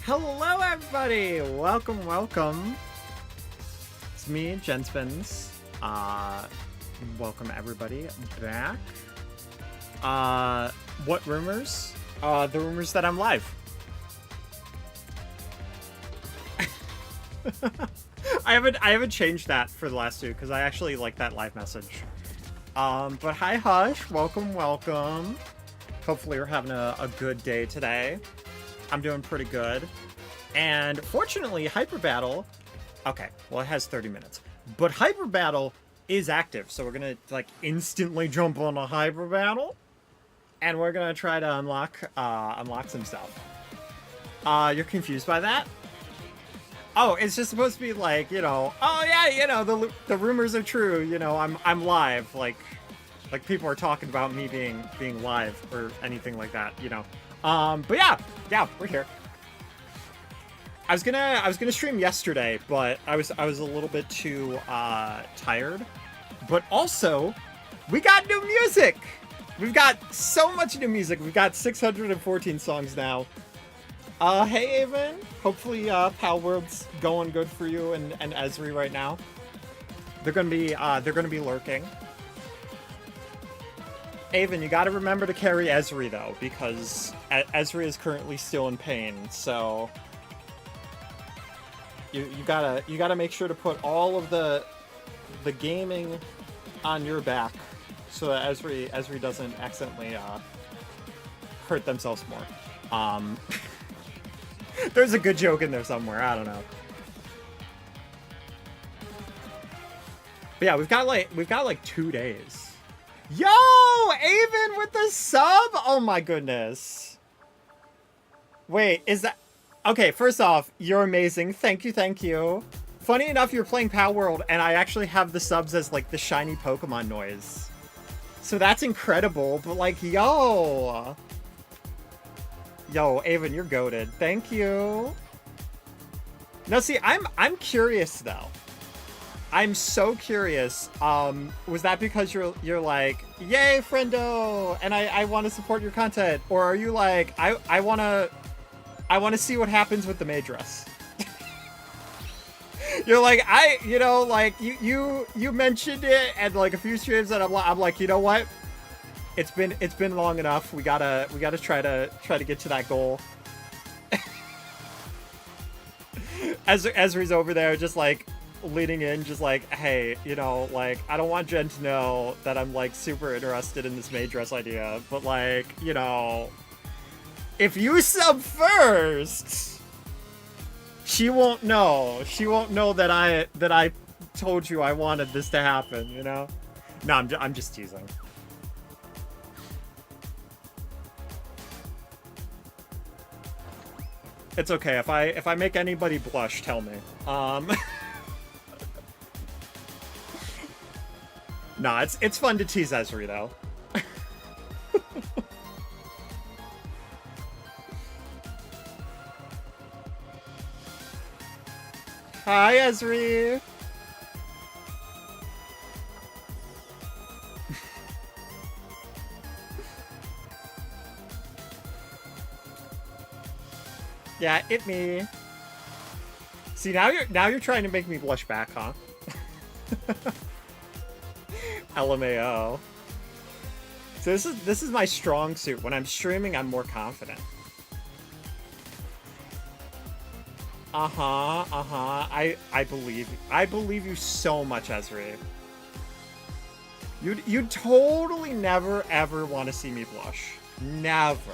Hello, everybody! Welcome. It's me, JenSpins. Welcome everybody back. What rumors? The rumors that I'm live. I haven't changed that for the last two because I actually like that live message. But hi, Hush. Welcome. Hopefully you're having a good day today. I'm doing pretty good. And fortunately, Hyper Battle... Okay, well, it has 30 minutes. But Hyper Battle is active, so we're gonna, like, instantly jump on a Hyper Battle. And we're gonna try to unlock some stuff. You're confused by that? Oh, it's just supposed to be like, you know, oh yeah, you know, the rumors are true, you know, I'm live, like people are talking about me being live or anything like that, you know. But yeah, we're here. I was gonna stream yesterday, but I was a little bit too tired. But also, we got new music. We've got so much new music. We've got 614 songs now. Hey Avon. Hopefully Pal World's going good for you and Esri right now. They're gonna be lurking. Avon, you gotta remember to carry Esri though, because Esri is currently still in pain, so you gotta make sure to put all of the gaming on your back so that Esri doesn't accidentally hurt themselves more. There's a good joke in there somewhere, I don't know. But yeah, we've got like 2 days. Yo, Avon with the sub! Oh my goodness. Wait, is that... Okay, first off, you're amazing. Thank you. Funny enough, you're playing Pal World, and I actually have the subs as, like, the shiny Pokemon noise. So that's incredible, but, like, yo! Yo, Avon, you're goated. Thank you. Now, see, I'm curious, though. I'm so curious. Was that because you're like, yay, friendo, and I want to support your content, or are you like, I want to see what happens with the Maydress? You're like, you mentioned it and like a few streams, and I'm like, you know what? It's been long enough. We gotta try to get to that goal. Ezri's over there, just like leading in, just like, hey, you know, like, I don't want Jen to know that I'm like super interested in this Maydress idea, but like, you know, if you sub first, she won't know. She won't know that I told you I wanted this to happen, you know? No, I'm just teasing. It's okay. If I make anybody blush, tell me. Nah, it's fun to tease Esri though. Hi, Esri. Yeah, it me. See, now you're trying to make me blush back, huh? LMAO. So this is my strong suit. When I'm streaming, I'm more confident. I believe you so much, Esri. You'd totally never ever want to see me blush. Never.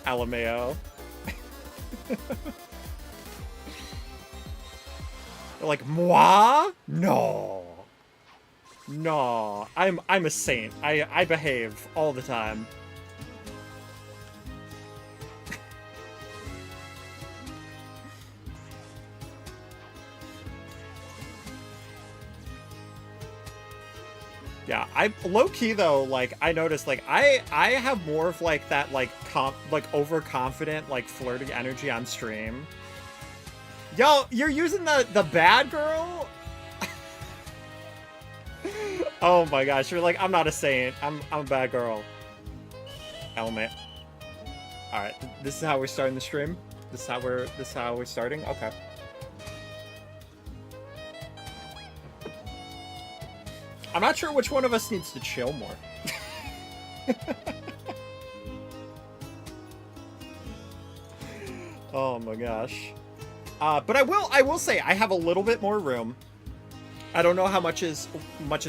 LMAO. Like, moi? No. I'm a saint. I behave all the time. Yeah, low-key though, like, I noticed, like, I have more of, like, that, like, overconfident, like, flirty energy on stream. Yo, you're using the bad girl? Oh my gosh, you're like, I'm not a saint, I'm a bad girl. Element. All right, this is how we're starting the stream. This is how we're starting. Okay. I'm not sure which one of us needs to chill more. Oh my gosh. But I will say I have a little bit more room. I don't know how much is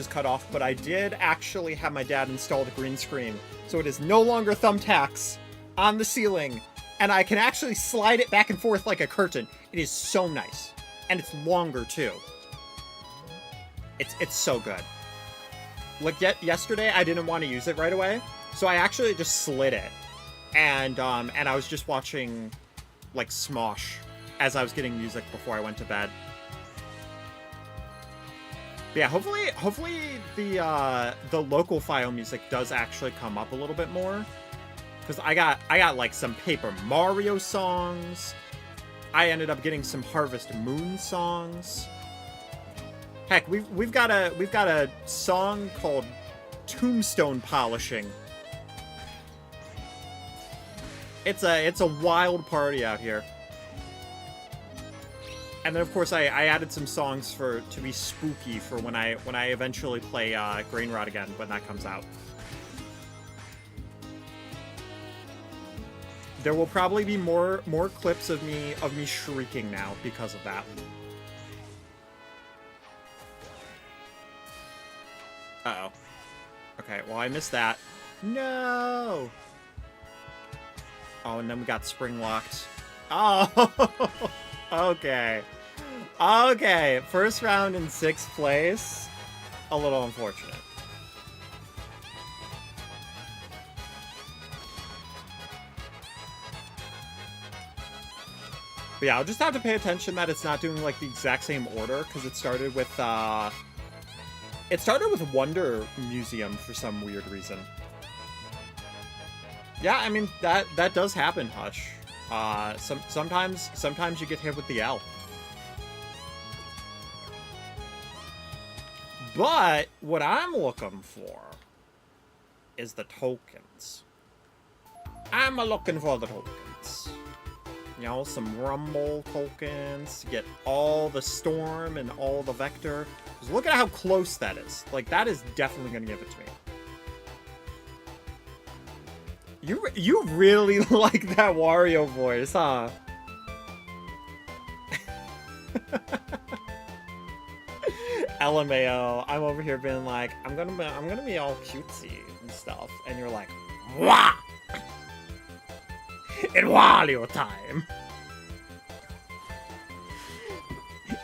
cut off, but I did actually have my dad install the green screen, so it is no longer thumbtacks on the ceiling, and I can actually slide it back and forth like a curtain. It is so nice, and it's longer too. It's so good. Like yesterday, I didn't want to use it right away, so I actually just slid it, and I was just watching like Smosh as I was getting music before I went to bed. But yeah, hopefully the local file music does actually come up a little bit more, because I got like some Paper Mario songs. I ended up getting some Harvest Moon songs. Heck, we've got a song called Tombstone Polishing. It's a wild party out here. And then of course I added some songs to be spooky for when I eventually play Grainrod again when that comes out. There will probably be more clips of me shrieking now because of that. Uh-oh. Okay, well I missed that. No! Oh, and then we got spring locked. Oh! Okay. Okay, first round in 6th place. A little unfortunate. But yeah, I'll just have to pay attention that it's not doing like the exact same order, because it started with Wonder Museum for some weird reason. Yeah, I mean that does happen, Hush. Sometimes you get hit with the L. But what I'm looking for is the tokens. I'm looking for the tokens. You know, some Rumble tokens to get all the Storm and all the Vector. Just look at how close that is. Like, that is definitely going to give it to me. You really like that Wario voice, huh? LMAO. I'm over here being like, I'm gonna be all cutesy and stuff, and you're like, wah! It's Wario time.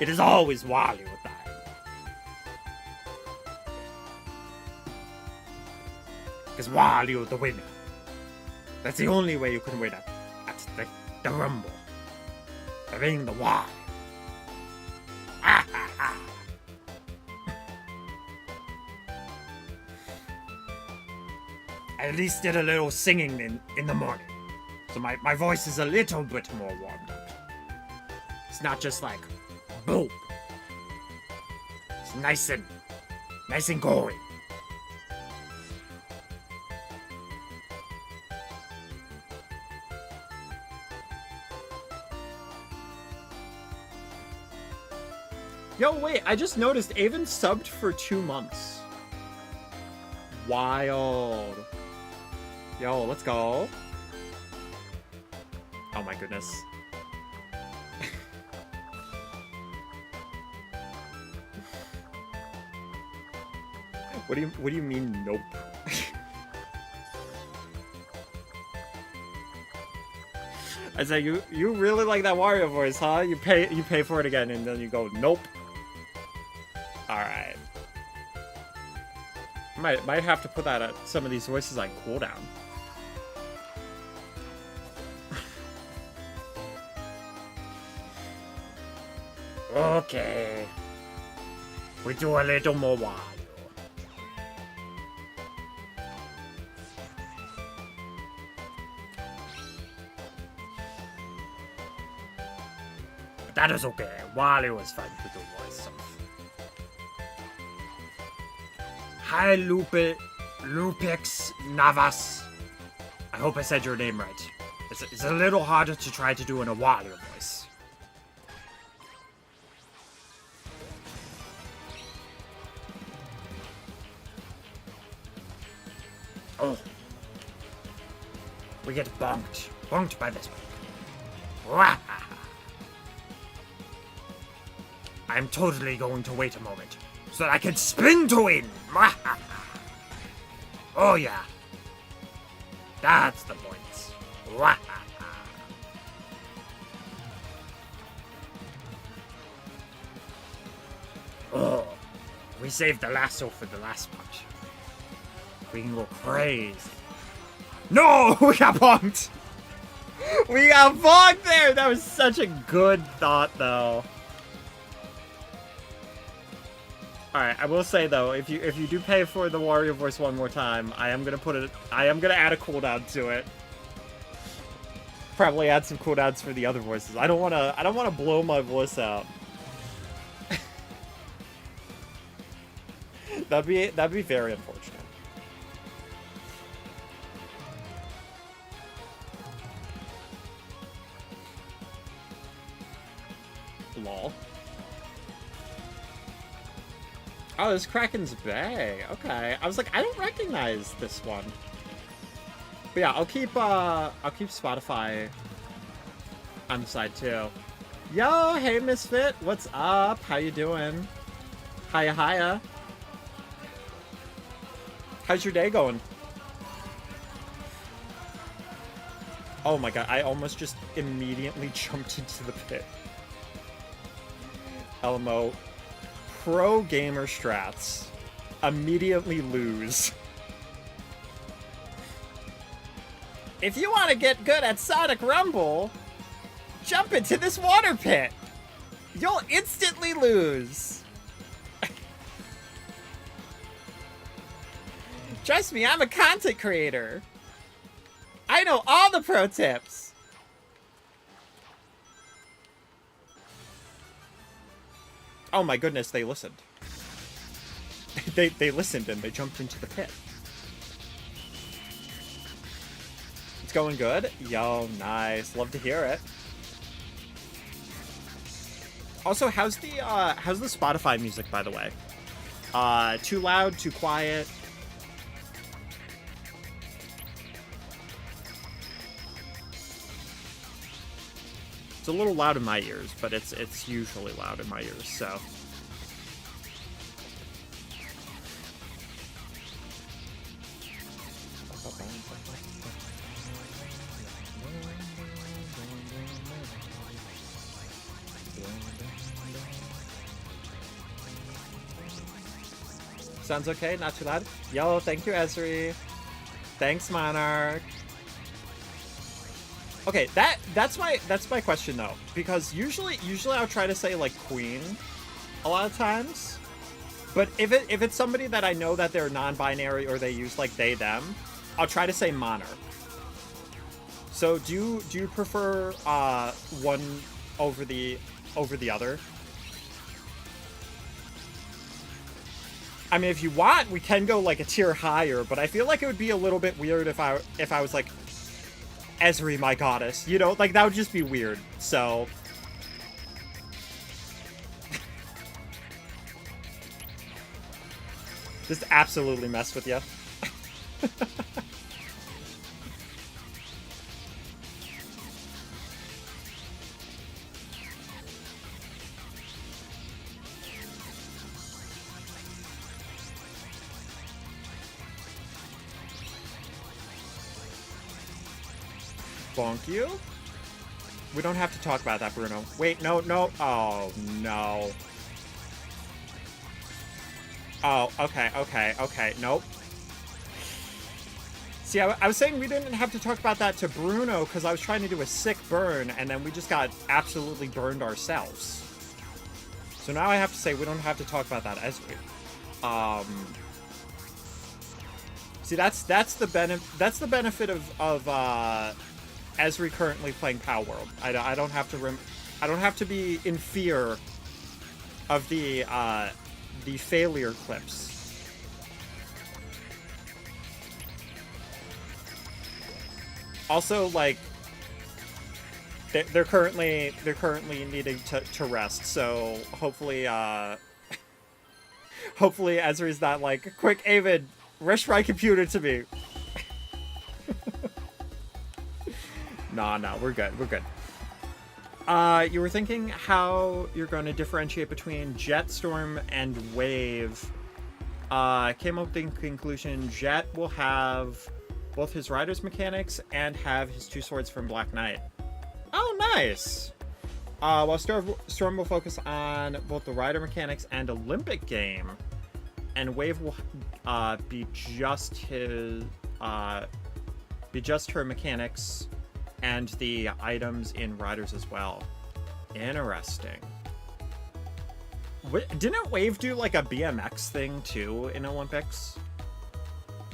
It is always Wario time. Because Wario the winner. That's the only way you can win at the Rumble. By being the Y. Ah, ah, ah. I at least did a little singing in the morning. So my voice is a little bit more warmed up. It's not just like, boom. It's nice and going. Yo, wait, I just noticed Avon subbed for 2 months. Wild. Yo, let's go. Oh my goodness. What do you mean, nope? I say you really like that Wario voice, huh? You pay for it again, and then you go, nope. Alright. Might have to put that some of these voices on cooldown. Okay. We do a little more Wario. That is okay. Wario is fine to do voice stuff. Hi, Lupix Navas. I hope I said your name right. It's a little harder to try to do in a water voice. Oh. We get bonked. Bonked by this one. I'm totally going to wait a moment so that I can spin to win. Oh yeah. That's the point. Oh, we saved the lasso for the last punch. We can go crazy. No, we got bonked. We got bonked there. That was such a good thought, though. All right, I will say though, if you do pay for the warrior voice one more time, I am gonna add a cooldown to it. Probably add some cooldowns for the other voices. I don't wanna blow my voice out. that'd be very unfortunate. Lol. Oh, this is Kraken's Bay. Okay. I was like, I don't recognize this one. But yeah, I'll keep Spotify on the side too. Yo, hey Misfit, what's up? How you doing? Hiya, hiya. How's your day going? Oh my god, I almost just immediately jumped into the pit. LMO. Pro gamer strats. Immediately lose. If you want to get good at Sonic Rumble, jump into this water pit. You'll instantly lose. Trust me, I'm a content creator. I know all the pro tips. Oh my goodness, they listened. they listened and they jumped into the pit. It's going good? Yo, nice. Love to hear it. Also, how's the Spotify music, by the way? Too loud, too quiet? It's a little loud in my ears, but it's usually loud in my ears, so. Sounds okay? Not too loud? Yo, thank you, Esri. Thanks, Monarch. Okay, that's my question though, because usually I'll try to say like queen a lot of times, but if it's somebody that I know that they're non-binary or they use like they them, I'll try to say monarch. So do you prefer one over the other? I mean, if you want, we can go like a tier higher, but I feel like it would be a little bit weird if I was like Esri, my goddess, you know, like that would just be weird. So just absolutely mess with you. Bonk you? We don't have to talk about that, Bruno. Wait, no. Oh, no. Oh, okay. Nope. See, I was saying we didn't have to talk about that to Bruno because I was trying to do a sick burn, and then we just got absolutely burned ourselves. So now I have to say we don't have to talk about that as we. See, that's the benefit of Esri currently playing Pow World. I don't have to be in fear of the failure clips. Also, like, they're currently needing to rest, so hopefully hopefully Ezra's not like, quick, Avid, rush my computer to me. Nah, we're good. You were thinking how you're going to differentiate between Jet, Storm, and Wave. Came up with the conclusion Jet will have both his Rider's mechanics and have his 2 swords from Black Knight. Oh, nice! While Storm will focus on both the Rider mechanics and Olympic game, and Wave will be just her mechanics and the items in Riders as well. Interesting. Didn't Wave do like a BMX thing too in Olympics?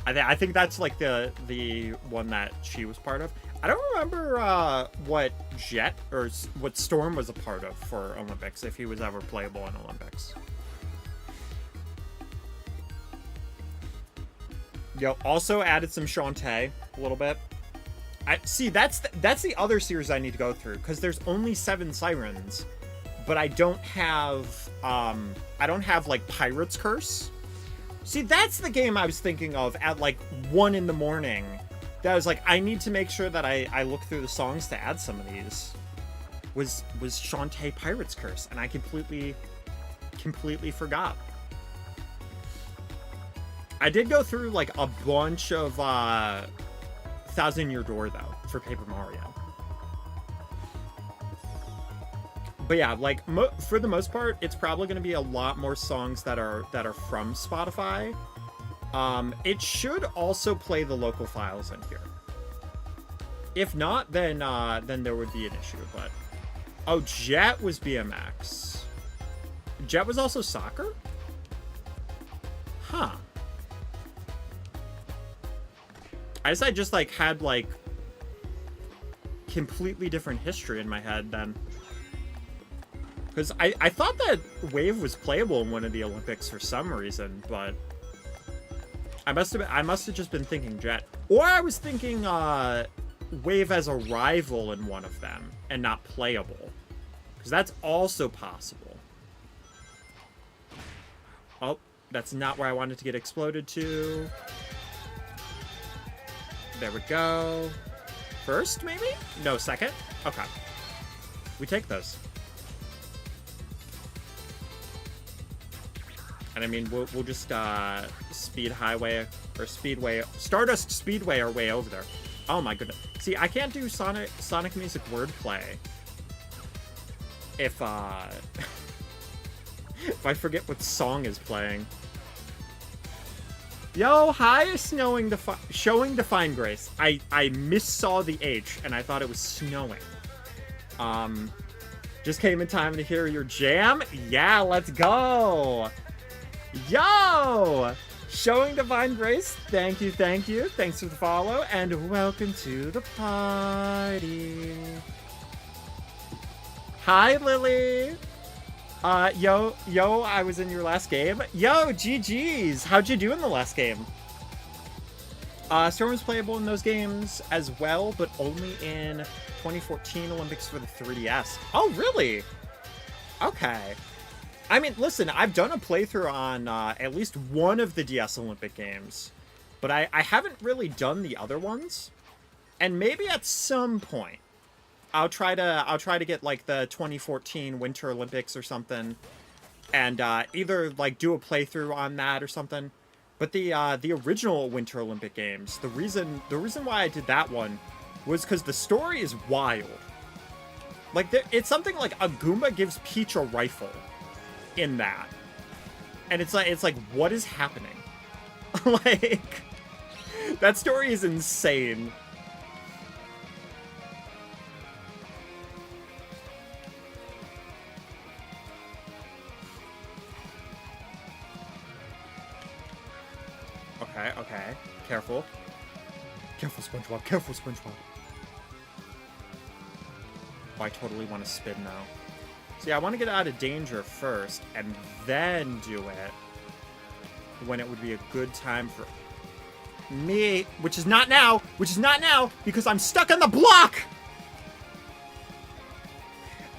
I think that's like the one that she was part of. I don't remember what Jet or what Storm was a part of for Olympics, if he was ever playable in Olympics. Yo, also added some Shantae a little bit. See, that's the other series I need to go through, because there's only 7 sirens, but I don't have like Pirate's Curse. See, that's the game I was thinking of at like 1 in the morning. That was like, I need to make sure that I look through the songs to add some of these. Was Shantae Pirate's Curse, and I completely forgot. I did go through like a bunch of Thousand Year Door though for Paper Mario. But yeah, like for the most part, it's probably going to be a lot more songs that are from Spotify. It should also play the local files in here. If not, then there would be an issue. But oh, Jet was BMX. Jet was also soccer? Huh. I guess I just like had like completely different history in my head then. Because I thought that Wave was playable in one of the Olympics for some reason, but I must have just been thinking Jet. Or I was thinking Wave as a rival in one of them and not playable. Because that's also possible. Oh, that's not where I wanted to get exploded to. There we go. First, maybe? No, second? Okay. We take those. And I mean, we'll just speed highway or speedway, Stardust Speedway our way over there. Oh my goodness. See, I can't do Sonic music wordplay if if I forget what song is playing. Yo, hi, showing Define Grace. I missaw the H and I thought it was snowing. Just came in time to hear your jam. Yeah, let's go. Yo! Showing Divine Grace, thank you. Thanks for the follow, and welcome to the party. Hi, Lily. Yo, I was in your last game. Yo, GG's. How'd you do in the last game? Storm was playable in those games as well, but only in 2014 Olympics for the 3DS. Oh, really? Okay. I mean, listen, I've done a playthrough on at least one of the DS Olympic games, but I haven't really done the other ones. And maybe at some point, I'll try to get like the 2014 Winter Olympics or something, and either like do a playthrough on that or something. But the original Winter Olympic games, the reason why I did that one was because the story is wild. Like it's something like a Goomba gives Peach a rifle in that, and it's like what is happening? Like that story is insane. Okay. Careful, SpongeBob. Careful, SpongeBob. Oh, I totally want to spin now. See, I want to get out of danger first, and then do it when it would be a good time for... Me, which is not now, because I'm stuck on the block!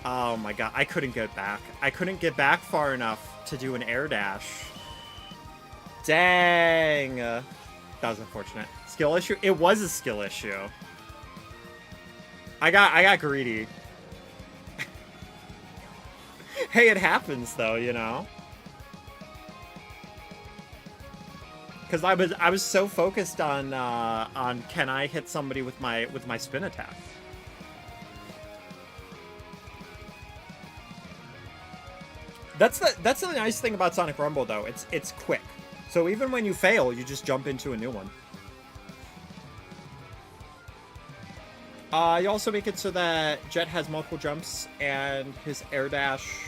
Oh my god, I couldn't get back. I couldn't get back far enough to do an air dash. Dang. That was unfortunate. Skill issue? It was a skill issue. I got greedy. Hey, it happens though, you know? Because I was so focused on can I hit somebody with my spin attack. That's the nice thing about Sonic Rumble though. It's quick. So even when you fail, you just jump into a new one. You also make it so that Jet has multiple jumps and his air dash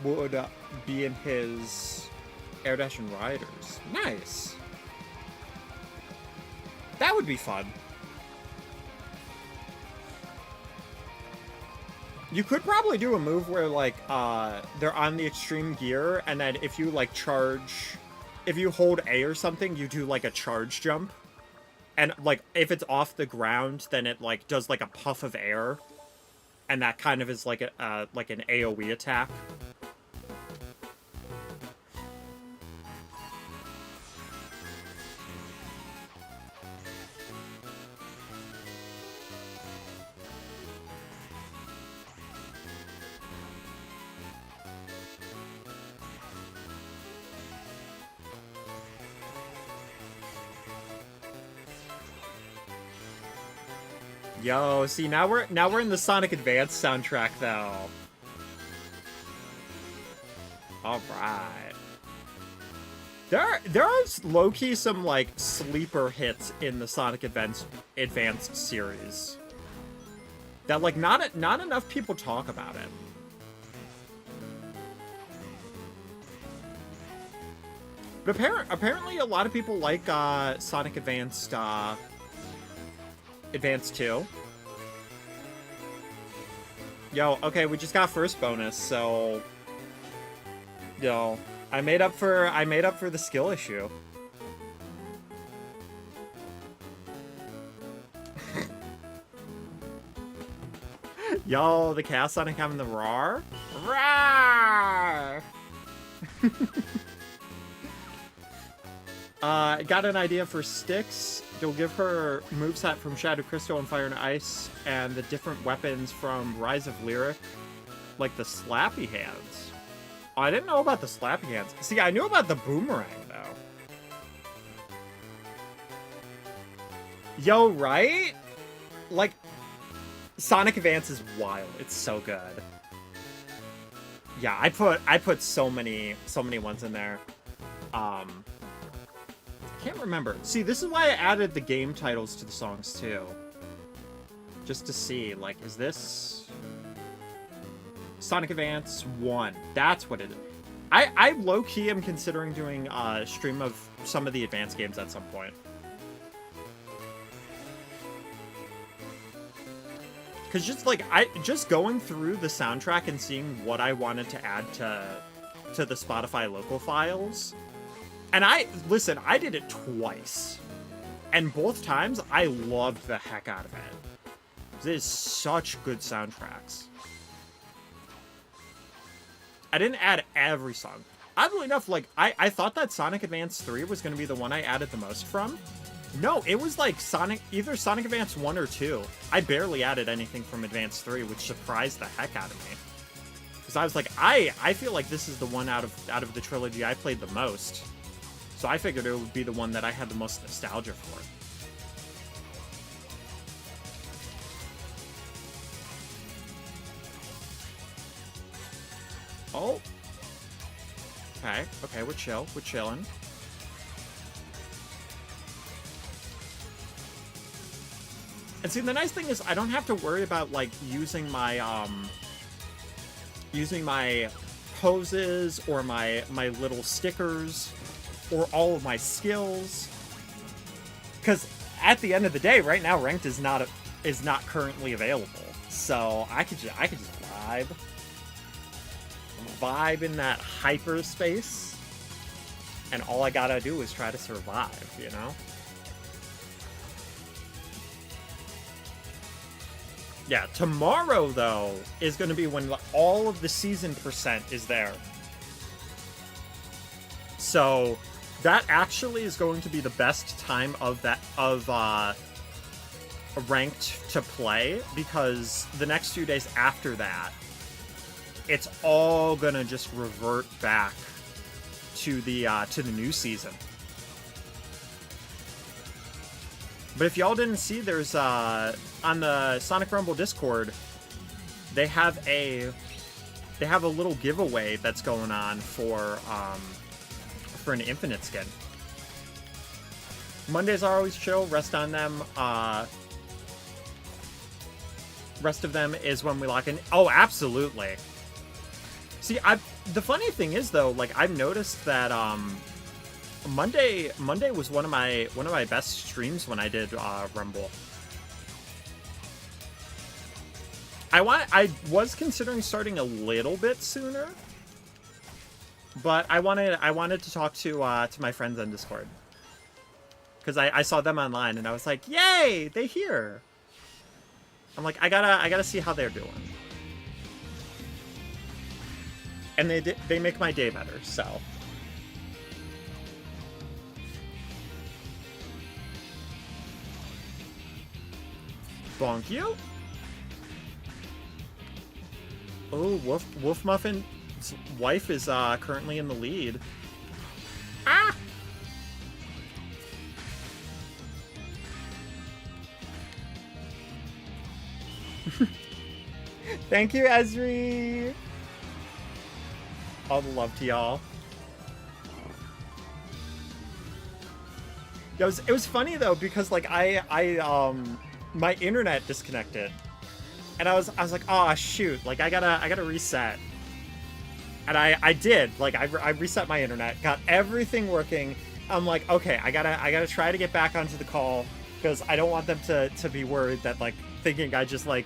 would be in his air dash and riders. Nice. That would be fun. You could probably do a move where, like, they're on the extreme gear, and then if you, like, charge... If you hold A or something, you do, like, a charge jump. And, like, if it's off the ground, then it, like, does, like, a puff of air. And that kind of is, like, like an AoE attack. Yo, see, now we're in the Sonic Advance soundtrack though. All right. There's low-key some like sleeper hits in the Sonic Advanced series that like not enough people talk about it. But apparently a lot of people like Sonic Advanced Advance 2. Yo, okay, we just got first bonus, so yo, I made up for the skill issue. Yo, the Chaos Sonic having the roar. Roar! Got an idea for Styx. You'll give her moveset from Shadow Crystal and Fire and Ice, and the different weapons from Rise of Lyric, like the Slappy Hands. Oh, I didn't know about the Slappy Hands. See, I knew about the Boomerang, though. Yo, right? Like, Sonic Advance is wild. It's so good. Yeah, I put so many ones in there. Can't remember. See, this is why I added the game titles to the songs too. Just to see, like, is this Sonic Advance 1? That's what it is. I low-key am considering doing a stream of some of the Advance games at some point. Cause just going through the soundtrack and seeing what I wanted to add to the Spotify local files. And I did it twice. And both times, I loved the heck out of it. It is such good soundtracks. I didn't add every song. Oddly enough, like, I thought that Sonic Advance 3 was going to be the one I added the most from. No, it was like either Sonic Advance 1 or 2. I barely added anything from Advance 3, which surprised the heck out of me. Because I was like, I feel like this is the one out of the trilogy I played the most. So I figured it would be the one that I had the most nostalgia for. Oh. Okay, we're chilling. And see, the nice thing is I don't have to worry about, like, using my poses or my little stickers or all of my skills, because at the end of the day, right now, ranked is not currently available. So I could just vibe in that hyperspace, and all I gotta do is try to survive, you know. Yeah, tomorrow, though, is going to be when all of the season percent is there. So that actually is going to be the best time of ranked to play, because the next few days after that, it's all gonna just revert back to the new season. But if y'all didn't see, there's on the Sonic Rumble Discord, they have a little giveaway that's going on for an Infinite skin. Mondays are always chill. Rest on them. Rest of them is when we lock in. Oh, absolutely. See, the funny thing is though, like I've noticed that Monday was one of my best streams when I did Rumble. I was considering starting a little bit sooner, but I wanted to talk to my friends on Discord, because I saw them online and I was like, yay, they here. I'm like, I gotta see how they're doing, and they make my day better. So. Bonk you. Oh, Wolf Muffin's wife is currently in the lead. Ah! Thank you, Esri. All the love to y'all. Yeah, it was funny though, because like my internet disconnected, and I was like, oh shoot, like I gotta reset, and I did, like I reset my internet, got everything working. I'm like, okay, I gotta try to get back onto the call, because I don't want them to be worried that, like, thinking I just like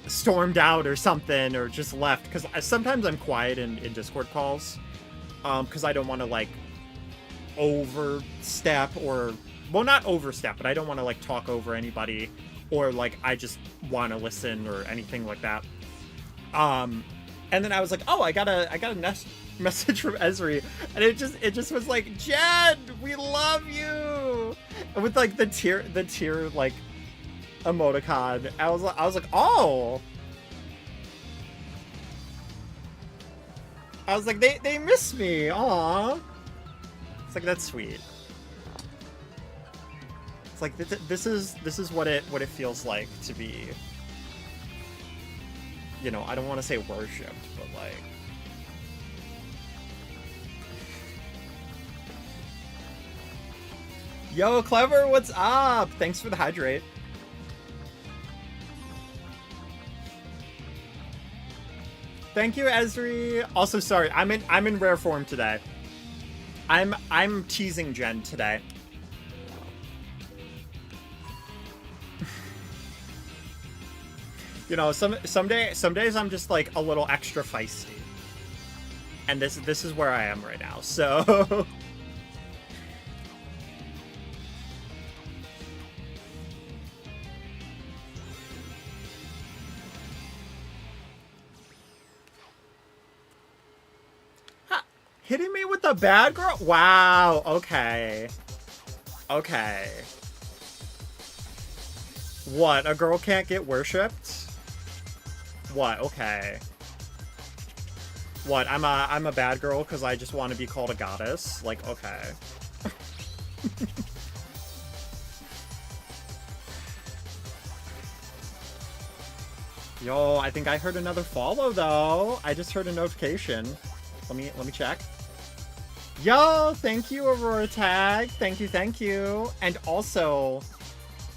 stormed out or something, or just left, because sometimes I'm quiet in Discord calls, because I don't want to like overstep, or, well, not overstep, but I don't want to like talk over anybody, or like I just want to listen or anything like that. And then I was like, oh, I got a message from Esri, and it just was like, Jen, we love you, with like the tear like emoticon. I was like, oh, I was like, they miss me. Aw. It's like, that's sweet. It's like, this is what it feels like to be, you know, I don't want to say worshipped, but like, yo, Clever, what's up? Thanks for the hydrate. Thank you, Esri. Also, sorry, I'm in rare form today. I'm teasing Jen today. You know, some days I'm just like a little extra feisty, and this is where I am right now. So. Hitting me with the bad girl? Wow, okay. Okay. What, a girl can't get worshipped? What, okay. What, I'm a bad girl because I just want to be called a goddess? Like, okay. Yo, I think I heard another follow though. I just heard a notification. Let me check. Yo, thank you, Aurora Tag. Thank you. And also,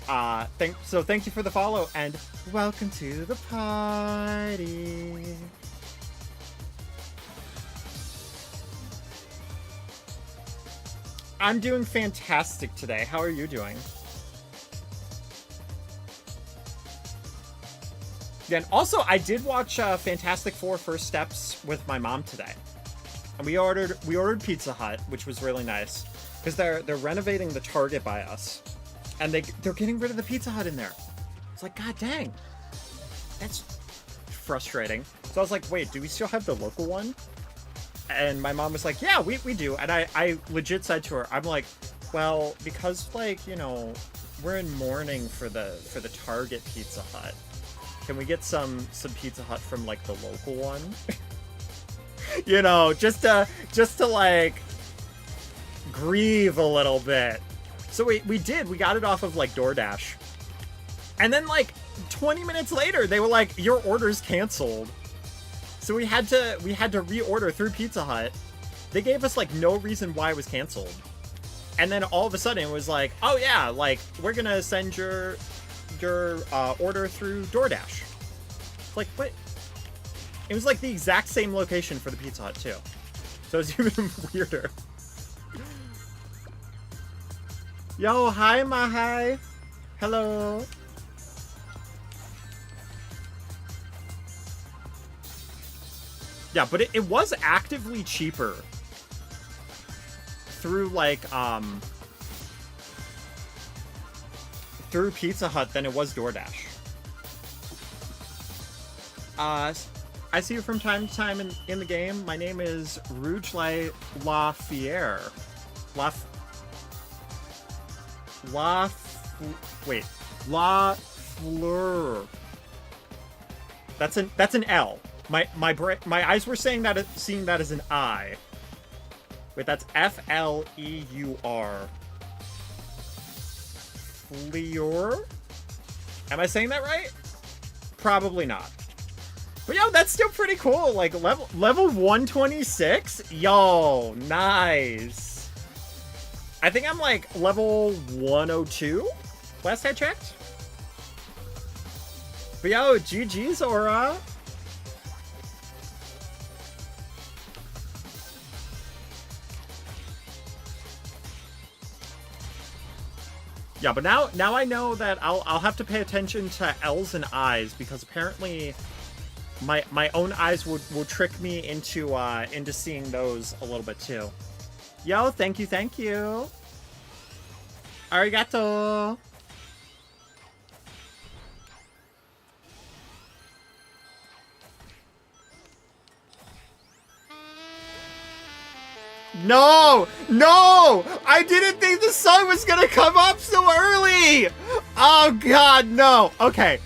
thank you for the follow, and welcome to the party. I'm doing fantastic today. How are you doing? Yeah, and also, I did watch Fantastic Four First Steps with my mom today. And we ordered Pizza Hut, which was really nice, because they're renovating the Target by us, and they're getting rid of the Pizza Hut in there. It's like, god dang, That's frustrating. So I was like, wait, do we still have the local one? And my mom was like, yeah, we do. And I legit said to her, I'm like, well, because, like, you know, we're in mourning for the Target Pizza Hut. Can we get some Pizza Hut from, like, the local one? You know, just to, like, grieve a little bit. So we did. We got it off of, like, DoorDash. And then, like, 20 minutes later, they were like, your order's canceled. So we had to reorder through Pizza Hut. They gave us, like, no reason why it was canceled. And then all of a sudden it was like, oh yeah, like, we're gonna send your order through DoorDash. Like, what? It was like the exact same location for the Pizza Hut too. So it's even weirder. Yo, hi Mahai. Hello. Yeah, but it was actively cheaper through, like, through Pizza Hut than it was DoorDash. I see you from time to time in the game. My name is Rouge La Fiere. La Fleur. That's an L. My eyes were seeing that as an I. Wait, that's F-L-E-U-R. Fleur? Am I saying that right? Probably not. But yo, that's still pretty cool. Like, level 126? Yo, nice. I think I'm, like, level 102? Last I checked? But yo, GG's, Aura. Yeah, but now I know that I'll have to pay attention to L's and I's, because apparently my own eyes will trick me into seeing those a little bit too. Yo, thank you. Arigato. No! I didn't think the sun was gonna come up so early! Oh god, no. Okay.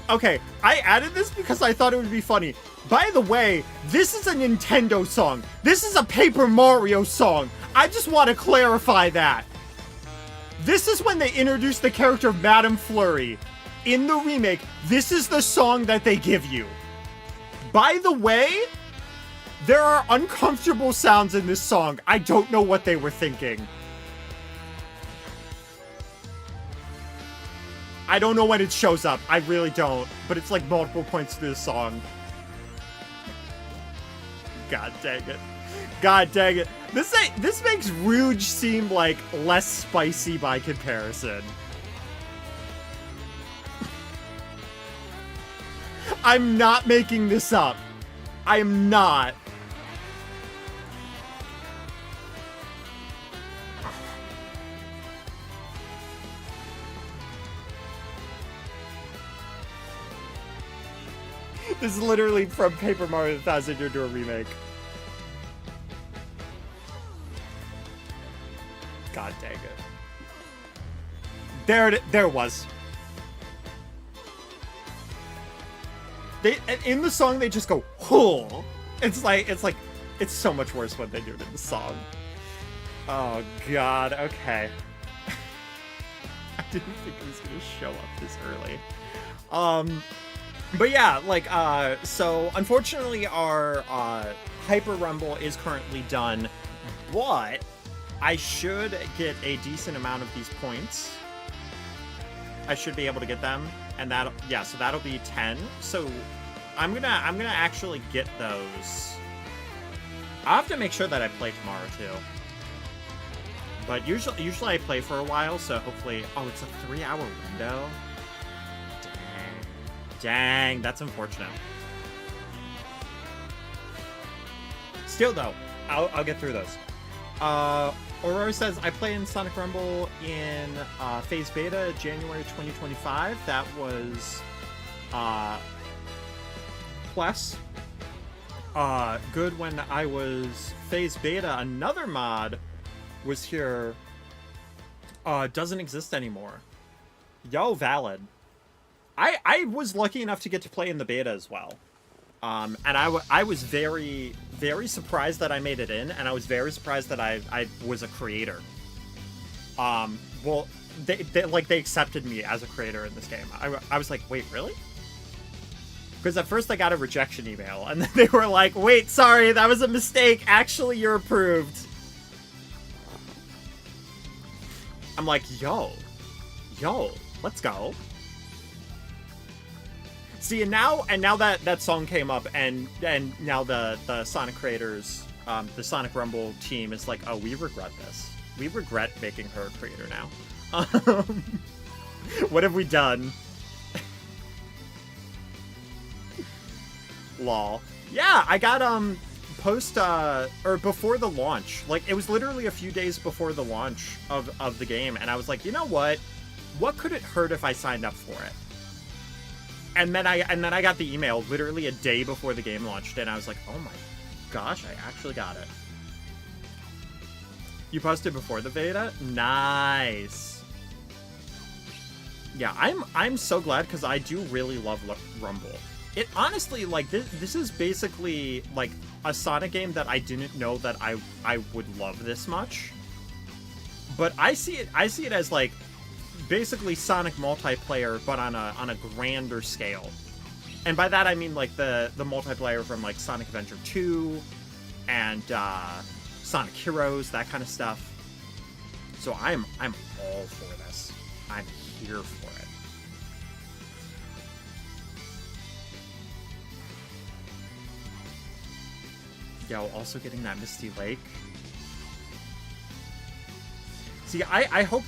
I added this because I thought it would be funny. By the way, this is a Nintendo song. This is a Paper Mario song. I just want to clarify that. This is when they introduced the character of Madame Flurry. In the remake, this is the song that they give you. By the way, there are uncomfortable sounds in this song. I don't know what they were thinking. I don't know when it shows up. I really don't. But it's like multiple points through the song. God dang it. This makes Rouge seem like less spicy by comparison. I'm not making this up. I am not. This is literally from Paper Mario 1000 Year Door Remake. God dang it. There it was. In the song they just go, "Huh." It's so much worse when they do it in the song. Oh god, okay. I didn't think it was gonna show up this early. But yeah, like, so unfortunately our Hyper Rumble is currently done, but I should get a decent amount of these points. I should be able to get them, and so that'll be 10. So I'm gonna actually get those. I'll have to make sure that I play tomorrow too. But usually I play for a while, so hopefully. Oh, it's a 3-hour window. Dang, that's unfortunate. Still though, I'll get through those. Aurora says, I play in Sonic Rumble in phase beta January 2025. That was requests. Good when I was phase beta, another mod was here. Doesn't exist anymore. Yo, valid. I was lucky enough to get to play in the beta as well. And I was very, very surprised that I made it in, and I was very surprised that I was a creator. Well, they accepted me as a creator in this game. I was like, wait, really? Because at first I got a rejection email, and then they were like, wait, sorry, that was a mistake. Actually, you're approved. I'm like, yo, let's go. See, and now that song came up, and now the Sonic creators, the Sonic Rumble team is like, oh, we regret this. We regret making her a creator now. What have we done? Lol. Yeah, I got or before the launch. Like, it was literally a few days before the launch of the game, and I was like, you know what? What could it hurt if I signed up for it? And then I got the email literally a day before the game launched, and I was like, oh my gosh, I actually got it. You posted before the beta? Nice. Yeah, I'm so glad, because I do really love Rumble. It honestly, like, this is basically, like, a Sonic game that I didn't know that I would love this much. But I see it as, like, basically Sonic multiplayer, but on a grander scale. And by that I mean, like, the multiplayer from, like, Sonic Adventure 2 and Sonic Heroes, that kind of stuff. So I'm all for this. I'm here for it. Yo, also getting that Misty Lake. See, I hope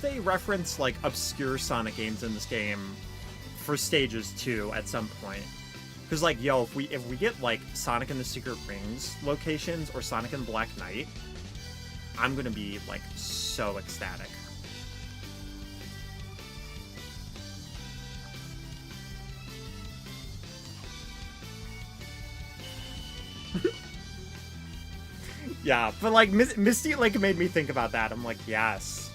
they reference, like, obscure Sonic games in this game for stages too at some point. Because, like, yo, if we get, like, Sonic and the Secret Rings locations or Sonic and Black Knight, I'm gonna be, like, so ecstatic. Yeah, but, like, Misty, like, made me think about that. I'm like, yes.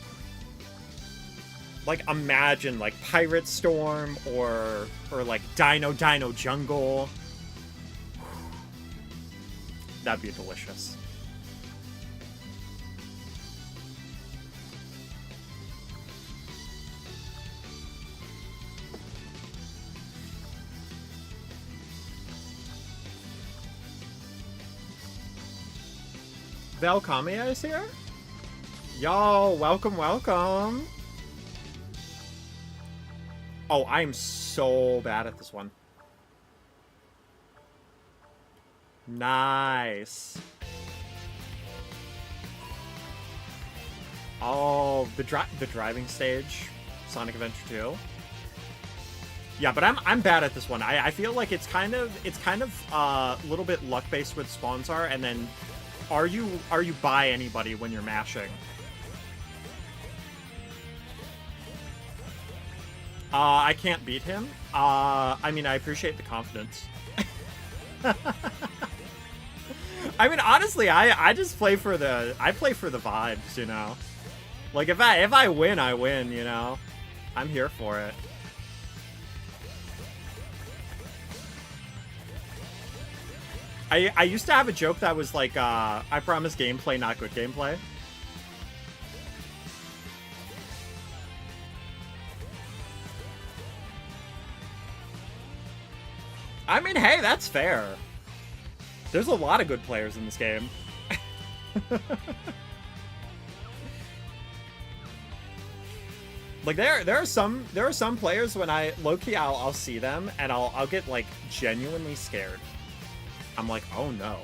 Like, imagine, like, Pirate Storm or like, Dino Jungle. That'd be delicious. Valkamia is here? Yo, welcome. Oh, I'm so bad at this one. Nice. Oh, the driving stage, Sonic Adventure 2. Yeah, but I'm bad at this one. I feel like it's kind of a little bit luck based with spawns are, and then are you by anybody when you're mashing? I can't beat him. I mean, I appreciate the confidence. I mean, honestly, I just play for the vibes, you know. Like, if I win, I win, you know. I'm here for it. I used to have a joke that was like, I promise gameplay, not good gameplay. I mean, hey, that's fair. There's a lot of good players in this game. Like, there are some players when low-key I'll see them and I'll get, like, genuinely scared. I'm like, oh no.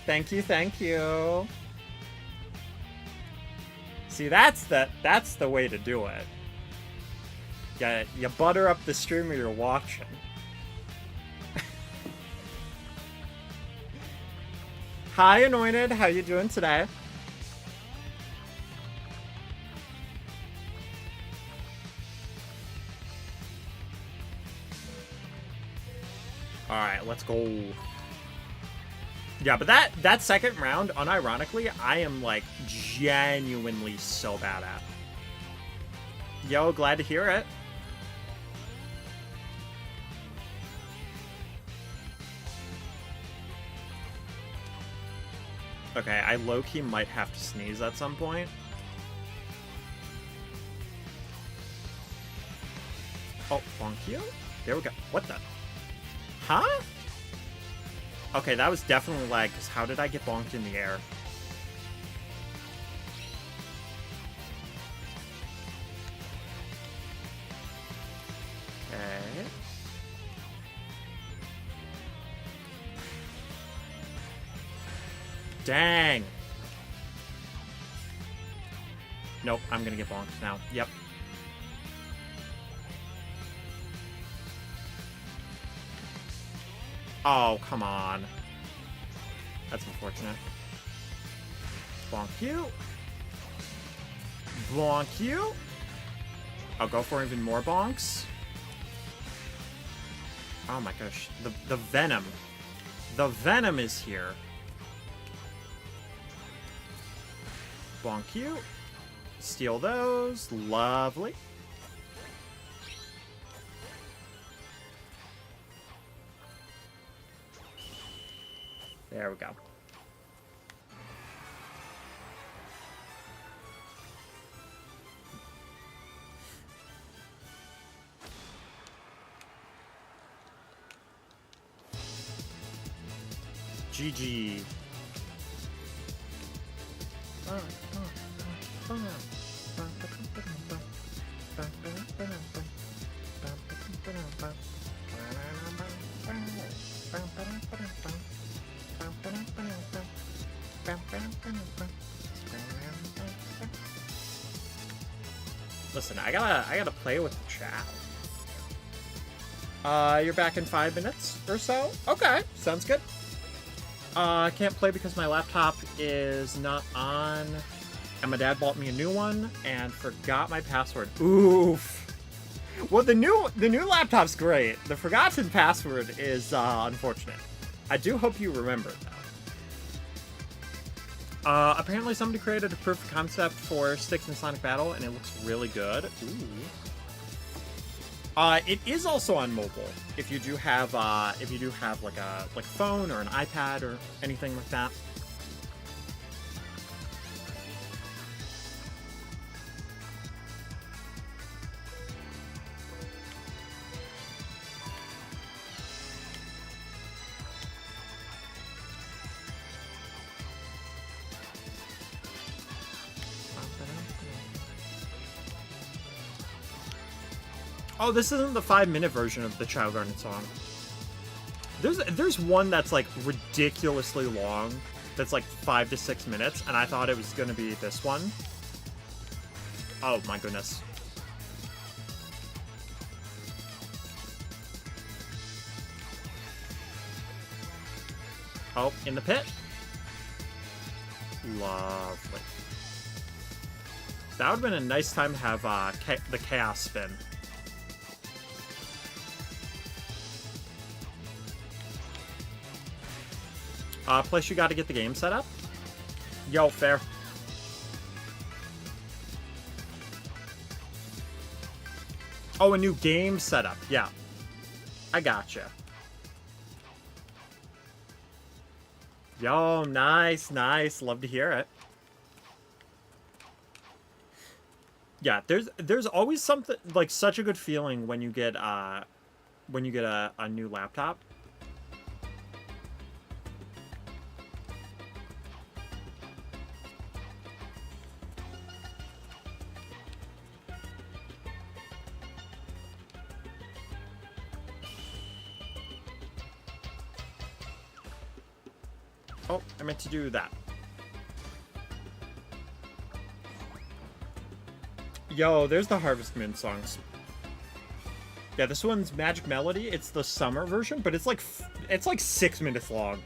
Thank you. See, that's the way to do it. You butter up the streamer you're watching. Hi, Anointed. How you doing today? Let's go. Yeah, but that second round, unironically, I am, like, genuinely so bad at. Yo, glad to hear it. Okay, I low-key might have to sneeze at some point. Oh, bonk you? There we go. What the? Huh? Okay, that was definitely lag, because how did I get bonked in the air? Okay. Dang. Nope, I'm gonna get bonked now. Yep. Oh, come on. That's unfortunate. Bonk you. Bonk you. I'll go for even more bonks. Oh my gosh. The venom. The venom is here. Bonk you. Steal those. Lovely. There we go. GG. Listen, I gotta play with the chat. You're back in 5 minutes or so? Okay, sounds good. I can't play because my laptop is not on, and my dad bought me a new one and forgot my password. Oof. Well, the new laptop's great. The forgotten password is unfortunate. I do hope you remember it, though. Apparently somebody created a proof of concept for Sticks in Sonic Battle, and it looks really good. Ooh. It is also on mobile. If you do have like a phone or an iPad or anything like that. Oh, this isn't the 5-minute version of the Child Garden song. There's one that's like ridiculously long, that's like 5 to 6 minutes, and I thought it was gonna be this one. Oh my goodness. Oh, in the pit. Lovely. That would have been a nice time to have the chaos spin. Plus you got to get the game set up. Yo, fair. Oh, a new game setup. Yeah. I gotcha. Yo, nice, nice. Love to hear it. Yeah, there's always something, like, such a good feeling when you get a new laptop. Oh, I meant to do that. Yo, there's the Harvest Moon songs. Yeah, this one's Magic Melody. It's the summer version, but it's like 6 minutes long.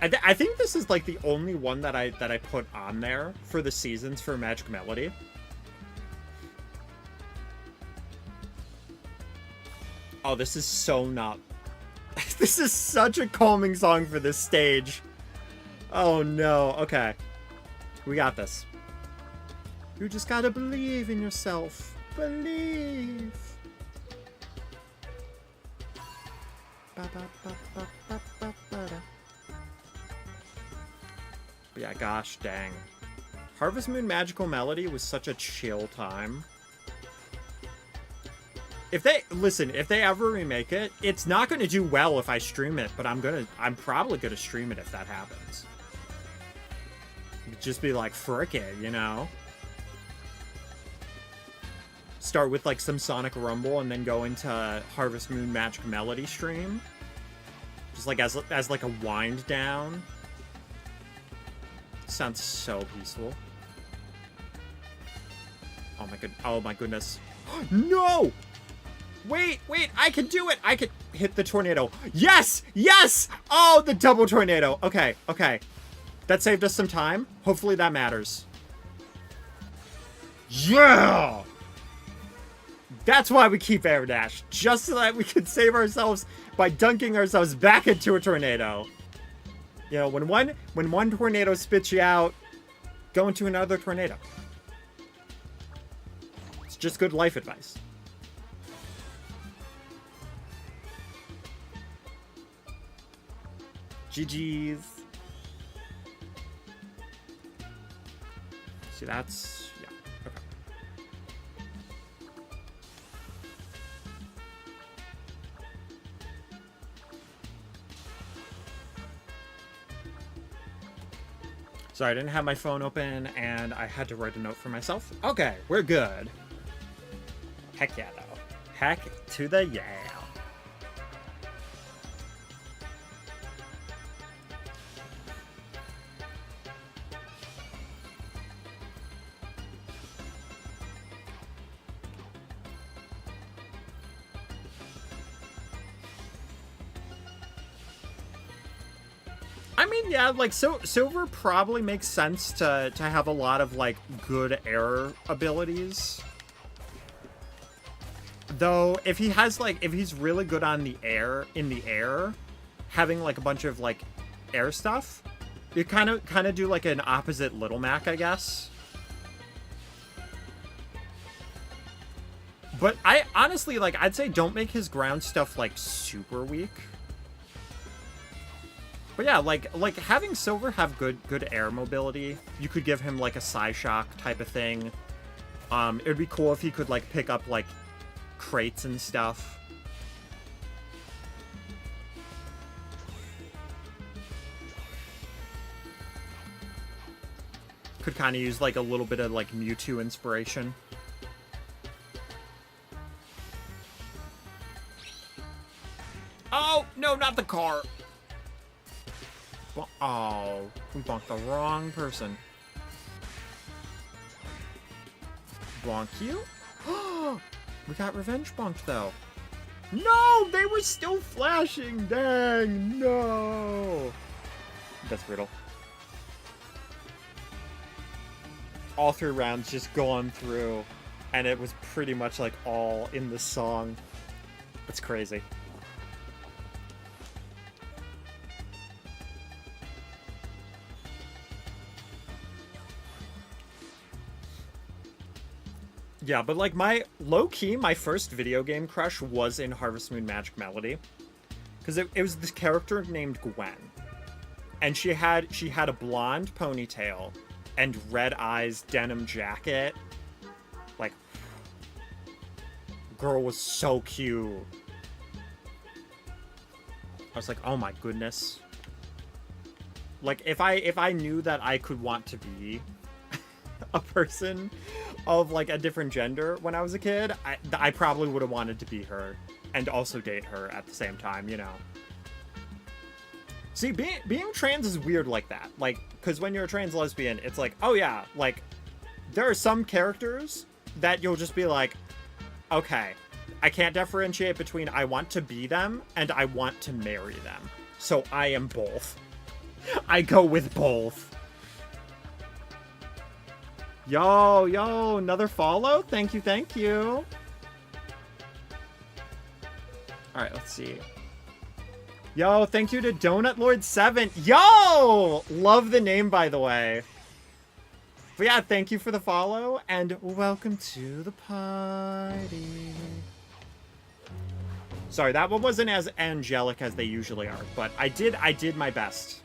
I think this is like the only one that I put on there for the seasons for Magic Melody. Oh, this is so not. This is such a calming song for this stage. Oh no, okay. We got this. You just gotta believe in yourself. Believe. But yeah, gosh dang. Harvest Moon Magical Melody was such a chill time. If they ever remake it, it's not going to do well if I stream it, but I'm probably going to stream it if that happens. It'd just be like, frick it, you know? Start with like some Sonic Rumble and then go into Harvest Moon Magic Melody stream. Just like as like a wind down. Sounds so peaceful. Oh my goodness. No! Wait, I can do it! I can hit the tornado. Yes! Yes! Oh, the double tornado. Okay. That saved us some time. Hopefully that matters. Yeah! That's why we keep air dash. Just so that we can save ourselves by dunking ourselves back into a tornado. You know, when one tornado spits you out, go into another tornado. It's just good life advice. GG's. See, that's... yeah, okay. Sorry, I didn't have my phone open, and I had to write a note for myself. Okay, we're good. Heck yeah, though. Heck to the yeah. I mean, yeah, like, Silver probably makes sense to have a lot of, like, good air abilities. Though, if he has, like, if he's really good on the air, in the air, having, like, a bunch of, like, air stuff, you kind of do, like, an opposite Little Mac, I guess. But I, honestly, like, I'd say don't make his ground stuff, like, super weak. But yeah, like having Silver have good air mobility. You could give him like a Psyshock type of thing. It would be cool if he could like pick up like crates and stuff. Could kind of use like a little bit of like Mewtwo inspiration. Oh, no, not the car. Oh, we bonked the wrong person. Bonk you? We got revenge bonked, though. No, they were still flashing. Dang, no. That's brutal. All 3 rounds just gone through, and it was pretty much like all in the song. That's crazy. Yeah, but like my low-key, my first video game crush was in Harvest Moon Magic Melody. Because it was this character named Gwen. And she had a blonde ponytail and red eyes, denim jacket. Like, girl was so cute. I was like, oh my goodness. Like, if I knew that I could want to be a person of like a different gender when I was a kid, I probably would have wanted to be her and also date her at the same time, you know. See, being trans is weird like that. Like, because when you're a trans lesbian, it's like, oh yeah, like, there are some characters that you'll just be like, okay, I can't differentiate between I want to be them and I want to marry them. So I am both. I go with both. Yo, another follow? Thank you. Alright, let's see. Yo, thank you to Donut Lord 7. Yo! Love the name, by the way. But yeah, thank you for the follow, and welcome to the party. Sorry, that one wasn't as angelic as they usually are, but I did my best.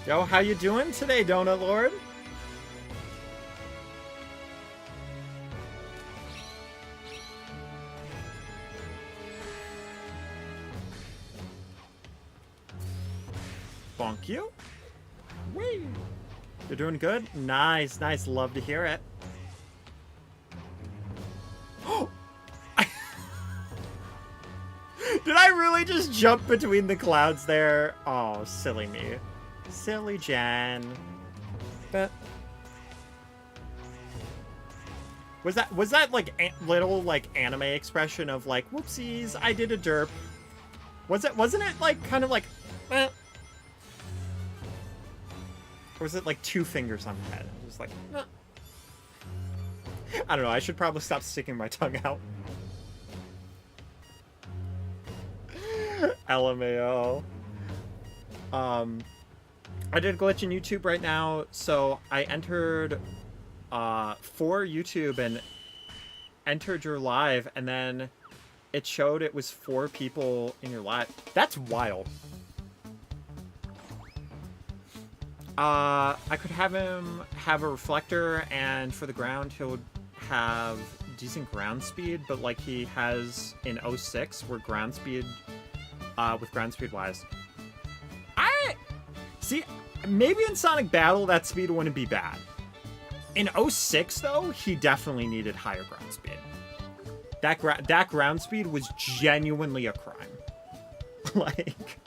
Yo, how you doing today, Donut Lord? Bonk you. Whee! You're doing good? Nice, nice. Love to hear it. Oh! Did I really just jump between the clouds there? Oh, silly me. Silly Jen. But was that like a little like anime expression of like whoopsies, I did a derp? Wasn't it like kind of like eh? Or was it like two fingers on the head? It was like eh. I don't know, I should probably stop sticking my tongue out. LMAO. I did a glitch in YouTube right now, so I entered for YouTube and entered your live, and then it showed it was 4 people in your live. That's wild. I could have him have a reflector, and for the ground he'll have decent ground speed, but like he has in 06 where ground speed with ground speed wise. See, maybe in Sonic Battle that speed wouldn't be bad. In 06 though, he definitely needed higher ground speed. That ground speed was genuinely a crime. Like,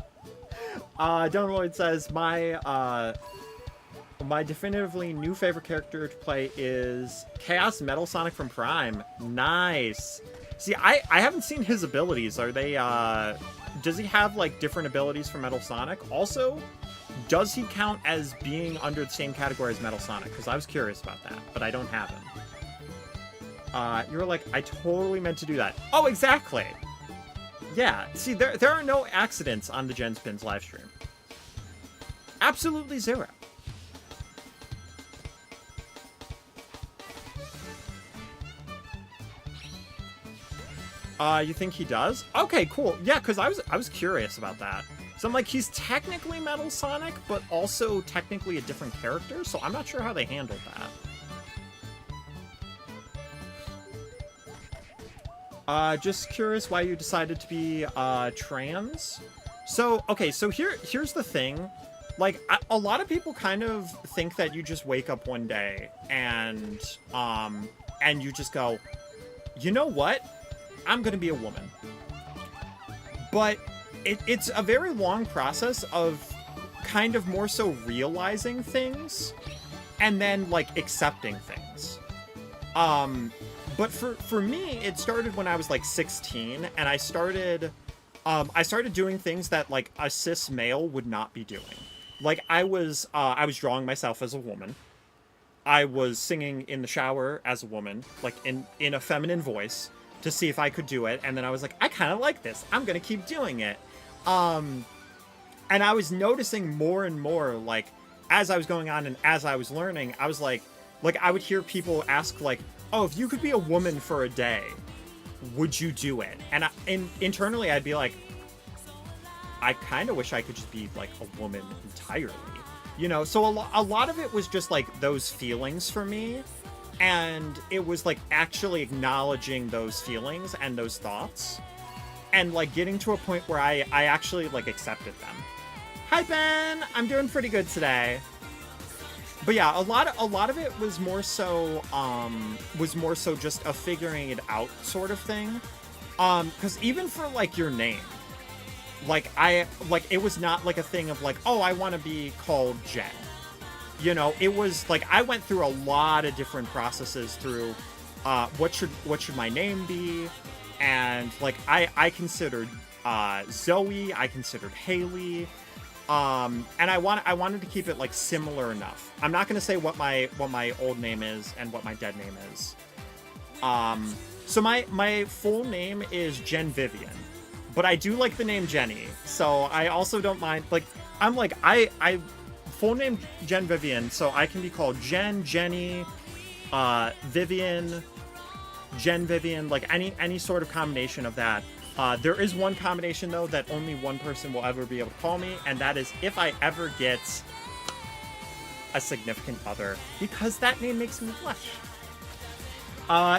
Don Lloyd says, my definitively new favorite character to play is Chaos Metal Sonic from Prime. Nice. See, I haven't seen his abilities. Are they, does he have, like, different abilities for Metal Sonic? Also, does he count as being under the same category as Metal Sonic? Because I was curious about that, but I don't have him. You were like, I totally meant to do that. Oh, exactly. Yeah, see, there are no accidents on the JenSpins live stream. Absolutely zero. You think he does? Okay, cool. Yeah, because I was curious about that. So I'm like, he's technically Metal Sonic, but also technically a different character, so I'm not sure how they handled that. Just curious why you decided to be trans. So, okay, so here's the thing. Like, a lot of people kind of think that you just wake up one day and you just go, you know what? I'm gonna be a woman. But it's a very long process of kind of more so realizing things and then, like, accepting things. But for me, it started when I was, like, 16, and I started doing things that, like, a cis male would not be doing. Like, I was drawing myself as a woman. I was singing in the shower as a woman, like, in a feminine voice, to see if I could do it, and then I was like, I kind of like this. I'm gonna keep doing it. And I was noticing more and more, like, as I was going on and as I was learning, I was like, I would hear people ask, like, oh, if you could be a woman for a day, would you do it? And internally, I'd be like, I kind of wish I could just be, like, a woman entirely. You know, so a lot of it was just, like, those feelings for me. And it was, like, actually acknowledging those feelings and those thoughts. And, like, getting to a point where I actually, like, accepted them. Hi, Ben! I'm doing pretty good today. But yeah, a lot of it was more so just a figuring it out sort of thing. Because even for, like, your name, like, it was not, like, a thing of, like, oh, I want to be called Jen. You know, it was, like, I went through a lot of different processes through, what should my name be? And, like, I considered, Zoe, I considered Haley, And I wanted to keep it like similar enough. I'm not gonna say what my old name is and what my dead name is. So my full name is Jen Vivian, but I do like the name Jenny. So I also don't mind. Like I'm like I full name Jen Vivian, so I can be called Jen, Jenny, Vivian, Jen Vivian, like any sort of combination of that. There is one combination, though, that only one person will ever be able to call me, and that is if I ever get a significant other, because that name makes me blush.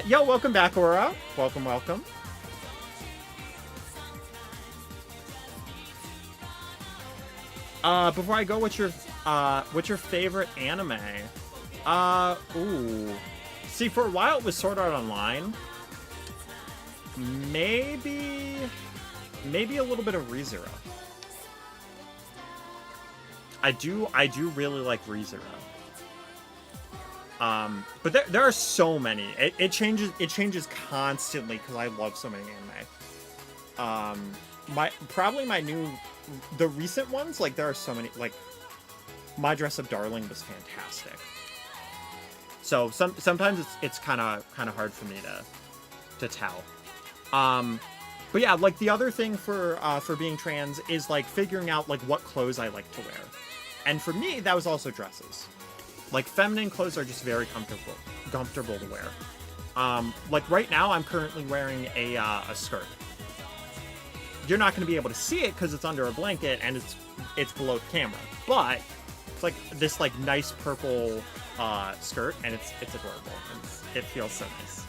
Yo, welcome back, Aura. Welcome, welcome. Before I go, what's your favorite anime? Ooh. See, for a while it was Sword Art Online. Maybe a little bit of ReZero. I do really like ReZero. But there are so many. It changes constantly because I love so many anime. The recent ones, like there are so many, like My Dress Up Darling was fantastic. So sometimes it's kind of hard for me to tell. But yeah, like the other thing for being trans is like figuring out like what clothes I like to wear. And for me, that was also dresses. Like feminine clothes are just very comfortable to wear. Like right now I'm currently wearing a skirt. You're not going to be able to see it because it's under a blanket and it's below the camera. But it's like this like nice purple skirt, and it's adorable. It feels so nice.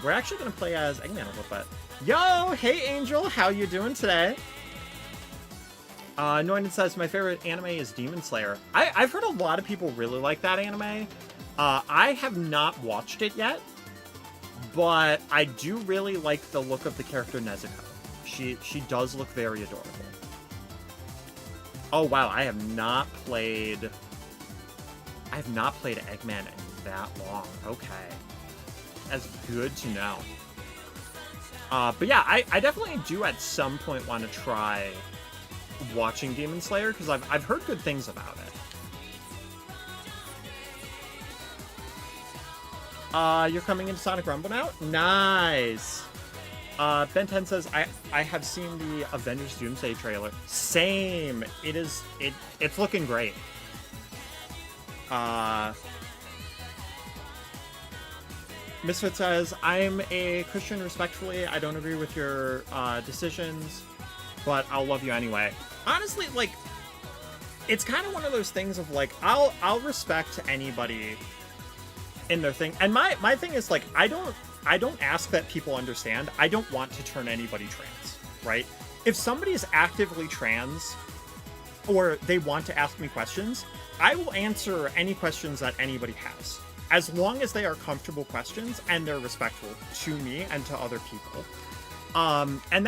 We're actually going to play as Eggman a little bit. Yo, hey Angel, how you doing today? Noinen says, my favorite anime is Demon Slayer. I've heard a lot of people really like that anime. I have not watched it yet, but I do really like the look of the character Nezuko. She does look very adorable. Oh wow, I have not played Eggman in that long. Okay. That's good to know. But yeah, I definitely do at some point want to try watching Demon Slayer, because I've heard good things about it. You're coming into Sonic Rumble now? Nice! Ben 10 says, I have seen the Avengers Doomsday trailer. Same! It's looking great. Misfit says, I'm a Christian respectfully. I don't agree with your decisions, but I'll love you anyway. Honestly, like, it's kind of one of those things of like, I'll respect anybody in their thing. And my thing is like, I don't ask that people understand. I don't want to turn anybody trans, right? If somebody is actively trans or they want to ask me questions, I will answer any questions that anybody has, as long as they are comfortable questions and they're respectful to me and to other people. And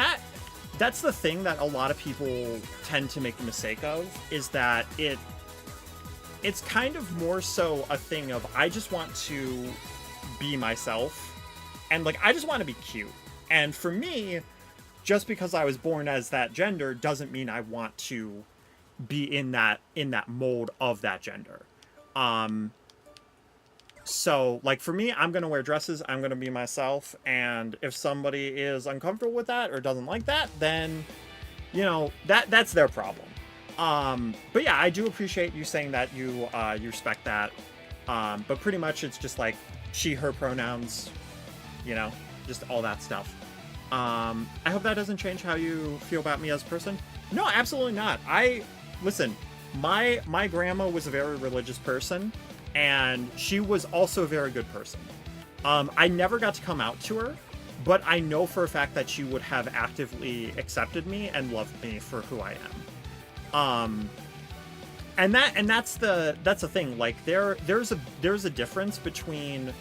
that's the thing that a lot of people tend to make the mistake of, is that it's kind of more so a thing of, I just want to be myself, and like I just want to be cute. And for me, just because I was born as that gender doesn't mean I want to be in that mold of that gender. So like for me, I'm gonna wear dresses, I'm gonna be myself, and if somebody is uncomfortable with that or doesn't like that, then you know, that's their problem. But yeah, I do appreciate you saying that you respect that. But pretty much it's just like she, her pronouns, you know, just all that stuff. I hope that doesn't change how you feel about me as a person. No, absolutely not. Listen, my grandma was a very religious person, and she was also a very good person. I never got to come out to her, but I know for a fact that she would have actively accepted me and loved me for who I am. And that's the thing. Like there's a difference between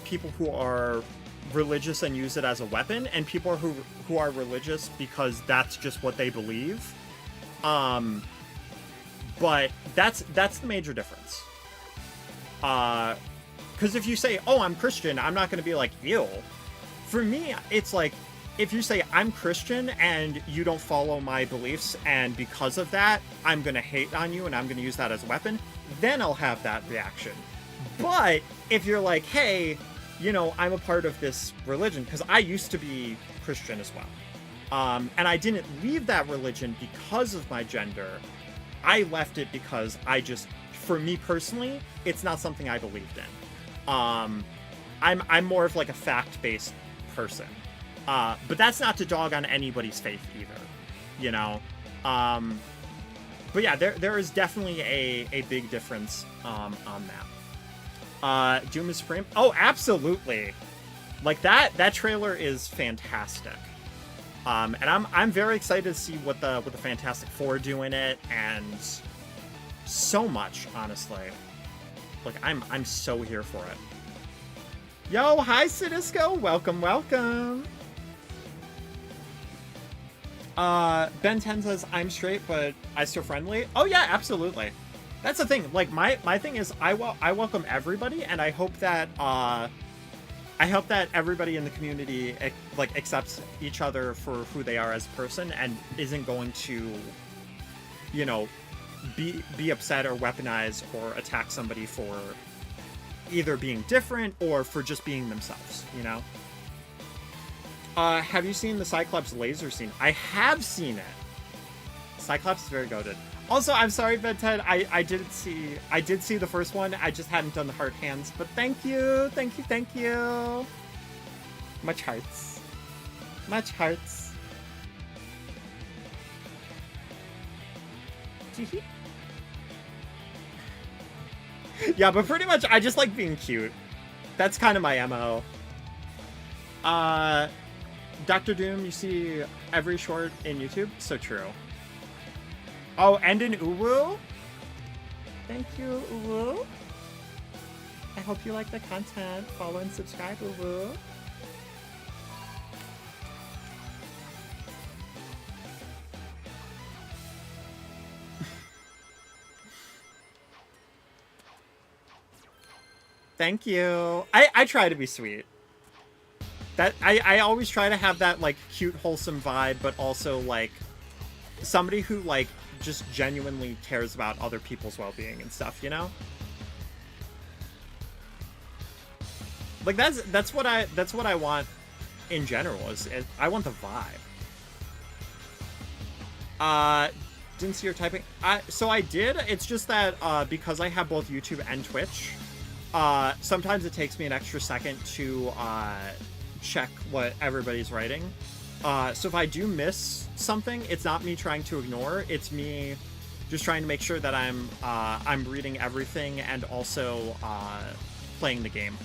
people who are religious and use it as a weapon, and people who are religious because that's just what they believe. But that's the major difference. Because if you say, oh, I'm Christian, I'm not going to be like, ew. For me, it's like, if you say I'm Christian and you don't follow my beliefs, and because of that, I'm gonna hate on you and I'm gonna use that as a weapon, then I'll have that reaction. But if you're like, hey, you know, I'm a part of this religion, because I used to be Christian as well. And I didn't leave that religion because of my gender. I left it because for me personally, it's not something I believed in. I'm more of like a fact-based person. But that's not to dog on anybody's faith either, you know? But yeah, there is definitely a big difference on that. Doom is Supreme? Oh, absolutely! Like, that trailer is fantastic. And I'm very excited to see what the Fantastic Four do in it, and so much, honestly. Like, I'm so here for it. Yo, hi Citysco! Welcome, welcome! Ben 10 says, I'm straight, but I still friendly. Oh yeah, absolutely. That's the thing. Like, my thing is, I welcome everybody, and I hope that everybody in the community like accepts each other for who they are as a person, and isn't going to, you know, be upset or weaponize or attack somebody for either being different or for just being themselves, you know? Have you seen the Cyclops laser scene? I have seen it. Cyclops is very goated. Also, I'm sorry, Bedted. I did see the first one. I just hadn't done the heart hands. But thank you. Much hearts. Much hearts. Yeah, but pretty much I just like being cute. That's kind of my MO. Dr. Doom, you see every short in YouTube? So true. Oh, and in Uwu? Thank you, Uwu. I hope you like the content. Follow and subscribe, Uwu. Thank you. I try to be sweet. That I always try to have that, like, cute, wholesome vibe, but also, like, somebody who, like, just genuinely cares about other people's well-being and stuff, you know? Like, that's what I want in general, is I want the vibe. Didn't see your typing. So I did. It's just that because I have both YouTube and Twitch, sometimes it takes me an extra second to check what everybody's writing. So if I do miss something, it's not me trying to ignore. It's me just trying to make sure that I'm reading everything and also playing the game.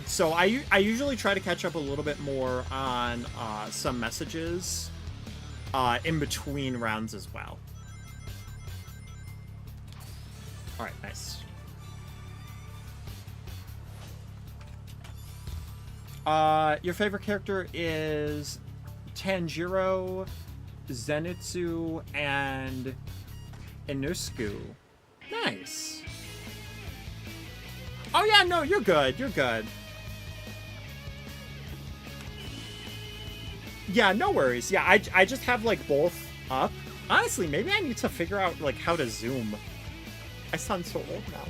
So I usually try to catch up a little bit more on some messages in between rounds as well. All right, nice. Your favorite character is Tanjiro, Zenitsu, and Inosuke. Nice. Oh yeah, no, you're good. You're good. Yeah, no worries. Yeah, I just have, like, both up. Honestly, maybe I need to figure out, like, how to zoom. I sound so old now.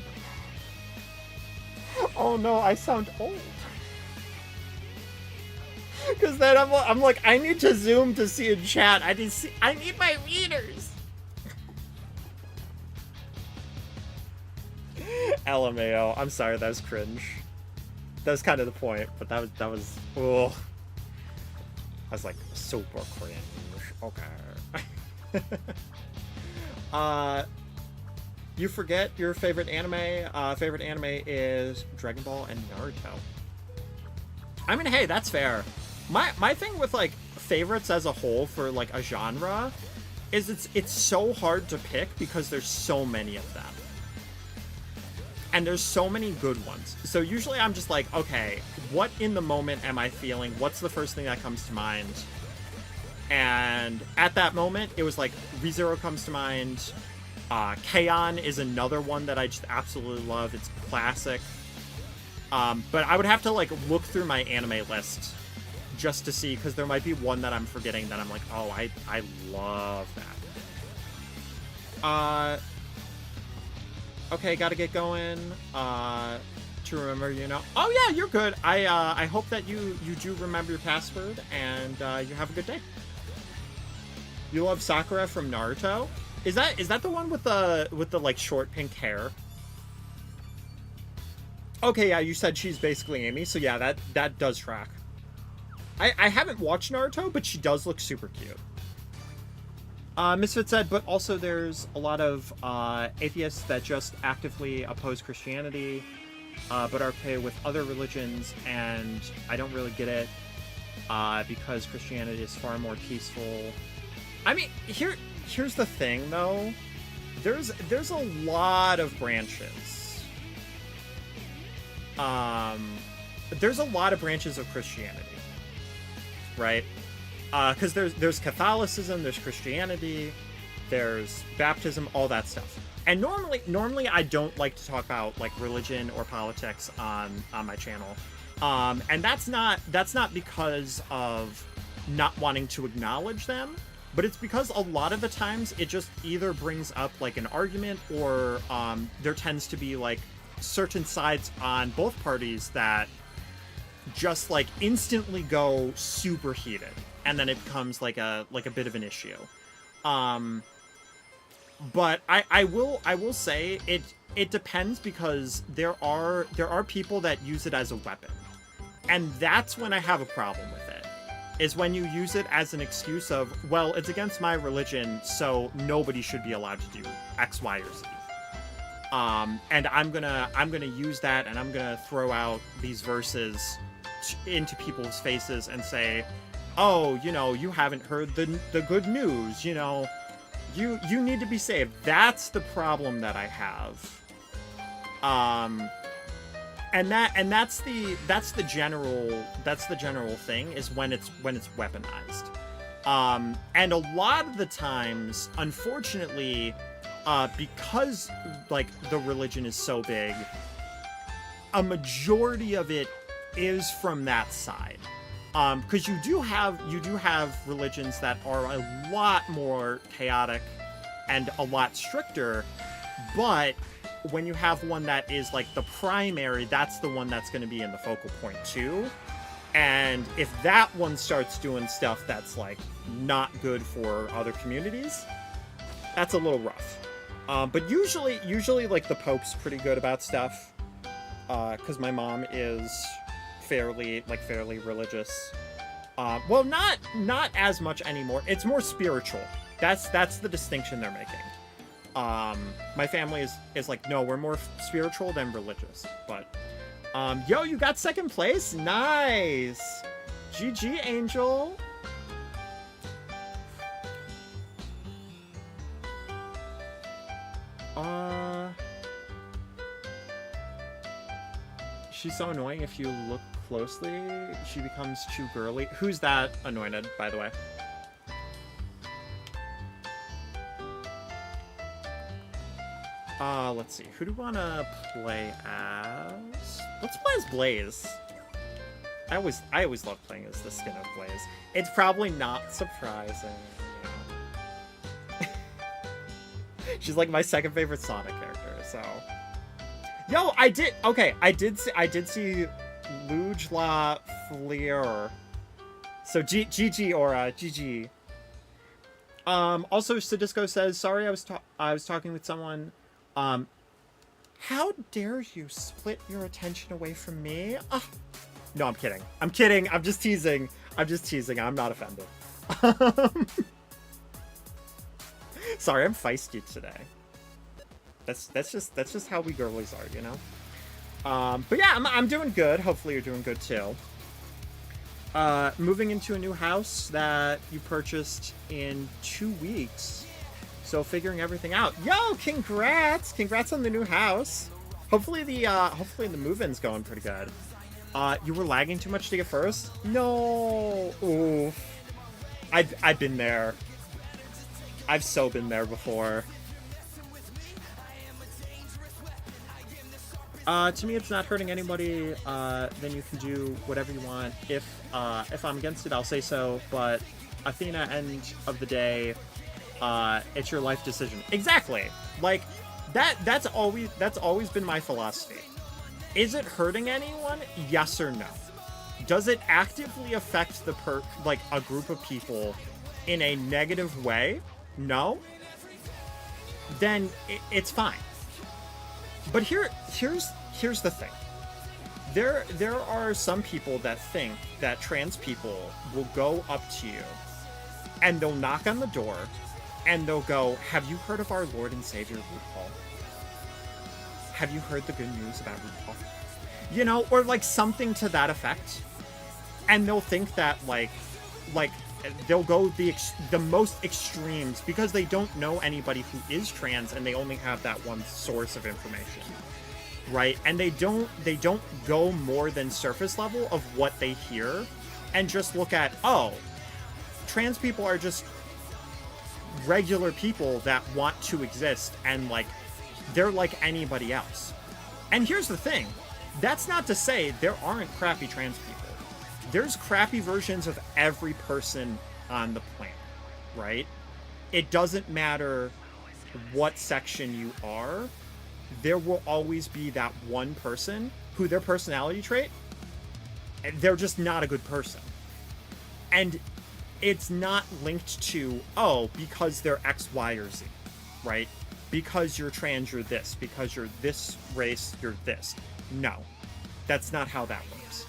Oh no, I sound old. Because then I'm like, I need to zoom to see in chat. I need my readers. LMAO. I'm sorry, that was cringe. That was kind of the point, but that was oh. I was like, super cringe. Okay. You forget your favorite anime. Favorite anime is Dragon Ball and Naruto. I mean, hey, that's fair. My thing with, like, favorites as a whole for, like, a genre is it's so hard to pick because there's so many of them. And there's so many good ones. So usually I'm just like, okay, what in the moment am I feeling? What's the first thing that comes to mind? And at that moment, it was like ReZero comes to mind. K-On! Is another one that I just absolutely love. It's classic. But I would have to, like, look through my anime list just to see, because there might be one that I'm forgetting that I'm like, oh, I love that. Okay, gotta get going. To remember, you know. Oh yeah, you're good. I hope that you do remember your password, and you have a good day. You love Sakura from Naruto? Is that the one with the like short pink hair? Okay, yeah, you said she's basically Amy, so yeah, that does track. I haven't watched Naruto, but she does look super cute. Misfit said, but also there's a lot of atheists that just actively oppose Christianity, but are okay with other religions, and I don't really get it, because Christianity is far more peaceful. I mean, here's the thing, though. There's a lot of branches. There's a lot of branches of Christianity, right? Because there's Catholicism, there's Christianity, there's baptism, all that stuff. And normally I don't like to talk about like religion or politics on my channel, and that's not because of not wanting to acknowledge them, but it's because a lot of the times it just either brings up like an argument, or there tends to be like certain sides on both parties that just like instantly go super heated, and then it becomes like a bit of an issue. But I will say it depends, because there are people that use it as a weapon, and that's when I have a problem with it. Is when you use it as an excuse of, well, it's against my religion, so nobody should be allowed to do X, Y, or Z. And I'm gonna use that, and I'm gonna throw out these verses into people's faces and say, oh, you know, you haven't heard the good news, you know, you need to be saved. That's the problem that I have. And that's the general thing, is when it's weaponized. And a lot of the times, unfortunately, because like the religion is so big, a majority of it is from that side. Because you do have religions that are a lot more chaotic and a lot stricter, but when you have one that is like the primary, that's the one that's going to be in the focal point too. And if that one starts doing stuff that's like not good for other communities, that's a little rough. But usually like the Pope's pretty good about stuff, because my mom is fairly religious. Well, not as much anymore. It's more spiritual. That's the distinction they're making. My family is like, no, we're more spiritual than religious. But yo, you got second place. Nice. GG, Angel. She's so annoying. If you look closely, she becomes too girly. Who's that anointed, by the way? Let's see. Who do we want to play as? Let's play as Blaze. I always love playing as the skin of Blaze. It's probably not surprising. You know? She's like my second favorite Sonic character, so. Yo, I did see Luge La Fleur. So GG Aura, GG. Also Sadisco says, sorry, I was talking with someone. How dare you split your attention away from me? No, I'm kidding. I'm just teasing. I'm not offended. Sorry, I'm feisty today. That's just how we girlies are, you know? But yeah, I'm doing good. Hopefully you're doing good too. Moving into a new house that you purchased in 2 weeks. So figuring everything out. Yo, congrats! Congrats on the new house. Hopefully the move-in's going pretty good. You were lagging too much to get first? No. Oof. I've been there. I've so been there before. To me, it's not hurting anybody. Then you can do whatever you want. If I'm against it, I'll say so. But Athena, end of the day, it's your life decision. Exactly. Like that's always been my philosophy. Is it hurting anyone? Yes or no? Does it actively affect like a group of people in a negative way? No. Then it's fine. But here's the thing. There are some people that think that trans people will go up to you and they'll knock on the door and they'll go, "Have you heard of our Lord and Savior RuPaul? Have you heard the good news about RuPaul?" You know, or like something to that effect. And they'll think that like they'll go the most extremes because they don't know anybody who is trans and they only have that one source of information, right? And they don't go more than surface level of what they hear and just look at, oh, trans people are just regular people that want to exist and like they're like anybody else. And here's the thing, that's not to say there aren't crappy trans people. There's crappy versions of every person on the planet, right? It doesn't matter what section you are, there will always be that one person who their personality trait, they're just not a good person. And it's not linked to, oh, because they're X, Y, or Z, right? Because you're trans, you're this. Because you're this race, you're this. No, that's not how that works.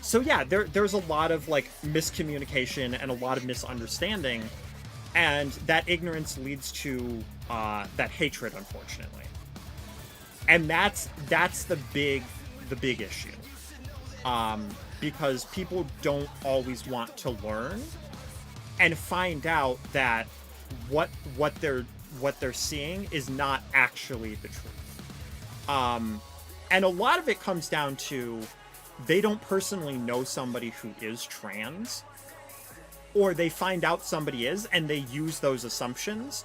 So yeah, there's a lot of like miscommunication and a lot of misunderstanding, and that ignorance leads to that hatred, unfortunately. And that's the big issue, because people don't always want to learn and find out that what they're seeing is not actually the truth. And a lot of it comes down to they don't personally know somebody who is trans, or they find out somebody is and they use those assumptions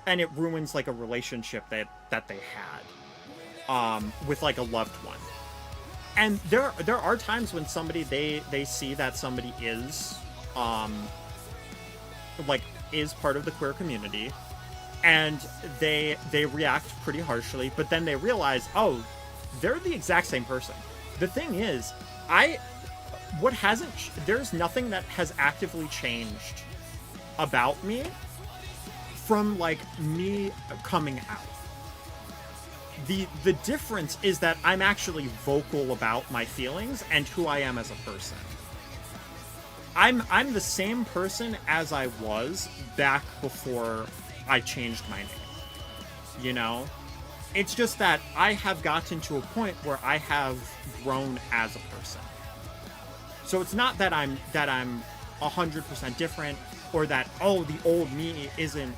and it ruins like a relationship that they had with like a loved one. And there are times when somebody they see that somebody is like is part of the queer community and they react pretty harshly, but then they realize, oh, they're the exact same person. The thing is, there's nothing that has actively changed about me from like me coming out. The difference is that I'm actually vocal about my feelings and who I am as a person. I'm the same person as I was back before I changed my name. You know? It's just that I have gotten to a point where I have grown as a person. So it's not that I'm 100% different, or that, oh, the old me isn't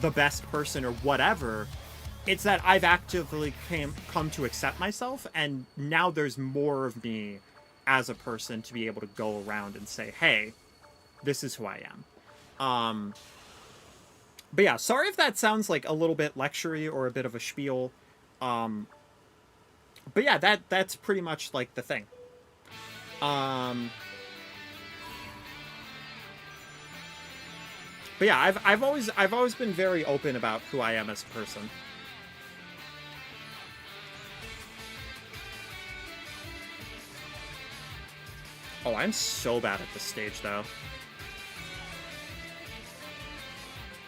the best person or whatever. It's that I've actively come to accept myself, and now there's more of me as a person to be able to go around and say, hey, this is who I am. But yeah, sorry if that sounds like a little bit lecture-y or a bit of a spiel. But yeah, that's pretty much like the thing. But yeah, I've always been very open about who I am as a person. Oh, I'm so bad at this stage though.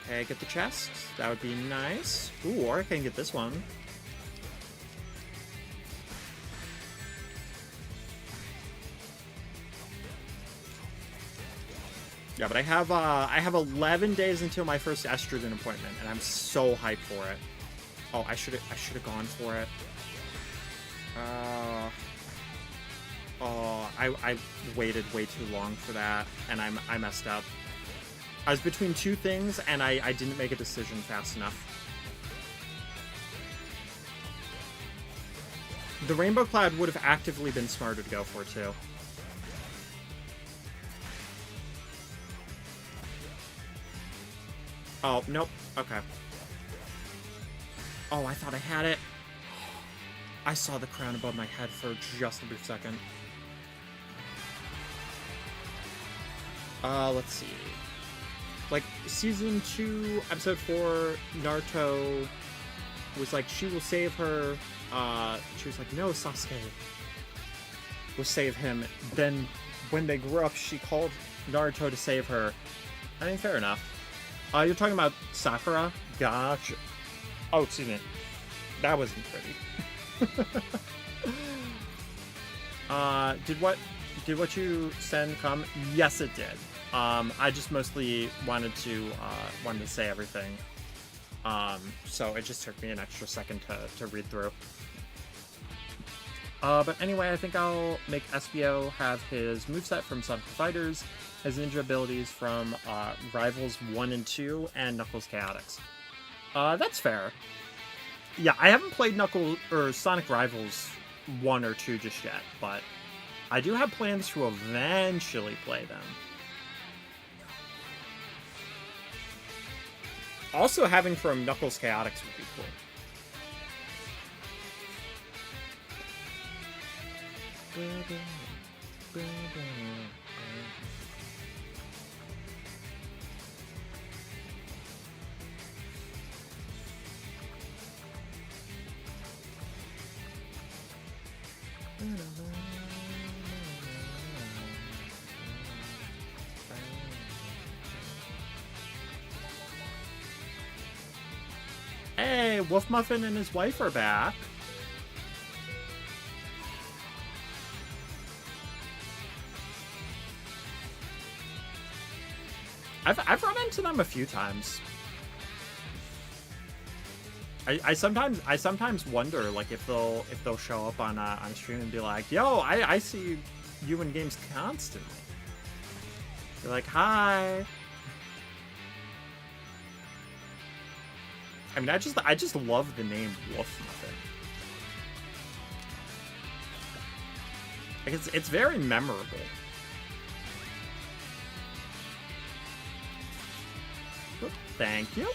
Okay, get the chest. That would be nice. Ooh, or I can get this one. Yeah, but I have 11 days until my first estrogen appointment, and I'm so hyped for it. Oh, I should have gone for it. Oh, I waited way too long for that, and I messed up. I was between two things, and I didn't make a decision fast enough. The Rainbow Cloud would have actively been smarter to go for, too. Oh, nope. Okay. Oh, I thought I had it. I saw the crown above my head for just a brief second. Let's see. Like, Season 2, Episode 4, Naruto was like, she will save her. She was like, no, Sasuke will save him. Then, when they grew up, she called Naruto to save her. I mean, fair enough. You're talking about Sakura? Gotcha. Oh, excuse me. That wasn't pretty. Did what you send come? Yes, it did. I just mostly wanted to say everything. So it just took me an extra second to read through. But anyway, I think I'll make SBO have his moveset from Sonic the Fighters, his ninja abilities from Rivals 1 and 2, and Knuckles Chaotix. That's fair. Yeah, I haven't played Sonic Rivals 1 or 2 just yet, but I do have plans to eventually play them. Also, having from Knuckles Chaotix would be cool. Hey, Wolf Muffin and his wife are back. I've run into them a few times. I sometimes wonder, like, if they'll show up on stream and be like, "Yo, I see you in games constantly." You're like, "Hi." I mean, I just love the name Wolf Muffin. Like, it's very memorable. Oop, thank you.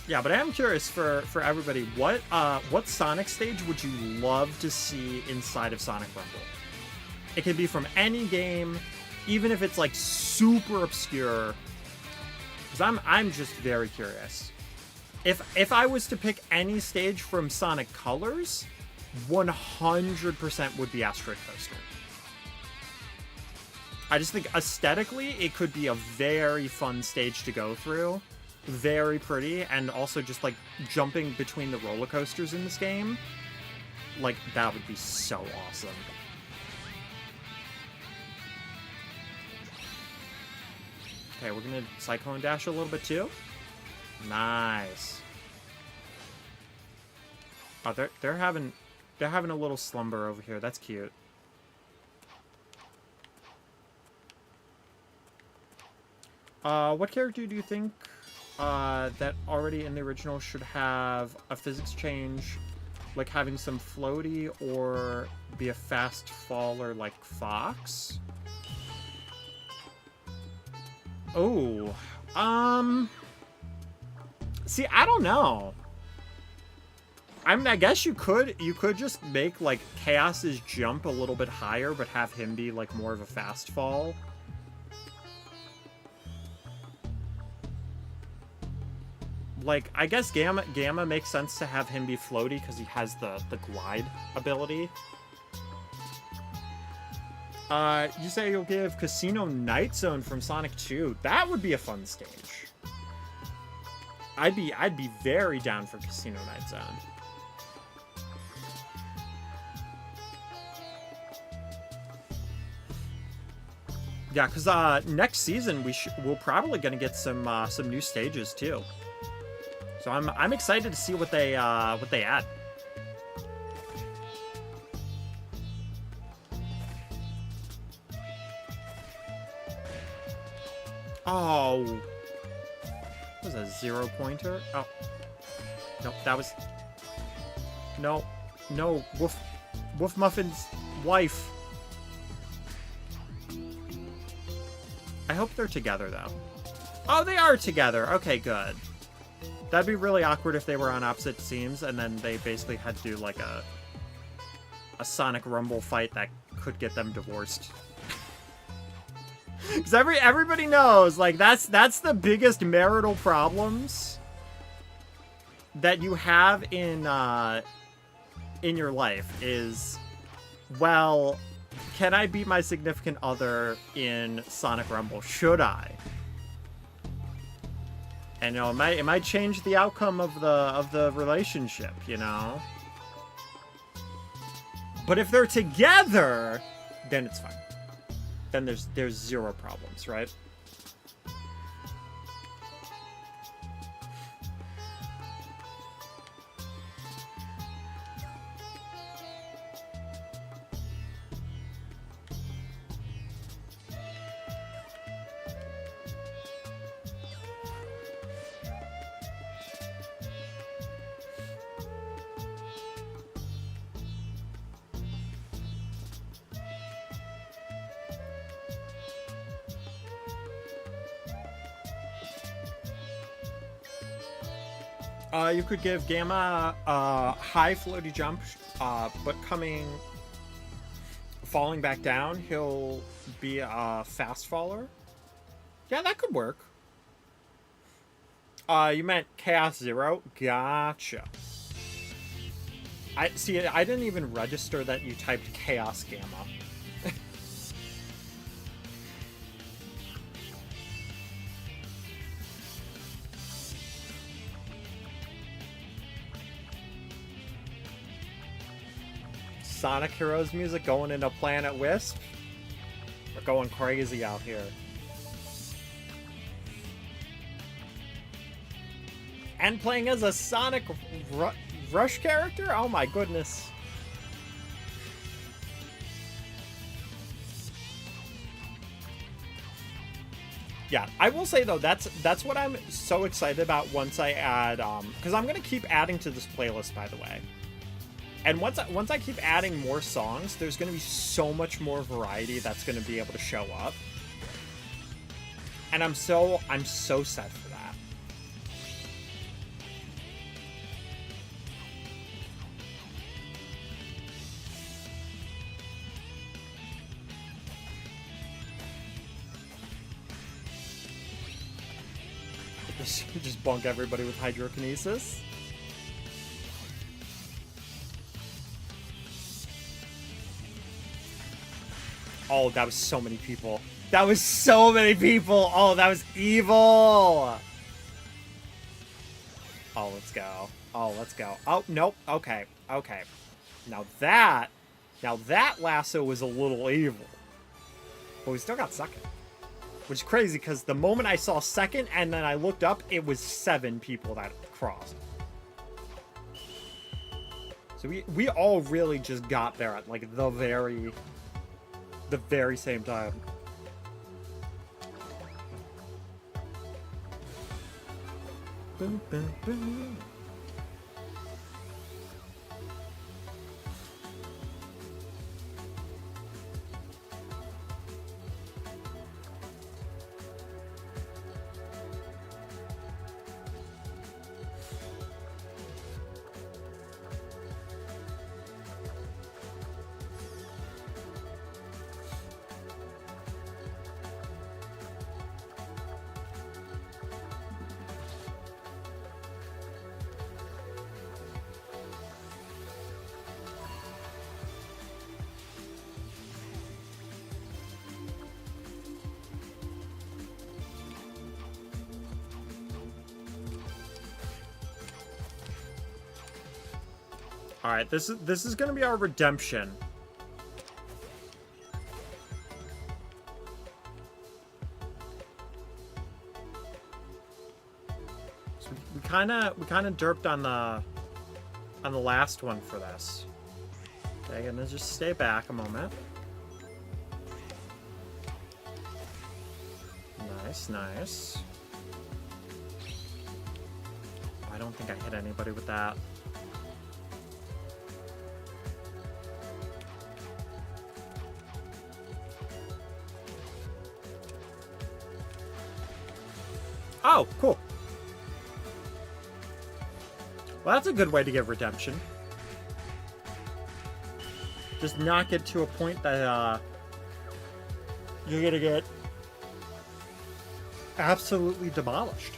Yeah, but I am curious for everybody, what Sonic stage would you love to see inside of Sonic Rumble? It can be from any game, even if it's like super obscure. Because I'm just very curious. If I was to pick any stage from Sonic Colors, 100% would be Asteroid Coaster. I just think aesthetically, it could be a very fun stage to go through. Very pretty, and also just like jumping between the roller coasters in this game. Like, that would be so awesome. Okay, we're gonna Cyclone Dash a little bit too. Nice. Oh, they're having a little slumber over here. That's cute. What character do you think that already in the original should have a physics change, like having some floaty, or be a fast faller like Fox? Oh, see, I don't know. I mean, I guess you could just make like Chaos's jump a little bit higher, but have him be like more of a fast fall. Like, I guess Gamma makes sense to have him be floaty because he has the glide ability. You say you'll give Casino Night Zone from Sonic 2. That would be a fun stage. I'd be very down for Casino Night Zone. Yeah, because next season we're probably gonna get some new stages too. So I'm excited to see what they add. Oh, what was a 0-pointer? Oh, no, that was no, Wolf Muffin's wife. I hope they're together, though. Oh, they are together. Okay, good. That'd be really awkward if they were on opposite teams, and then they basically had to do, like, a Sonic Rumble fight that could get them divorced. Because everybody knows, like, that's the biggest marital problems that you have in your life is, well, can I beat my significant other in Sonic Rumble? Should I? And, you know, it might change the outcome of the relationship, you know? But if they're together, then it's fine. Then there's zero problems, right? You could give Gamma a high floaty jump, but falling back down, he'll be a fast faller. Yeah, that could work. You meant Chaos Zero? Gotcha. I didn't even register that you typed Chaos Gamma. Sonic Heroes music going into Planet Wisp. We're going crazy out here. And playing as a Sonic Rush character? Oh my goodness. Yeah, I will say though, that's what I'm so excited about once I add, because I'm gonna keep adding to this playlist, by the way. And once I keep adding more songs, there's going to be so much more variety that's going to be able to show up. And I'm so set for that. Just bunk everybody with hydrokinesis. Oh, that was so many people. That was so many people. Oh, that was evil. Oh, let's go. Oh, let's go. Oh, nope. Okay. Okay. Now that lasso was a little evil. But we still got second. Which is crazy because the moment I saw second and then I looked up, it was 7 people that crossed. So we all really just got there at like the very same time. Boom, boom, boom. All right, this is gonna be our redemption. So we kind of derped on the last one for this. Okay, gonna just stay back a moment. Nice, nice. I don't think I hit anybody with that. Oh, cool. Well, that's a good way to give redemption. Just not get to a point that you're gonna get absolutely demolished.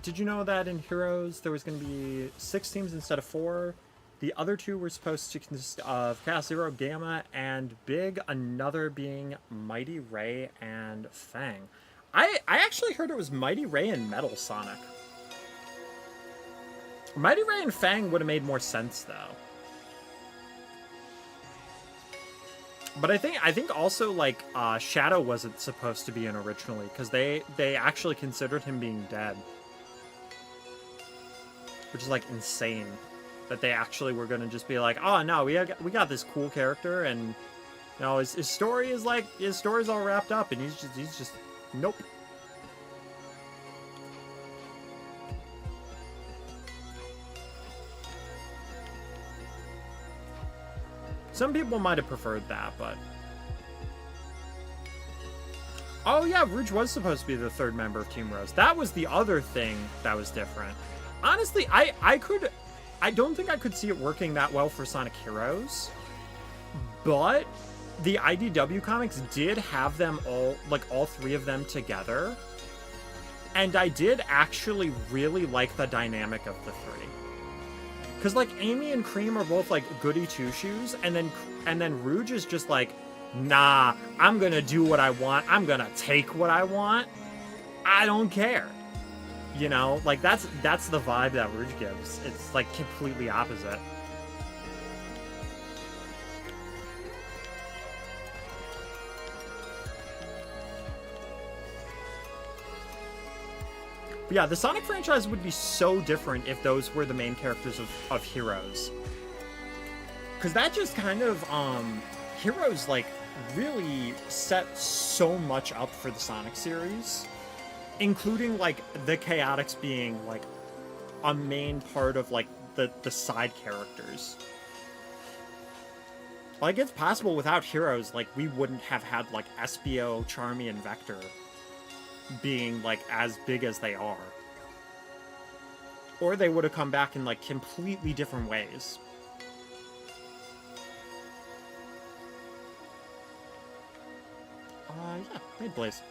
Did you know that in Heroes there was going to be 6 teams instead of 4? The other 2 were supposed to consist of Chaos Zero, Gamma, and Big, another being Mighty Ray and Fang. I actually heard it was Mighty Ray and Metal Sonic. Mighty Ray and Fang would have made more sense, though. But I think also, like, Shadow wasn't supposed to be in originally, because they actually considered him being dead. Which is, like, insane. That they actually were going to just be like, oh, no, we got this cool character, and, you know, his story is, like, his story's all wrapped up, and he's just, nope. Some people might have preferred that, but... Oh, yeah, Rouge was supposed to be the 3rd member of Team Rose. That was the other thing that was different. Honestly, I don't think I could see it working that well for Sonic Heroes. But the IDW comics did have them all, like, all 3 of them together. And I did actually really like the dynamic of the 3. Because, like, Amy and Cream are both, like, goody two-shoes, and then Rouge is just like, nah, I'm gonna do what I want, I'm gonna take what I want, I don't care. You know, like, that's the vibe that Rouge gives. It's, like, completely opposite. But yeah, the Sonic franchise would be so different if those were the main characters of Heroes. Because that just kind of, Heroes, like, really set so much up for the Sonic series. Including, like, the Chaotix being, like, a main part of, like, the side characters. Like, it's possible without Heroes, like, we wouldn't have had, like, Espio, Charmy, and Vector being, like, as big as they are. Or they would have come back in, like, completely different ways. Yeah, hey, Blaze.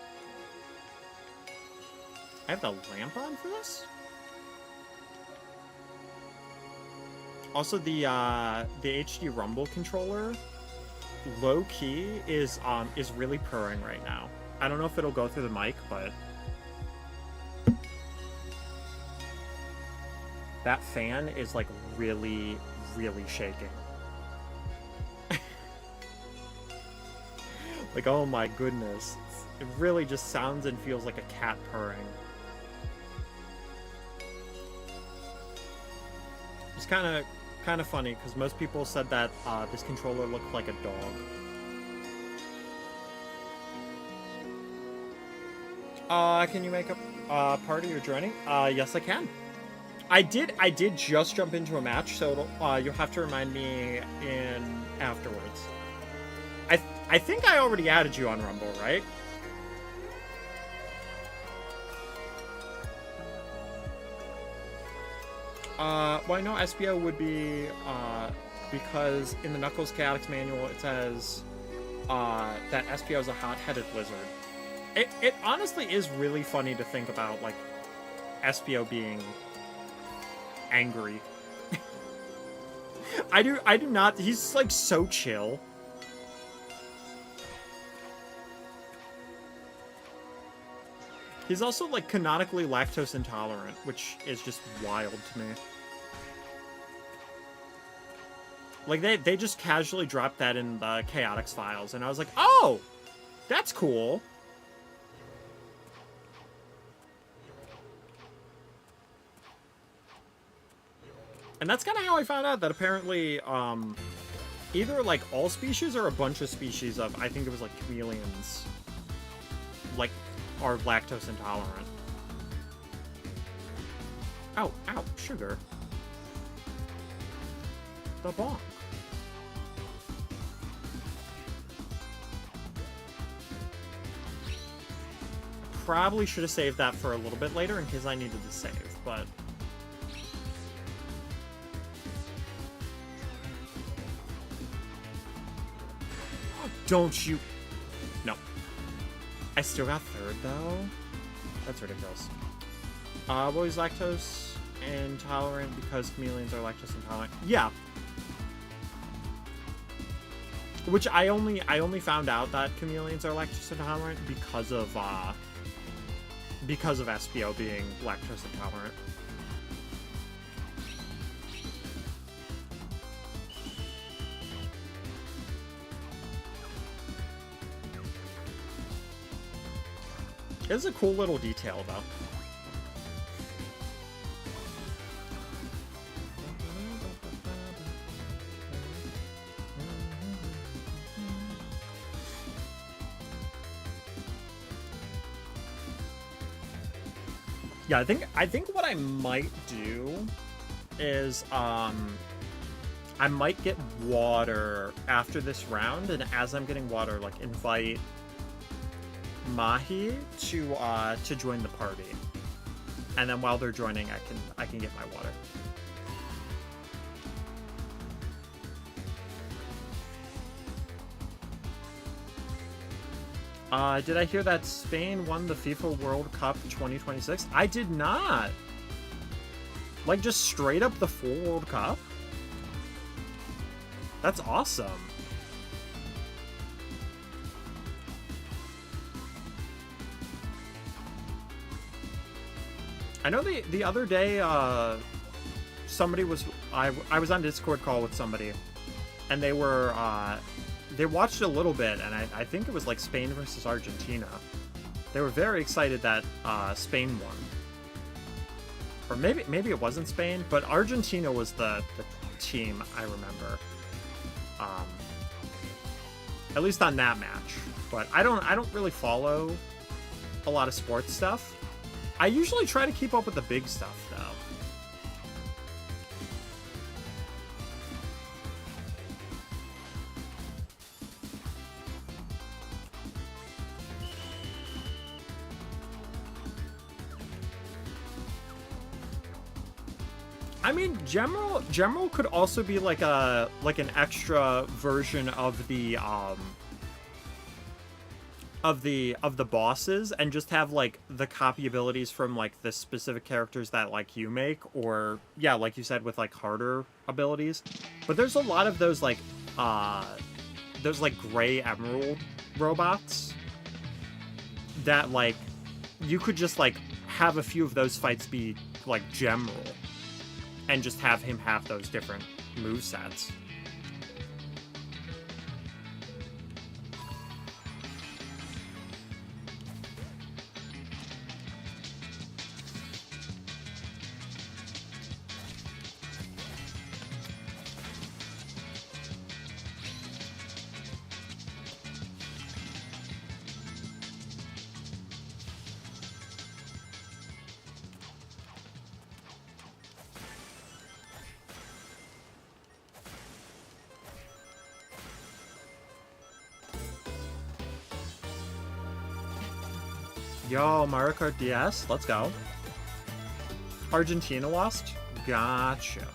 I have the lamp on for this? Also, the HD Rumble controller, low key, is really purring right now. I don't know if it'll go through the mic, but that fan is, like, really, really shaking. Like, oh my goodness. It really just sounds and feels like a cat purring. It's kind of funny, because most people said that this controller looked like a dog. Can you make a party or joining? Yes, I can. I did just jump into a match, so you'll have to remind me in afterwards. I think I already added you on Rumble, right? Well, I know SBO would be, because in the Knuckles Chaotix manual it says, that SBO is a hot-headed lizard. It honestly is really funny to think about, like, SBO being angry. I do not, he's, like, so chill. He's also, like, canonically lactose intolerant, which is just wild to me. Like, they just casually dropped that in the Chaotix files, and I was like, oh! That's cool! And that's kind of how I found out that apparently, either, like, all species or a bunch of species of, I think it was, like, chameleons, like, are lactose intolerant. Ow, ow, sugar. The bonk. Probably should have saved that for a little bit later in case I needed to save, but... Don't you... No. I still got third, though? That's ridiculous. Boys lactose intolerant because chameleons are lactose intolerant. Yeah. Which I only found out that chameleons are lactose intolerant because of SPO being lactose intolerant. It's a cool little detail, though. Yeah, I think what I might do is I might get water after this round, and as I'm getting water, like invite Mahi to join the party, and then while they're joining, I can get my water. Did I hear that Spain won the FIFA World Cup 2026? I did not. Like, just straight up the full World Cup? That's awesome. I know the other day, somebody was... I was on Discord call with somebody, and they were, they watched a little bit, and I think it was like Spain versus Argentina. They were very excited that Spain won. Or maybe it wasn't Spain, but Argentina was the team I remember. At least on that match. But I don't really follow a lot of sports stuff. I usually try to keep up with the big stuff, though. I mean, General could also be like an extra version of the bosses, and just have like the copy abilities from like the specific characters that like you make, or yeah, like you said, with like harder abilities. But there's a lot of those like gray emerald robots that like you could just like have a few of those fights be like General, and just have him have those different movesets. Yo, Mario Kart DS, let's go. Argentina lost? Gotcha.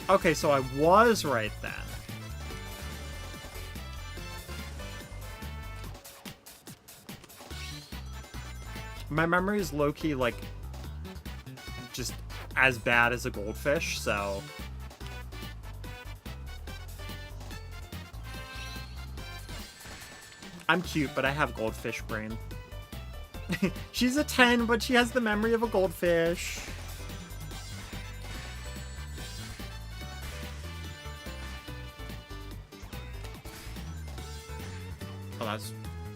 Okay, so I was right then. My memory is low-key, like, just as bad as a goldfish, so... I'm cute, but I have goldfish brain. She's a 10, but she has the memory of a goldfish. Oh, that's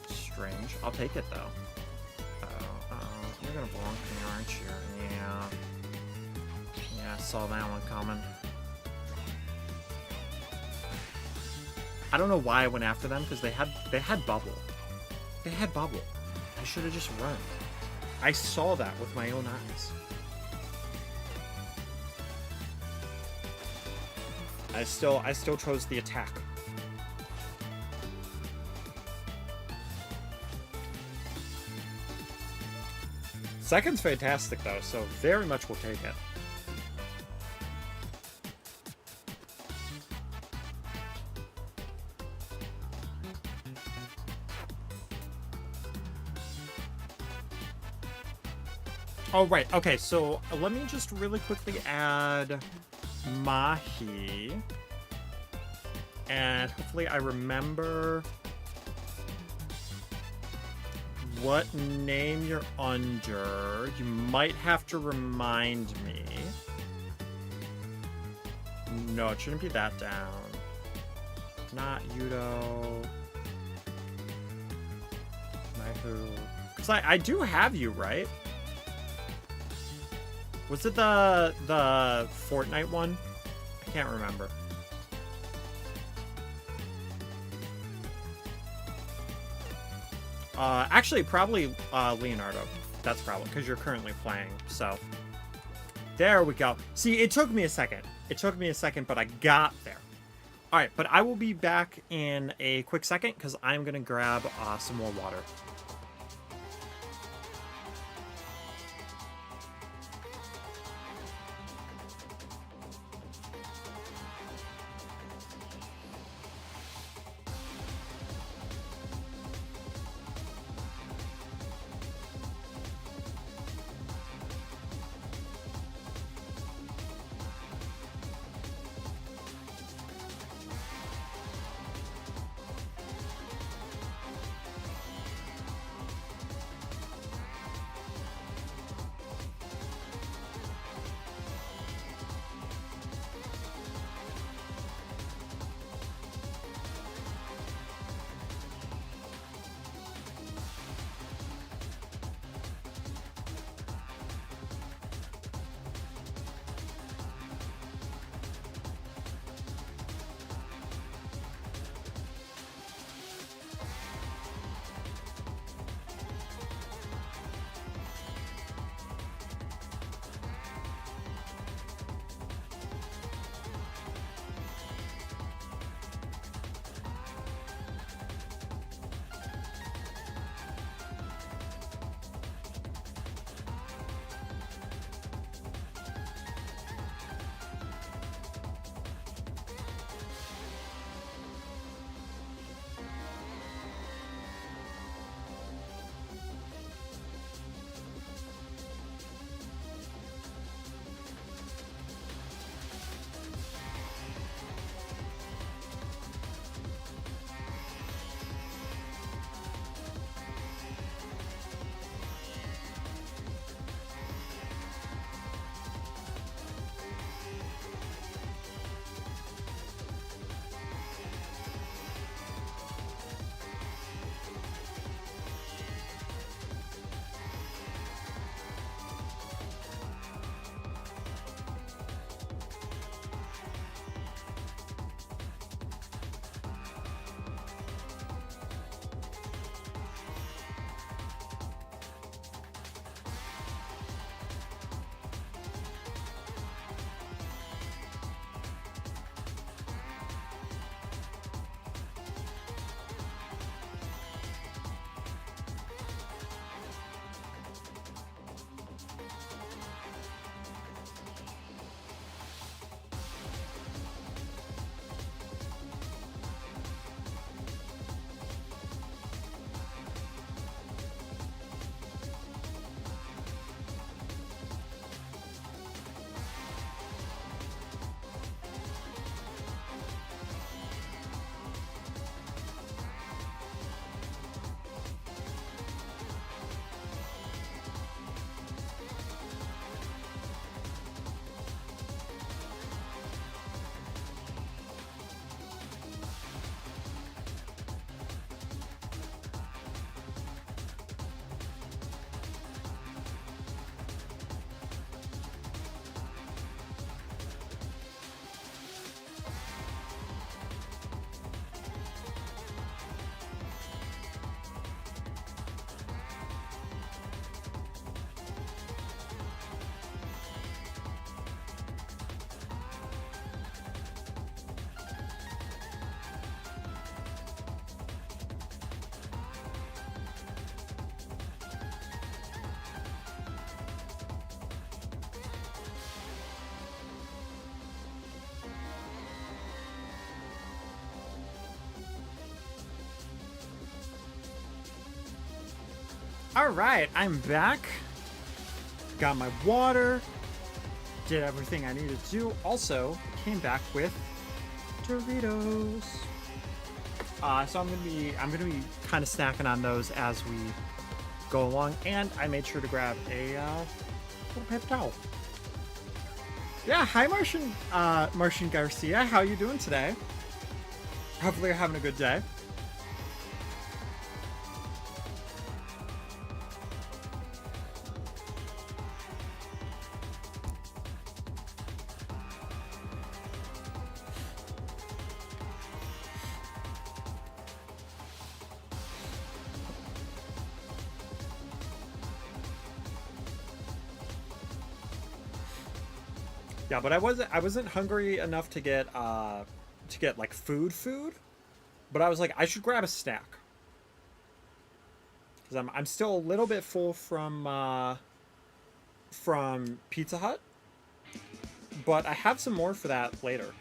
strange. I'll take it, though. You're gonna belong to me, aren't you? Yeah. Yeah, I saw that one coming. I don't know why I went after them, because they had bubble. They had bubble. I should have just run. I saw that with my own eyes. I still chose the attack. Second's fantastic though, so very much will take it. Oh, right. Okay, so let me just really quickly add Mahi. And hopefully I remember what name you're under. You might have to remind me. No, it shouldn't be that down. Not Yudo. Maihu. Because I do have you, right? Was it the Fortnite one? I can't remember. Actually, probably Leonardo. That's probably because you're currently playing. So there we go. See, it took me a second. It took me a second, but I got there. All right, but I will be back in a quick second because I'm gonna grab some more water. All right, I'm back. Got my water. Did everything I needed to do. Also, came back with Doritos. So I'm gonna be kind of snacking on those as we go along, and I made sure to grab a little paper towel. Yeah, hi Martian Garcia. How you doing today? Hopefully you're having a good day. Yeah, but I wasn't hungry enough to get like food, but I was like, I should grab a snack because I'm still a little bit full from Pizza Hut, but I have some more for that later.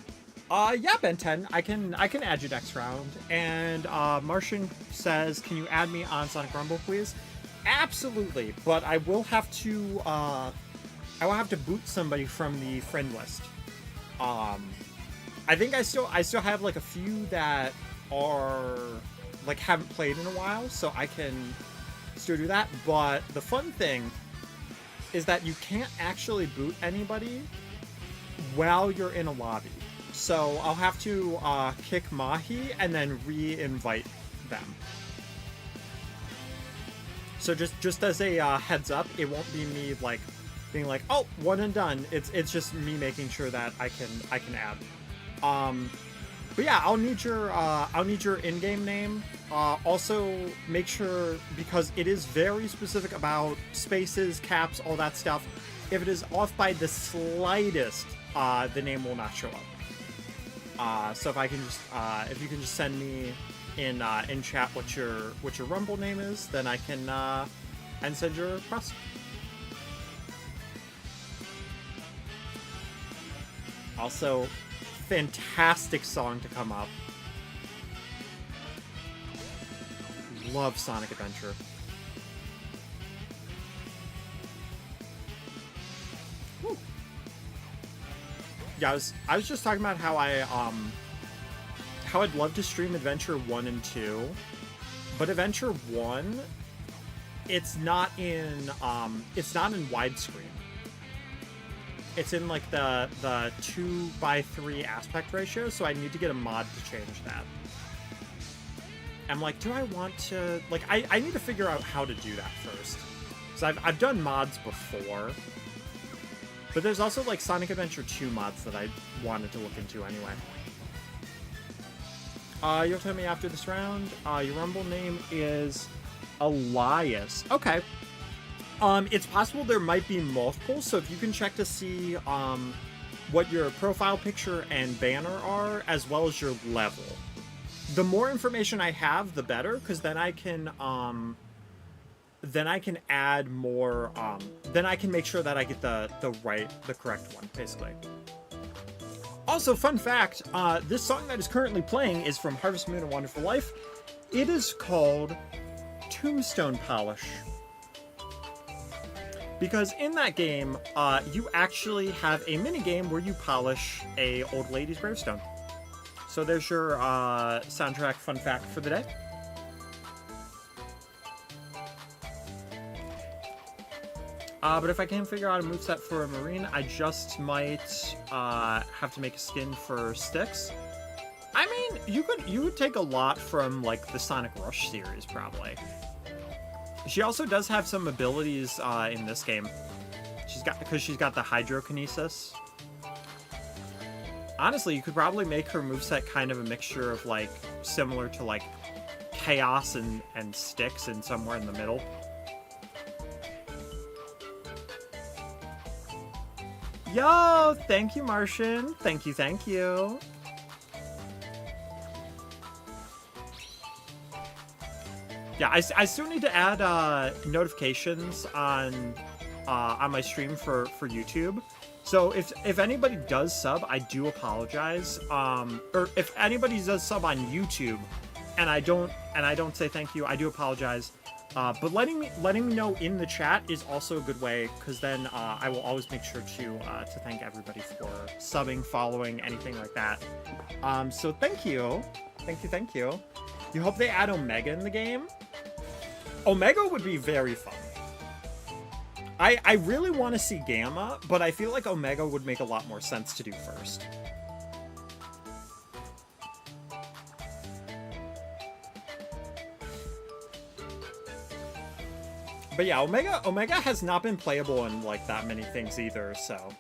Yeah, Ben 10, I can add you next round. And Martian says, can you add me on Sonic Rumble, please? Absolutely, but I will have to boot somebody from the friend list. I think I still have like a few that are like haven't played in a while, so I can still do that. But the fun thing is that you can't actually boot anybody while you're in a lobby. So I'll have to kick Mahi and then re-invite them. So just as a heads up, it won't be me like being like, oh, one and done. It's just me making sure that I can add. But yeah, I'll need your in-game name. Also make sure, because it is very specific about spaces, caps, all that stuff. If it is off by the slightest, the name will not show up. So if you can just send me in chat what your Rumble name is, then I can and send your request. Also, fantastic song to come up. Love Sonic Adventure. Woo. Yeah, I was just talking about how I'd love to stream Adventure 1 and 2, but Adventure 1, it's not in widescreen. It's in like the 2:3 aspect ratio, so I need to get a mod to change that. I'm like, do I want to, like, I need to figure out how to do that first. Because I've done mods before, but there's also like Sonic Adventure 2 mods that I wanted to look into anyway. You'll tell me after this round. Your Rumble name is Elias. Okay. It's possible there might be multiple, so if you can check to see what your profile picture and banner are, as well as your level. The more information I have, the better, because then I can add more. Then I can make sure that I get the correct one, basically. Also, fun fact: this song that is currently playing is from Harvest Moon: A Wonderful Life. It is called Tombstone Polish. Because in that game, you actually have a mini game where you polish a old lady's gravestone. So there's your soundtrack fun fact for the day. But if I can't figure out a moveset for a Marine, I just might have to make a skin for Styx. I mean, you would take a lot from like the Sonic Rush series, probably. She also does have some abilities in this game. She's got the hydrokinesis. Honestly, you could probably make her moveset kind of a mixture of like similar to like Chaos and Styx and somewhere in the middle. Yo, thank you, Martian. Thank you. Yeah, I still need to add notifications on my stream for YouTube. So if anybody does sub, I do apologize. Or if anybody does sub on YouTube, and I don't say thank you, I do apologize. But letting me know in the chat is also a good way, because then I will always make sure to thank everybody for subbing, following, anything like that. So thank you. Thank you. You hope they add Omega in the game? Omega would be very fun. I really want to see Gamma, but I feel like Omega would make a lot more sense to do first. But yeah, Omega has not been playable in like that many things either, so.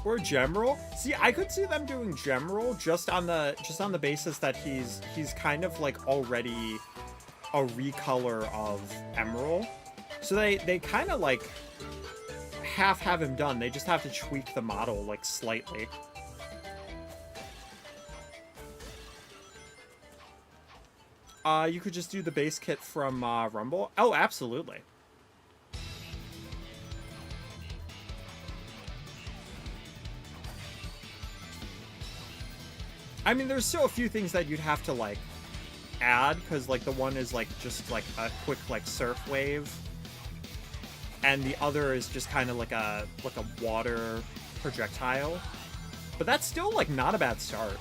Or Gemerald. See, I could see them doing Gemerald just on the basis that he's kind of like already a recolor of Emerald. So they kind of like half have him done. They just have to tweak the model like slightly. You could just do the base kit from Rumble. Oh, absolutely. I mean, there's still a few things that you'd have to like add, because like the one is like just like a quick like surf wave, and the other is just kind of like a water projectile. But that's still like not a bad start.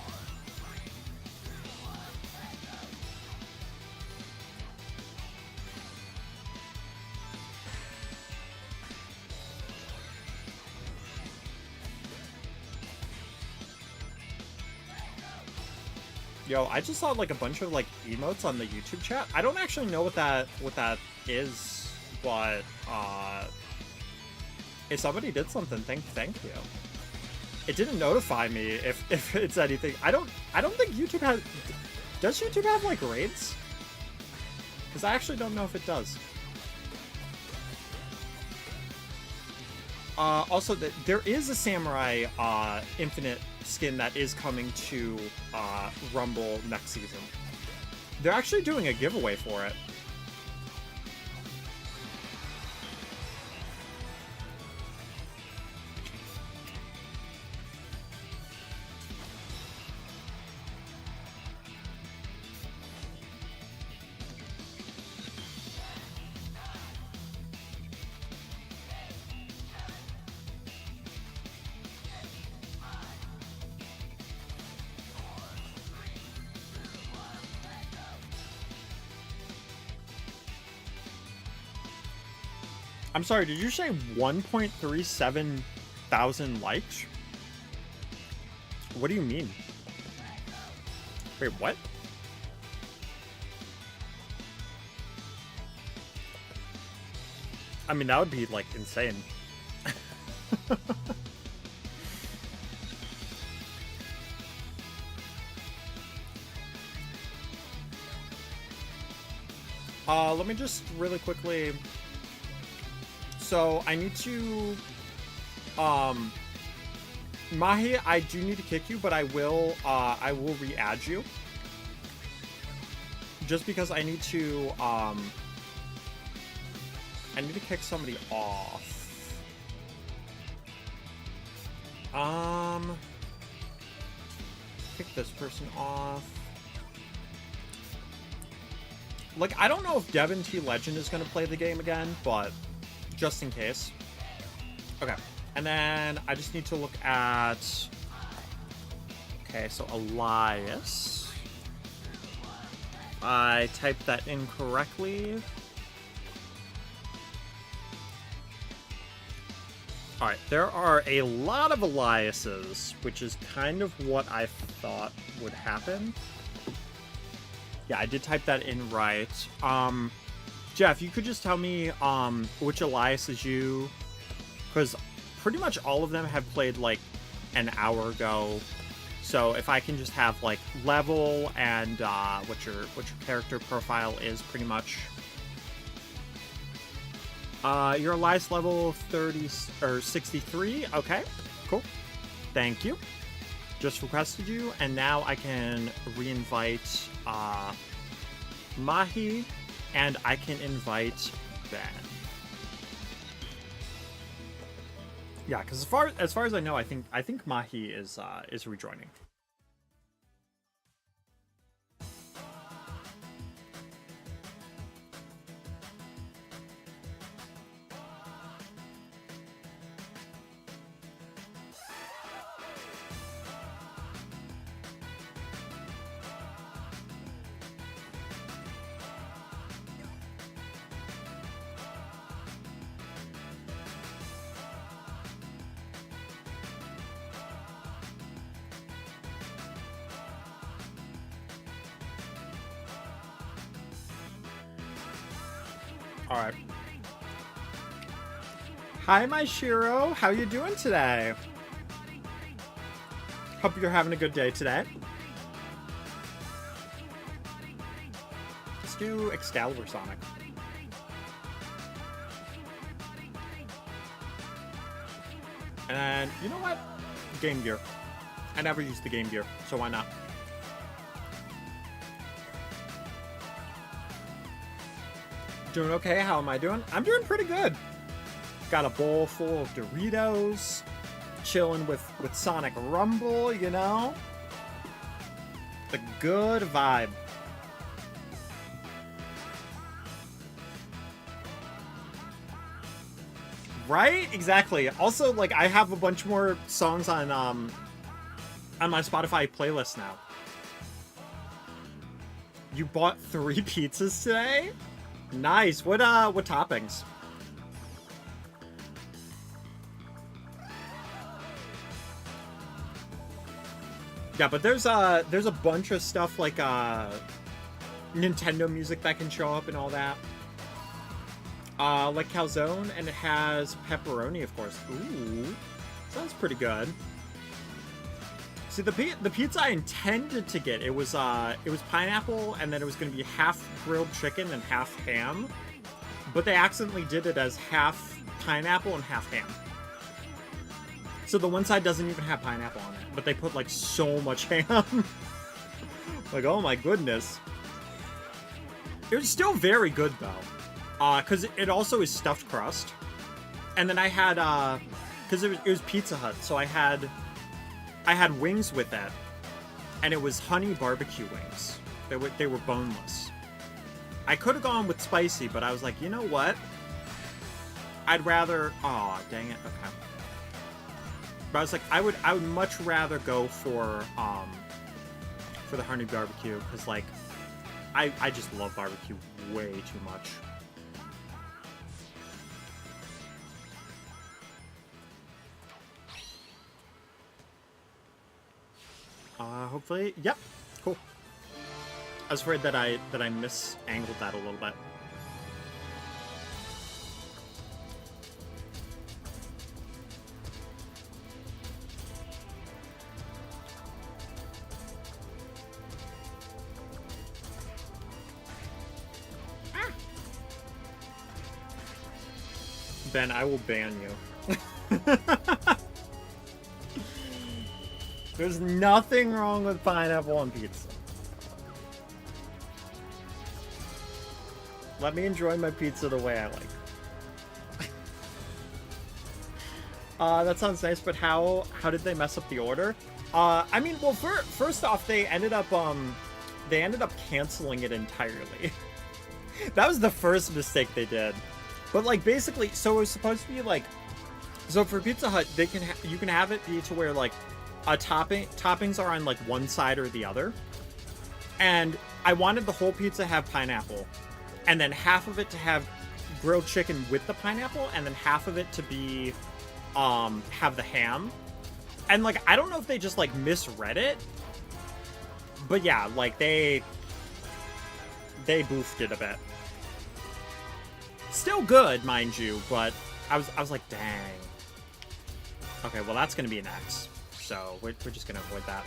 Yo, I just saw like a bunch of like emotes on the YouTube chat. I don't actually know what that is, but if somebody did something, thank you. It didn't notify me if it's anything. I don't think YouTube has. Does YouTube have like raids? Because I actually don't know if it does. Also, there is a Samurai Infinite skin that is coming to Rumble next season. They're actually doing a giveaway for it. I'm sorry, did you say 1.37 thousand likes? What do you mean? Wait, what? I mean, that would be, like, insane. Let me just really quickly... So, I need to... Mahi, I do need to kick you, but I will re-add you. Just because I need to kick somebody off. Kick this person off. Like, I don't know if Devin T. Legend is going to play the game again, but just in case. Okay. And then I just need to look at... Okay, so Elias. I typed that in correctly. Alright, there are a lot of Eliases, which is kind of what I thought would happen. Yeah, I did type that in right. Jeff, you could just tell me which Elias is you, because pretty much all of them have played like an hour ago. So if I can just have like level and what your character profile is, pretty much. Your Elias level 30 or 63. Okay, cool. Thank you. Just requested you, and now I can re-invite Mahi, and I can invite Ben. Yeah, because as far as I know, I think Mahi is rejoining. Alright. Hi, my Shiro. How you doing today? Hope you're having a good day today. Let's do Excalibur Sonic. And you know what? Game Gear. I never used the Game Gear, so why not? Doing okay? How am I doing? I'm doing pretty good. Got a bowl full of Doritos. Chilling with Sonic Rumble, you know? The good vibe. Right? Exactly. Also, like, I have a bunch more songs on my Spotify playlist now. You bought 3 pizzas today? Nice. What toppings? Yeah, but there's a bunch of stuff like Nintendo music that can show up and all that. Like calzone, and it has pepperoni, of course. Ooh, sounds pretty good. See, the pizza I intended to get, it was pineapple, and then it was going to be half grilled chicken and half ham. But they accidentally did it as half pineapple and half ham. So the one side doesn't even have pineapple on it, but they put like so much ham. Like, oh my goodness. It was still very good though. Because it also is stuffed crust. And then I had, because it was Pizza Hut, so I had wings with it. And it was honey barbecue wings. They were boneless. I could have gone with spicy, but I was like, you know what? I'd rather, aw, dang it, okay. But I was like, I would much rather go for the honey barbecue, because like, I just love barbecue way too much. Hopefully, yep, cool. I was afraid that I misangled that a little bit. Ben, I will ban you. There's nothing wrong with pineapple on pizza. Let me enjoy my pizza the way I like. That sounds nice, but how did they mess up the order? I mean, well, first off, they ended up canceling it entirely. That was the first mistake they did. But like basically, so it was supposed to be like, so for Pizza Hut, you can have it be to where like toppings are on like one side or the other. And I wanted the whole pizza to have pineapple, and then half of it to have grilled chicken with the pineapple, and then half of it to be have the ham. And like, I don't know if they just like misread it, but yeah, like they boofed it a bit. Still good, mind you, but I was like, dang. Okay, well that's gonna be an X, so we're just gonna avoid that.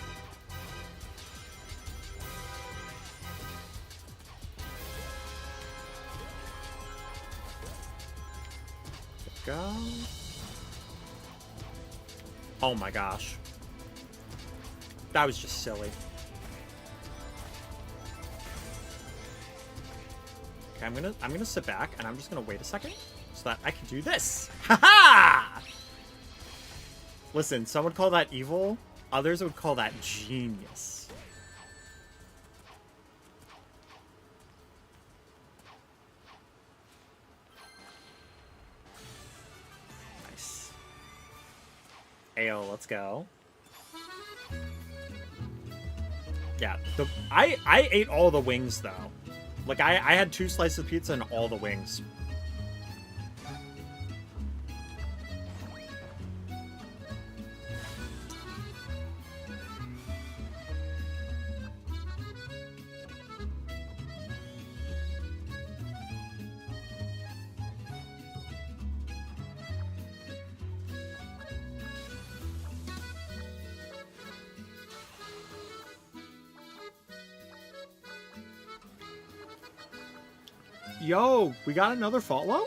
Go. Oh my gosh, that was just silly. Okay, I'm gonna sit back and I'm just gonna wait a second so that I can do this. Haha! Listen, some would call that evil, others would call that genius. Nice. Ayo, let's go. Yeah, I ate all the wings though. Like, I had 2 slices of pizza and all the wings. Yo, we got another follow?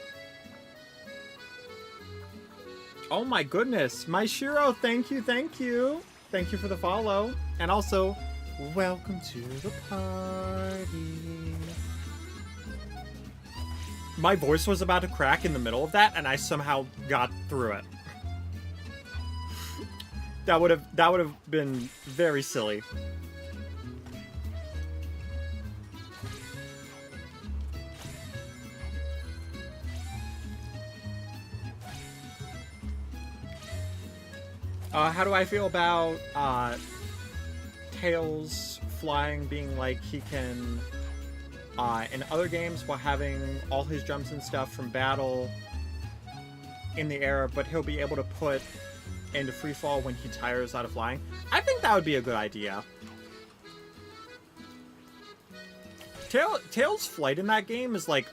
Oh my goodness. My Shiro, thank you, thank you. Thank you for the follow. And also, welcome to the party. My voice was about to crack in the middle of that, and I somehow got through it. That would have been very silly. How do I feel about Tails flying, being like he can in other games while having all his jumps and stuff from battle in the air, but he'll be able to put into free fall when he tires out of flying? I think that would be a good idea. Tails' flight in that game is like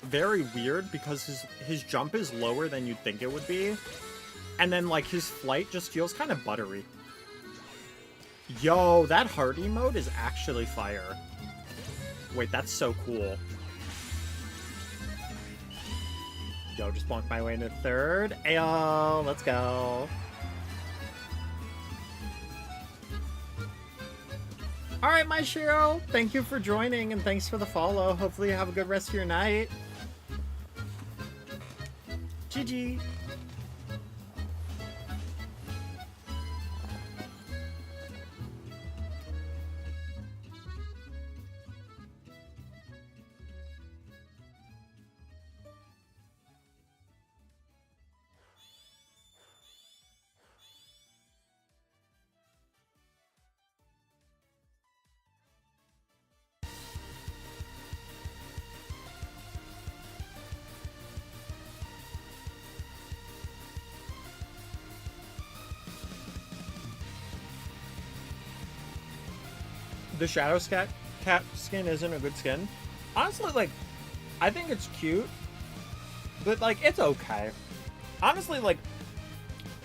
very weird because his jump is lower than you'd think it would be. And then, like, his flight just feels kind of buttery. Yo, that heart emote is actually fire. Wait, that's so cool. Yo, just bonked my way into third. Ayo, let's go. Alright, my Shiro, thank you for joining and thanks for the follow. Hopefully you have a good rest of your night. GG. The Shadow Cat skin isn't a good skin. Honestly, like, I think it's cute, but, like, it's okay. Honestly, like,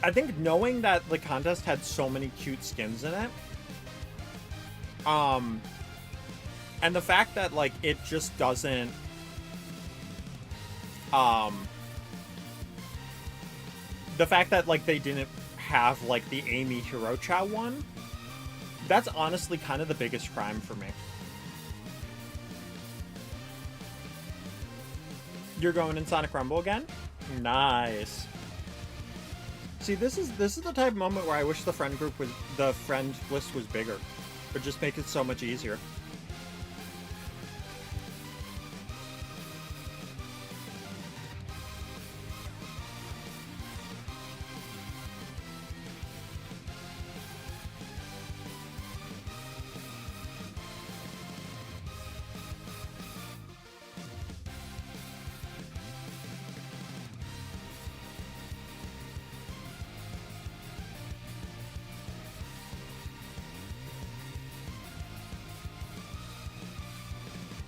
I think knowing that the contest had so many cute skins in it, and the fact that, like, it just doesn't, the fact that, like, they didn't have, like, the Amy Hirocha one, that's honestly kind of the biggest crime for me. You're going in Sonic Rumble again? Nice. See, this is the type of moment where I wish the friend list was bigger. It would just make it so much easier.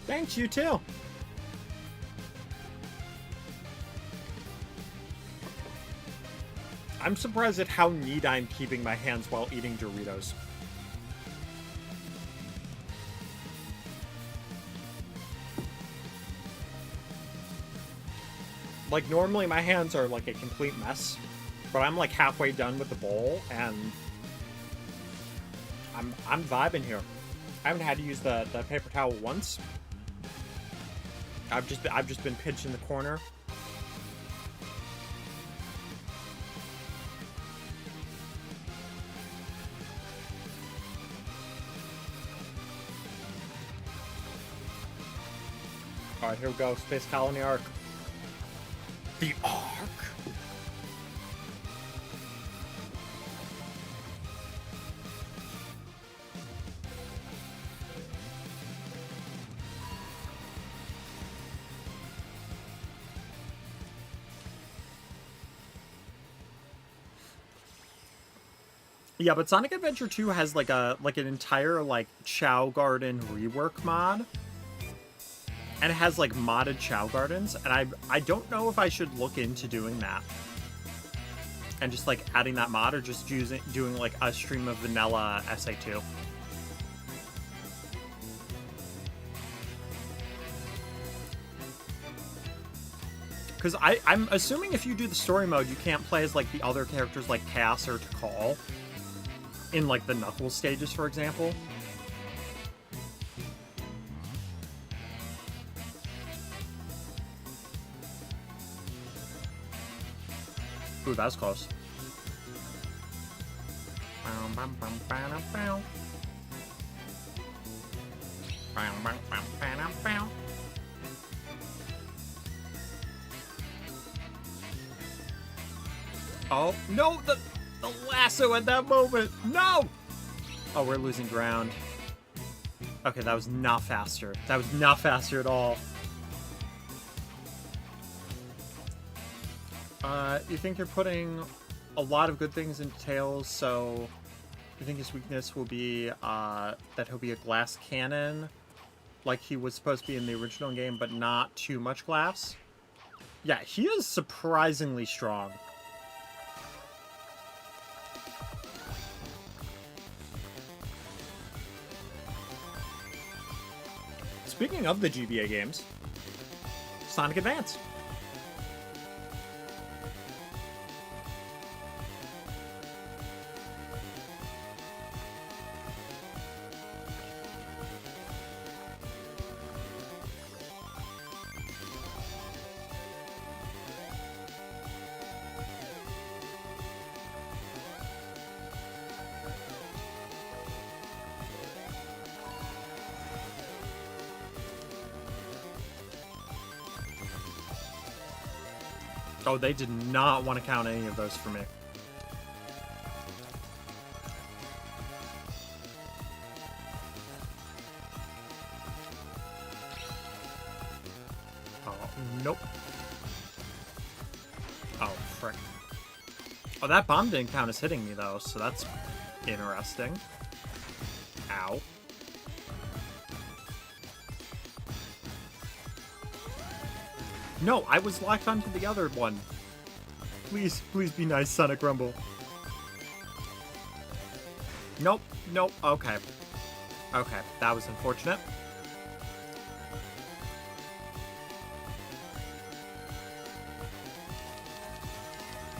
Thanks, you too. I'm surprised at how neat I'm keeping my hands while eating Doritos. Like, normally my hands are like a complete mess, but I'm like halfway done with the bowl, and I'm vibing here. I haven't had to use the paper towel once. I've just been pinched in the corner. All right, here we go. Space Colony Arc. The Arc? Yeah, but Sonic Adventure 2 has like an entire like Chow Garden rework mod. And it has like modded Chow Gardens, and I don't know if I should look into doing that. And just like adding that mod, or just doing like a stream of vanilla SA2. Because I'm assuming if you do the story mode, you can't play as, like, the other characters like Cass or Tikal in, like, the Knuckles stages, for example. Ooh, that was close. Oh, no! The lasso at that moment! No! Oh, we're losing ground. Okay, that was not faster. That was not faster at all. You think you're putting a lot of good things into Tails, so you think his weakness will be that he'll be a glass cannon, like he was supposed to be in the original game, but not too much glass? Yeah, he is surprisingly strong. Speaking of the GBA games, Sonic Advance. Oh, they did not want to count any of those for me. Oh, nope. Oh, frick. Oh, that bomb didn't count as hitting me, though, so that's interesting. Ow. No, I was locked onto the other one. Please, please be nice, Sonic Rumble. Nope, nope, okay. Okay, that was unfortunate.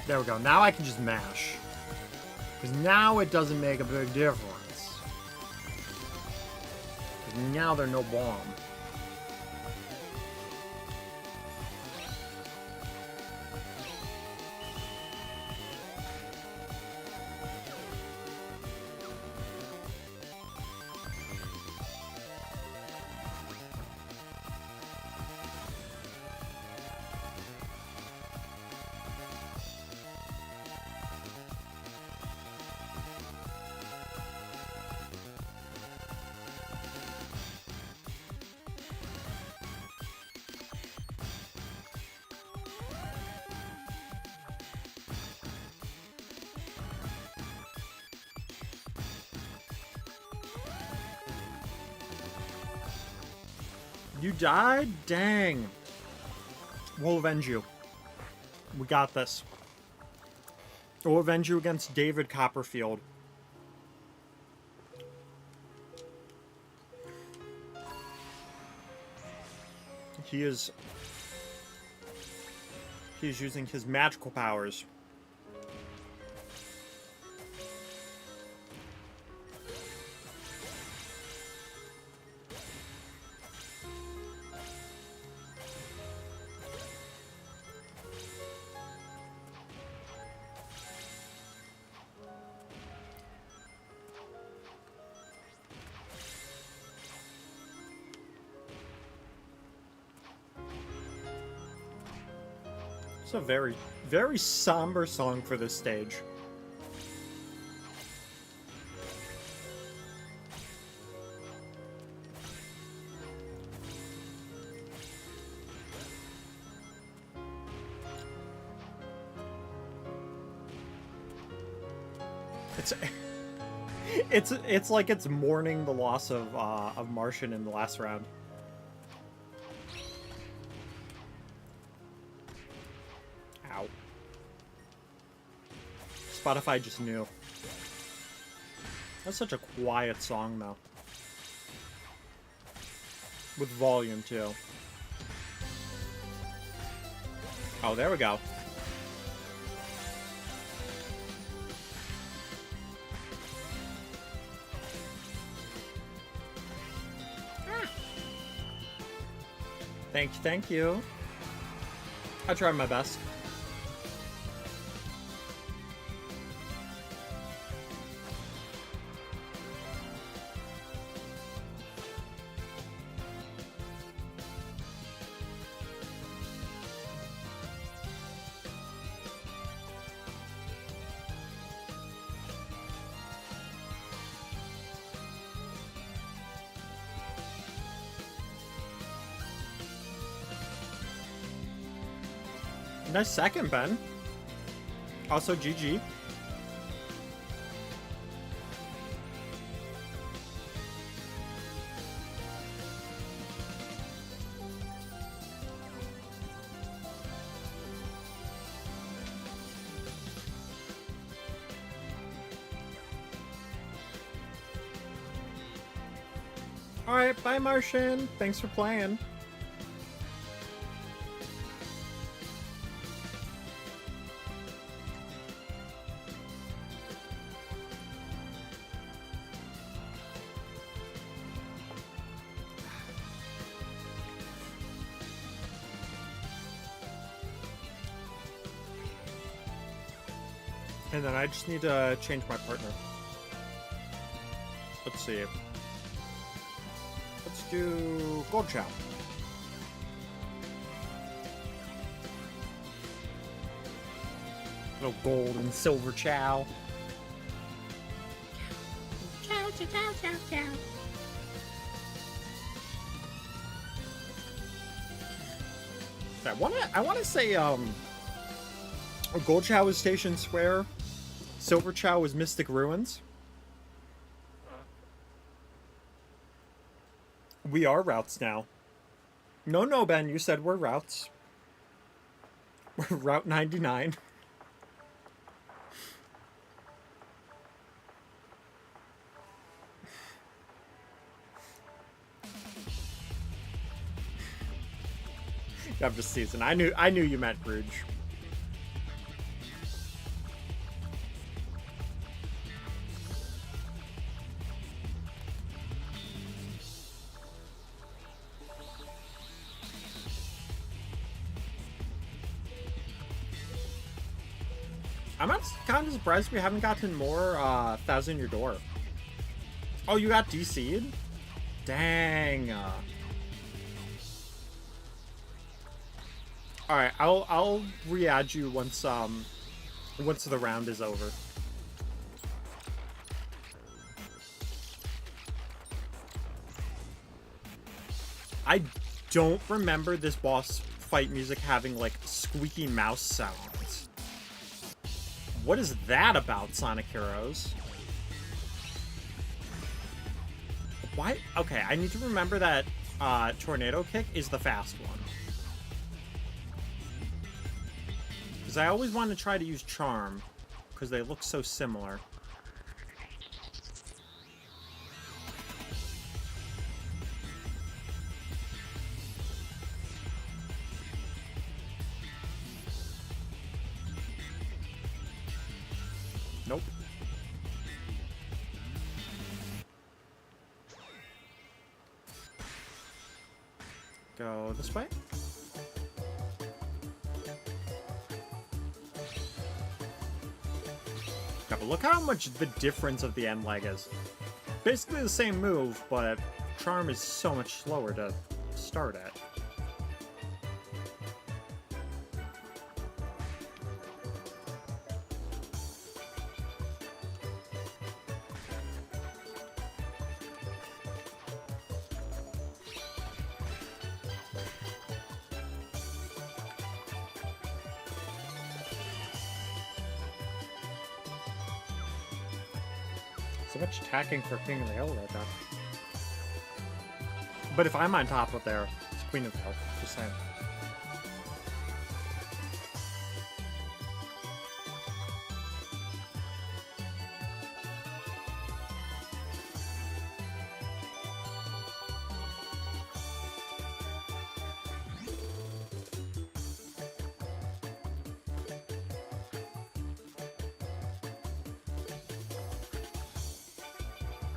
There we go, now I can just mash. Because now it doesn't make a big difference. Because now there's no bomb. You died? Dang. We'll avenge you. We got this. We'll avenge you against David Copperfield. He's using his magical powers. It's a very, very somber song for this stage. It's like it's mourning the loss of Martian in the last round. Ow. Spotify just knew. That's such a quiet song, though. With volume, too. Oh, there we go. Thank you, thank you. I tried my best. Nice second, Ben. Also, GG. Alright, bye, Martian. Thanks for playing. And then I just need to change my partner. Let's see. Let's do Gold Chow. Little gold and silver chow. Chow, chow, chow, chow, chow. I wanna say Gold Chow is Station Square. Silver Chow is Mystic Ruins. We are routes now. No, Ben, you said we're routes. We're Route 99. I'm just teasing. I knew you meant Bruges. I'm kind of surprised we haven't gotten more Thousand Year Door. Oh, you got DC'd? Dang. All right, I'll re-add you once the round is over. I don't remember this boss fight music having like squeaky mouse sounds. What is that about, Sonic Heroes? Why? Okay, I need to remember that Tornado Kick is the fast one. Because I always want to try to use Charm, because they look so similar. Nope. Go this way. Yeah, but look how much the difference of the end leg is. Basically the same move, but Charm is so much slower to start at. So much attacking for King of the Hill right now. But if I'm on top of there, it's Queen of the Hill. Just saying.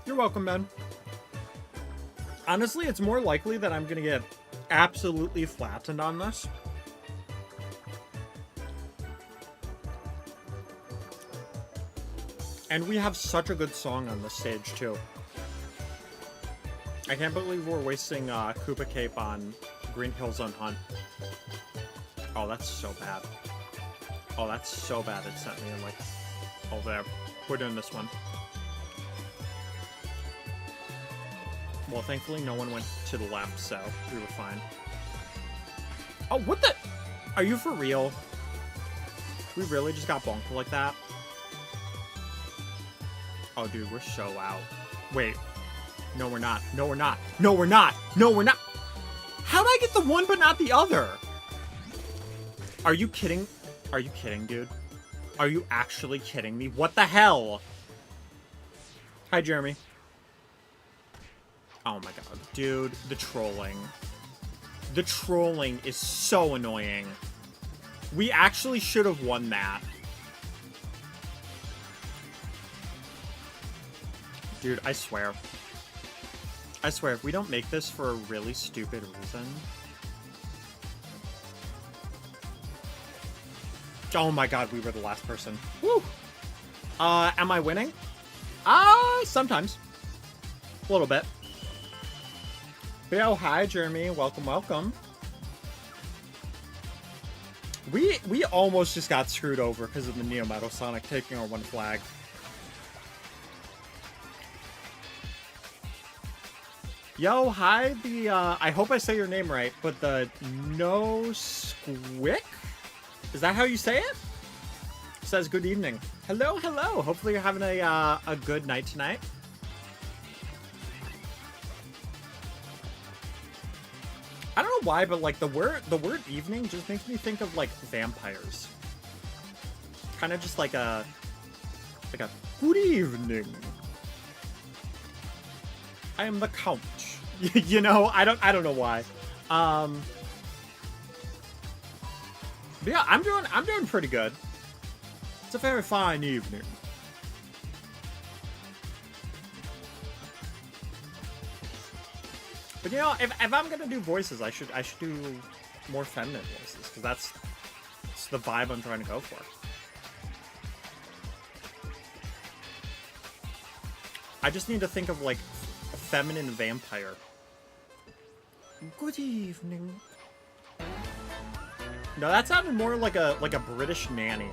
You're welcome, Ben. Honestly, it's more likely that I'm gonna get absolutely flattened on this. And we have such a good song on this stage, too. I can't believe we're wasting Koopa Cape on Green Hills Unhunt. Oh, that's so bad. Oh, that's so bad it sent me in, like, over there. We're doing this one. Well, thankfully no one went to the left, so we were fine. Oh, what the? Are you for real? We really just got bonked like that? Oh, dude, we're so out. Wait. No, we're not. No, we're not. No, we're not. No, we're not. How'd I get the one but not the other? Are you kidding? Are you kidding, dude? Are you actually kidding me? What the hell? Hi, Jeremy. Oh my god. Dude, the trolling. The trolling is so annoying. We actually should have won that. Dude, I swear. I swear, if we don't make this for a really stupid reason... Oh my god, we were the last person. Woo! Am I winning? Sometimes. A little bit. Yo, hi, Jeremy. Welcome, welcome. We almost just got screwed over because of the Neo Metal Sonic taking our one flag. Yo, hi, I hope I say your name right, but the No Squick? Is that how you say it? Says good evening. Hello, hello. Hopefully you're having a good night tonight. I don't know why, but like the word evening just makes me think of like vampires. Kind of just like a good evening. I am the Count. You know, I don't know why. But yeah, I'm doing pretty good. It's a very fine evening. But you know, if I'm gonna do voices, I should do more feminine voices, because that's the vibe I'm trying to go for. I just need to think of like a feminine vampire. Good evening. No, that sounded more like a British nanny.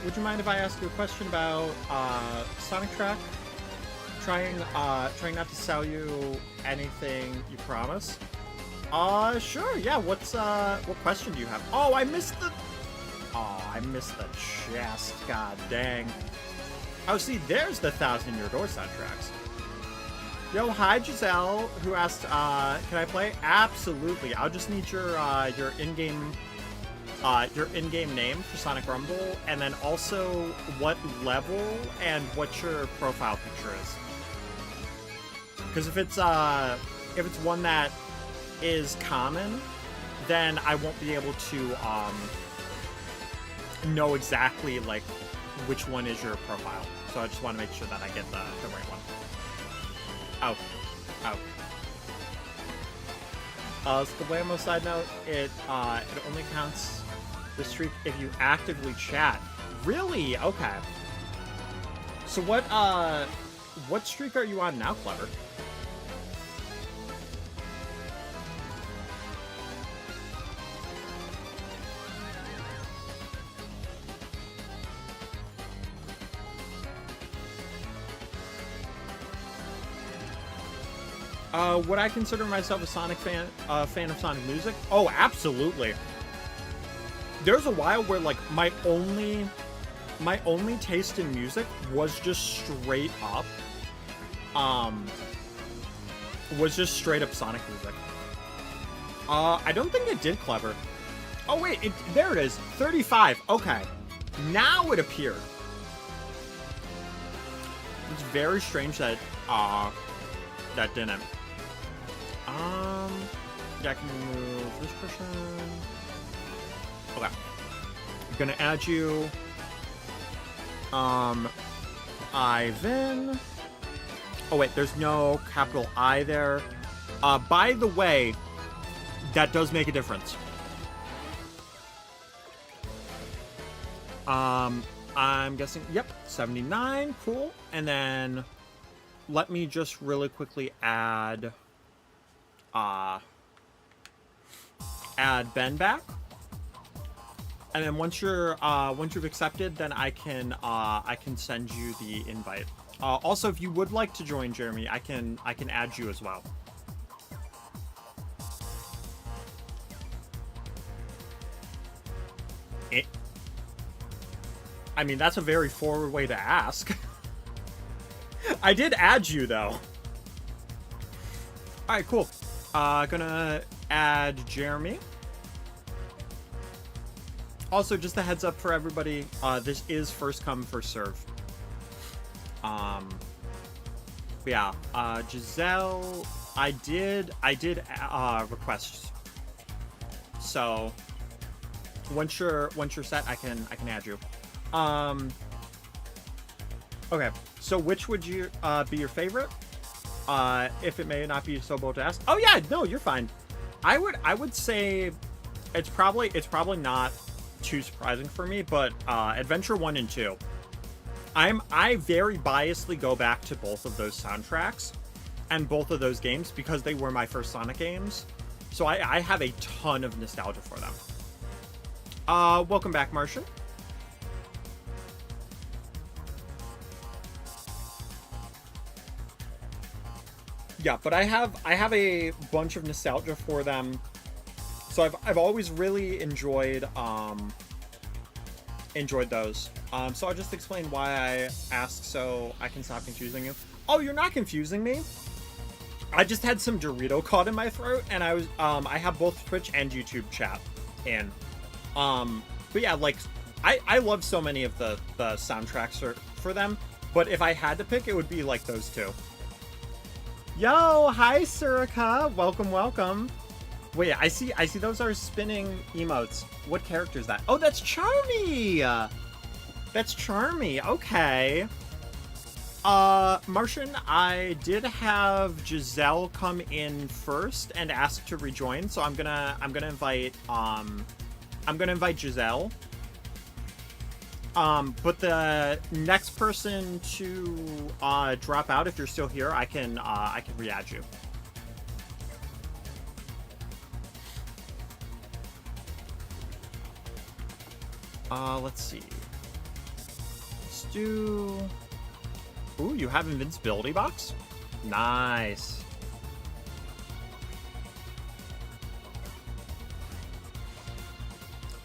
Would you mind if I ask you a question about Sonic Track? Trying not to sell you anything you promise. Sure, yeah. What question do you have? Oh, I missed the chest. God dang. Oh, see, there's the 1,000 Year Door soundtracks. Yo, hi, Giselle, who asked, can I play? Absolutely. I'll just need your in-game name for Sonic Rumble, and then also what level and what your profile picture is. Because if it's one that is common, then I won't be able to know exactly like which one is your profile. So I just want to make sure that I get the right one. Oh. So the Whammo side note, it only counts the streak if you actively chat. Really? Okay. So what streak are you on now, Clever? Would I consider myself a Sonic fan of Sonic music? Oh, absolutely. There's a while where like my only taste in music was just straight up Sonic music. I don't think it did, Clever. Oh wait, there it is. 35. Okay. Now it appeared. It's very strange that that didn't. Yeah, I can remove this person. Okay. Gonna add you. Ivan. Oh wait, there's no capital I there. By the way, that does make a difference. I'm guessing, yep, 79, cool. And then let me just really quickly add Ben back. And then once you've accepted, then I can send you the invite. Also, if you would like to join, Jeremy, I can add you as well. I mean, that's a very forward way to ask. I did add you, though. Alright, cool. Gonna add Jeremy. Also, just a heads up for everybody, this is first come, first serve. Yeah, Giselle, I did request. So once you're set, I can add you. Okay, so which would you be your favorite? If it may not be so bold to ask. Oh yeah, no, you're fine. I would say it's probably not too surprising for me, but Adventure 1 and 2. I very biasedly go back to both of those soundtracks and both of those games because they were my first Sonic games. So I have a ton of nostalgia for them. Welcome back, Martian. Yeah, but I have a bunch of nostalgia for them. So I've always really enjoyed those. So I'll just explain why I asked so I can stop confusing you. Oh, you're not confusing me. I just had some Dorito caught in my throat, and I have both Twitch and YouTube chat in. But yeah, like I love so many of the soundtracks for them, but if I had to pick, it would be like those two. Yo, hi Surika, welcome. Wait, I see those are spinning emotes. What character is that? Oh, that's Charmy! That's Charmy, okay. Martian, I did have Giselle come in first and ask to rejoin, so I'm gonna invite Giselle. But the next person to drop out, if you're still here, I can re-add you. Let's see. Let's do... Ooh, you have invincibility box? Nice.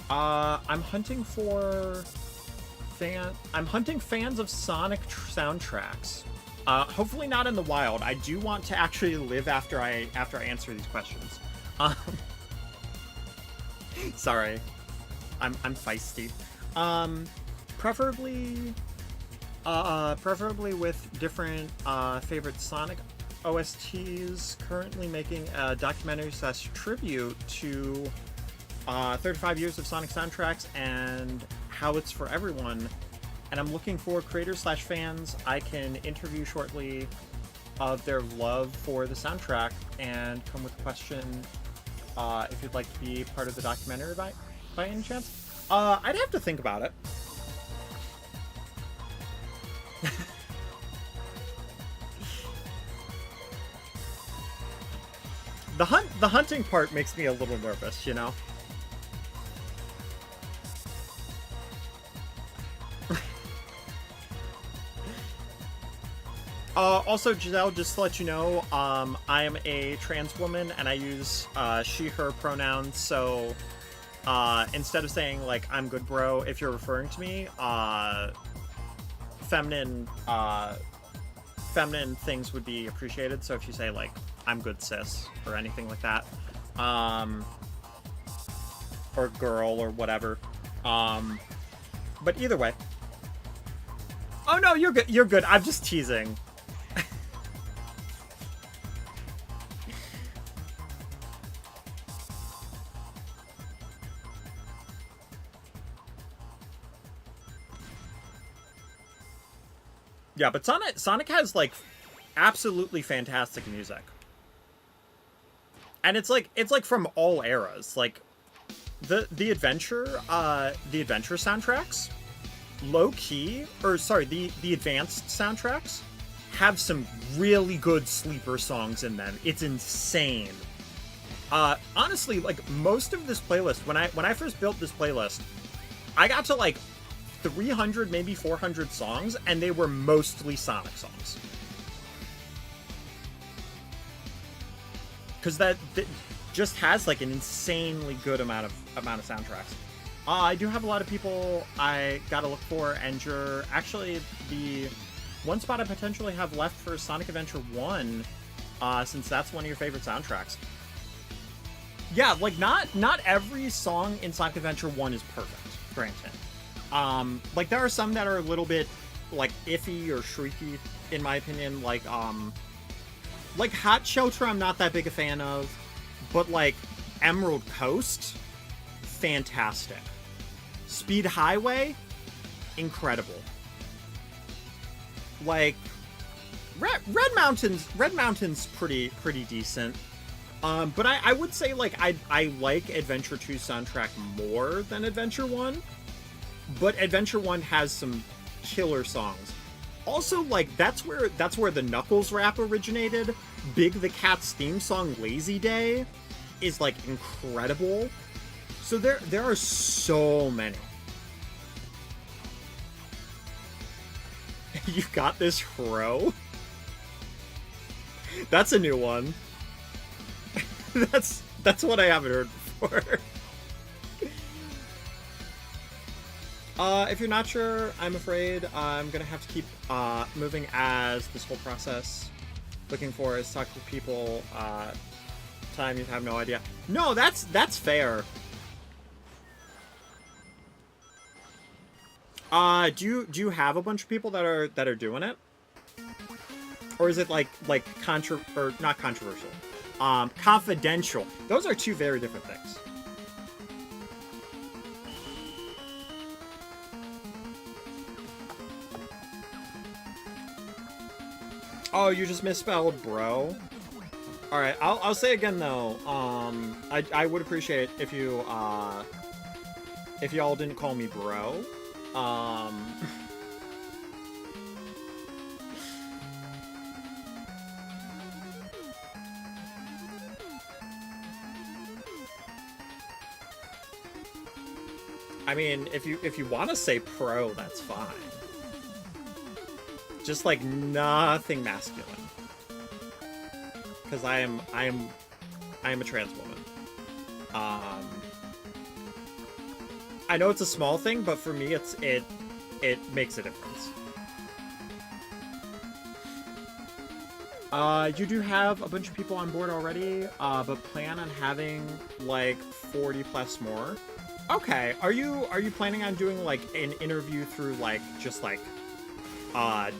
I'm hunting fans of Sonic soundtracks. Hopefully not in the wild. I do want to actually live after I answer these questions. Sorry. I'm feisty. Preferably with different favorite Sonic OSTs. Currently making a documentary / tribute to 35 years of Sonic soundtracks and how it's for everyone. And I'm looking for creators / fans I can interview shortly of their love for the soundtrack and come with a question if you'd like to be part of the documentary by any chance. I'd have to think about it. The hunting part makes me a little nervous, you know? Also, Giselle, just to let you know, I am a trans woman and I use she, her pronouns, so instead of saying, like, I'm good bro, if you're referring to me, feminine things would be appreciated, so if you say, like, I'm good sis, or anything like that, or girl, or whatever, but either way. Oh no, you're good, I'm just teasing. Yeah, but Sonic has like absolutely fantastic music. And it's like from all eras. Like the adventure soundtracks, low key, or sorry, the advanced soundtracks have some really good sleeper songs in them. It's insane. Honestly, like most of this playlist, when I first built this playlist, I got to like 300, maybe 400 songs, and they were mostly Sonic songs. Because that just has like an insanely good amount of soundtracks. I do have a lot of people I gotta look for, and you're actually the one spot I potentially have left for Sonic Adventure 1, since that's one of your favorite soundtracks. Yeah, like not every song in Sonic Adventure 1 is perfect, granted. Like there are some that are a little bit like iffy or shrieky, in my opinion. Like Hot Shelter I'm not that big a fan of, but like Emerald Coast, fantastic. Speed Highway, incredible. Like Red Mountain's pretty decent. But I would say like I like Adventure 2 soundtrack more than Adventure 1. But Adventure 1 has some killer songs. Also, like that's where the Knuckles rap originated. Big the Cat's theme song Lazy Day is like incredible. So there are so many. You got this, Hro? That's a new one. That's what I haven't heard before. If you're not sure, I'm afraid I'm gonna have to keep moving as this whole process. Looking for is talk to people. Time you have no idea. No, that's fair. Do you have a bunch of people that are doing it, or is it like not controversial? Confidential. Those are two very different things. Oh, you just misspelled bro. All right, I'll say again though. I would appreciate if you if y'all didn't call me bro. I mean, if you want to say pro, that's fine. Just like nothing masculine, because I am a trans woman. I know it's a small thing, but for me, it makes a difference. You do have a bunch of people on board already, but plan on having like 40 plus more. Okay, are you planning on doing like an interview through like just like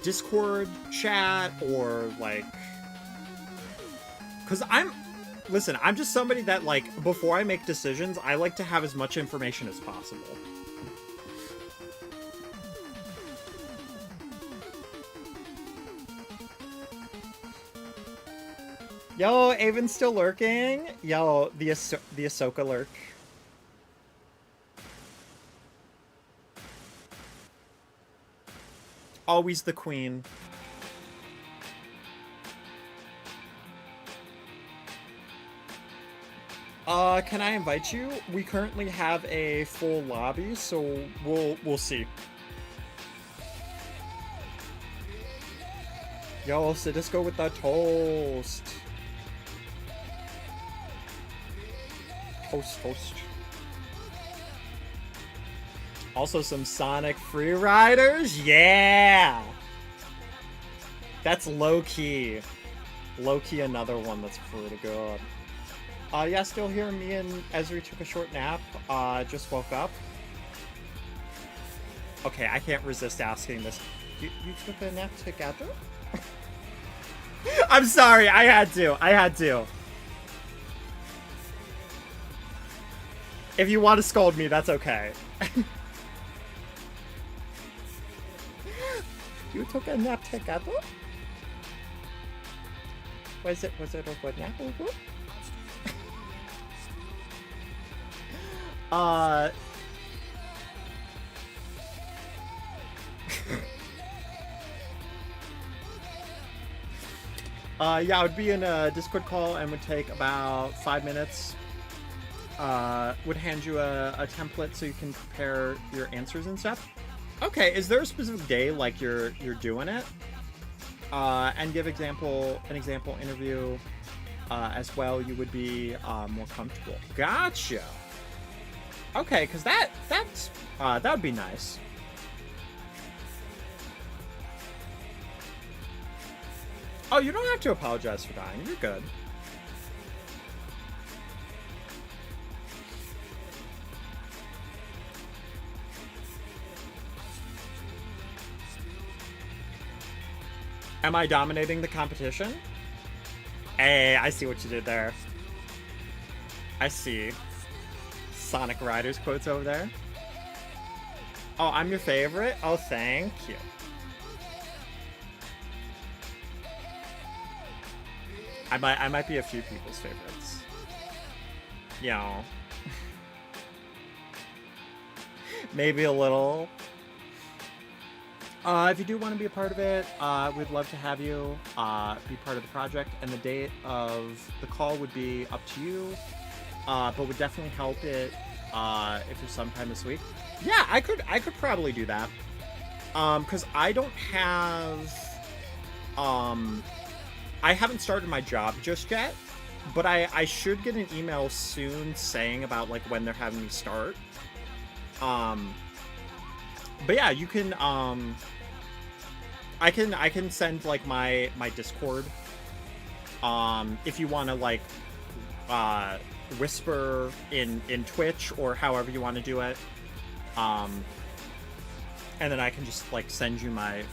Discord chat, or like, because I'm just somebody that like before I make decisions, I like to have as much information as possible. Yo, Avon's still lurking. Yo, the Ahsoka lurk. Always the queen. Can I invite you? We currently have a full lobby, so we'll see. Yo, Sidisco with the toast. Toast. Also some Sonic free riders? Yeah! That's low-key. Low-key another one that's pretty good. Yeah, still here. Me and Ezri took a short nap. Just woke up. Okay, I can't resist asking this. You took a nap together? I'm sorry, I had to. If you want to scold me, that's okay. You took a nap together? Was it a good nap? Yeah, I would be in a Discord call and would take about 5 minutes. Would hand you a template so you can prepare your answers and stuff. Okay, is there a specific day like you're doing it? And give an example interview as well. You would be more comfortable. Gotcha. Okay, because that would be nice. Oh, you don't have to apologize for dying. You're good. Am I dominating the competition? Hey, I see what you did there. I see. Sonic Riders quotes over there. Oh, I'm your favorite? Oh, thank you. I might be a few people's favorites. You know. Maybe a little. If you do want to be a part of it, we'd love to have you be part of the project. And the date of the call would be up to you, but would definitely help it if it's sometime this week. Yeah, I could probably do that. Because I don't have... I haven't started my job just yet, but I should get an email soon saying about like when they're having me start. But yeah, you can I can send like my Discord if you want to like whisper in Twitch or however you want to do it. And then I can just like send you my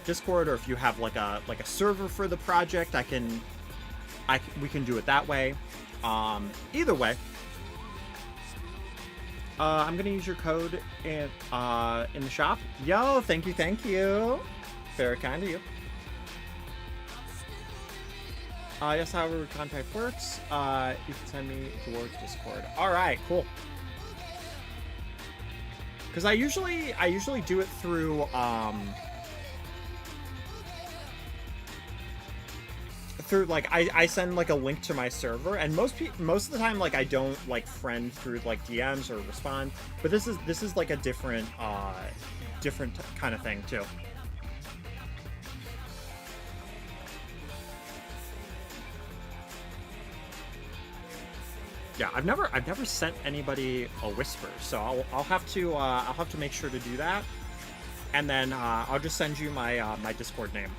Discord, or if you have like a server for the project, we can do it that way. Either way, I'm gonna use your code in the shop. Yo, thank you. Very kind of you. Yes, however contact works. You can send me towards Discord. All right, cool. Because I usually do it through like I send like a link to my server, and most of the time like I don't like friend through like DMs or respond, but this is like a different kind of thing too. Yeah, I've never sent anybody a whisper, so I'll have to make sure to do that, and then I'll just send you my my Discord name.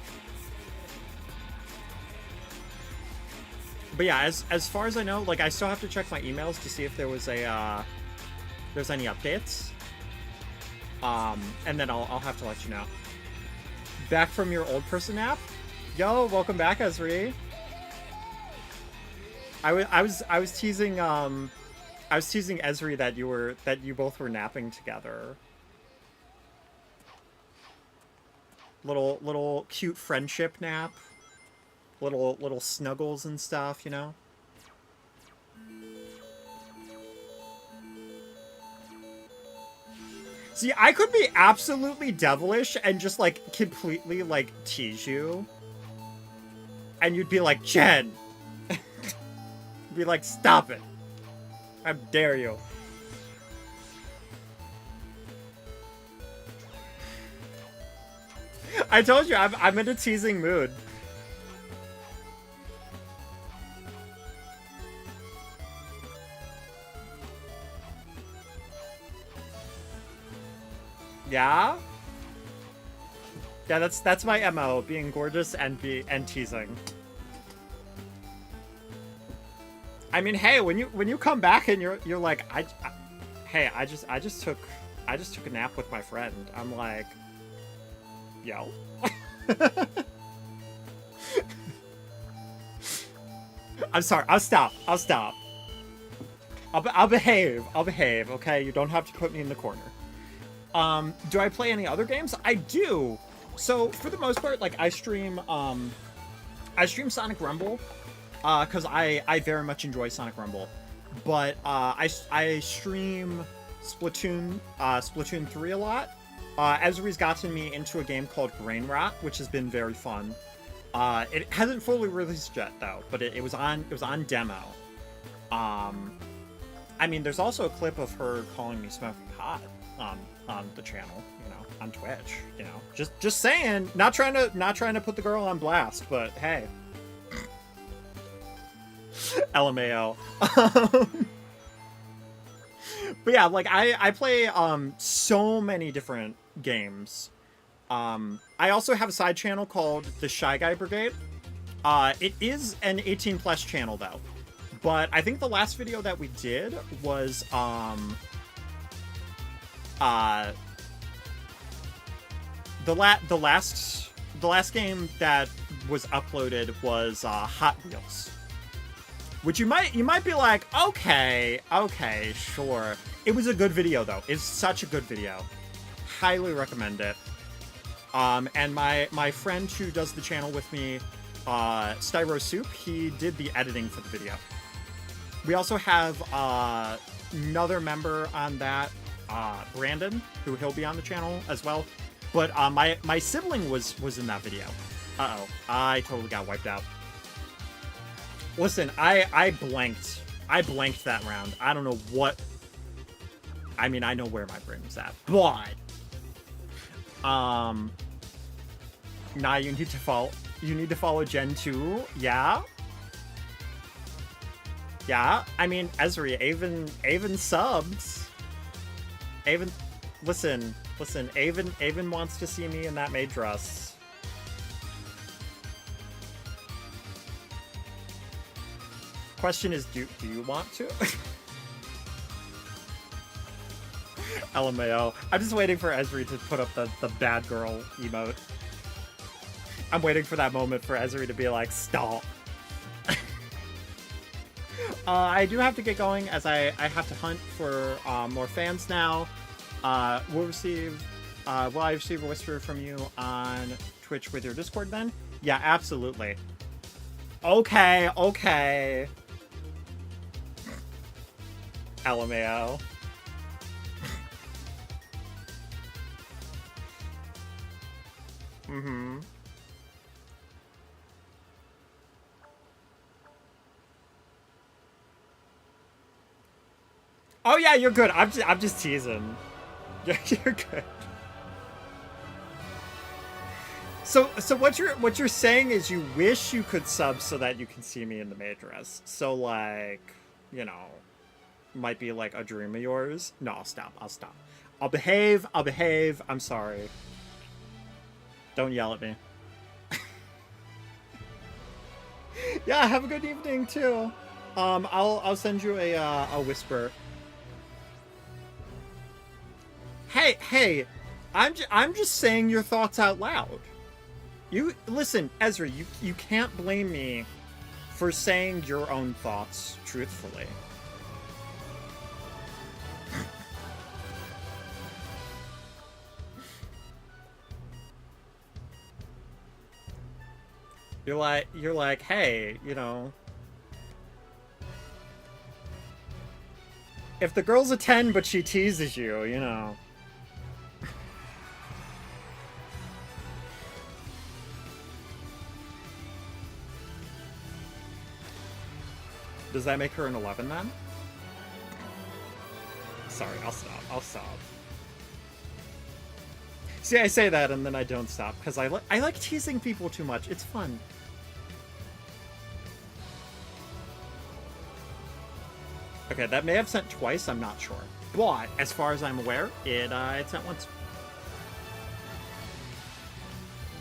But yeah, as far as I know, like I still have to check my emails to see if there was there's any updates. And then I'll have to let you know. Back from your old person nap? Yo, welcome back, Ezri. I was teasing Ezri that you both were napping together. Little cute friendship nap. Little snuggles and stuff, you know. See, I could be absolutely devilish and just like completely like tease you. And you'd be like, Jen. Be like, stop it. How dare you. I told you, I'm in a teasing mood. Yeah? Yeah, that's my MO, being gorgeous and teasing. I mean, hey, when you come back and you're like, hey, I just took a nap with my friend. I'm like, yo. I'm sorry. I'll stop. I'll behave. Okay, you don't have to put me in the corner. Do I play any other games? I do. So for the most part, like I stream Sonic Rumble, because I very much enjoy Sonic Rumble, but I stream Splatoon 3 a lot. Ezri's gotten me into a game called Brain Rot, which has been very fun. It hasn't fully released yet though, but it was on demo. I mean, there's also a clip of her calling me smoking hot on the channel, you know, on Twitch, you know. Just saying, not trying to put the girl on blast, but hey. LMAO. But yeah, like I play so many different games. I also have a side channel called the Shy Guy Brigade. It is an 18+ channel though. But I think the last video that we did was the last game that was uploaded was Hot Wheels. Which you might be like, okay, sure. It was a good video though. It's such a good video. Highly recommend it. And my friend who does the channel with me, Styro Soup, he did the editing for the video. We also have another member on that, Brandon, who he'll be on the channel as well. But my sibling was in that video. Uh-oh, I totally got wiped out. Listen, I blanked that round. I don't know what. I mean, I know where my brain was at, but now you need to follow Gen 2. Yeah. Yeah, I mean, Ezri, Avon subs. Avon, listen, Avon wants to see me in that maid dress. Question is, do you want to? LMAO. I'm just waiting for Ezri to put up the bad girl emote. I'm waiting for that moment for Ezri to be like, stop. I do have to get going as I have to hunt for more fans now. Will I receive a whisper from you on Twitch with your Discord then? Yeah, absolutely. Okay. LMAO. Mm-hmm. Oh yeah, you're good. I'm just teasing. You're good. So what you're saying is you wish you could sub so that you can see me in the maid dress. So like, you know, might be like a dream of yours. No, I'll stop. I'll behave. I'm sorry. Don't yell at me. Yeah, have a good evening too. I'll send you a whisper. Hey, I'm just saying your thoughts out loud. You listen, Ezra, you can't blame me for saying your own thoughts truthfully. You're like, hey, you know, if the girl's a 10 but she teases you, you know. Does that make her an 11 then? Sorry, I'll stop. See, I say that and then I don't stop because I like teasing people too much. It's fun. Okay, that may have sent twice, I'm not sure. But as far as I'm aware, it sent once.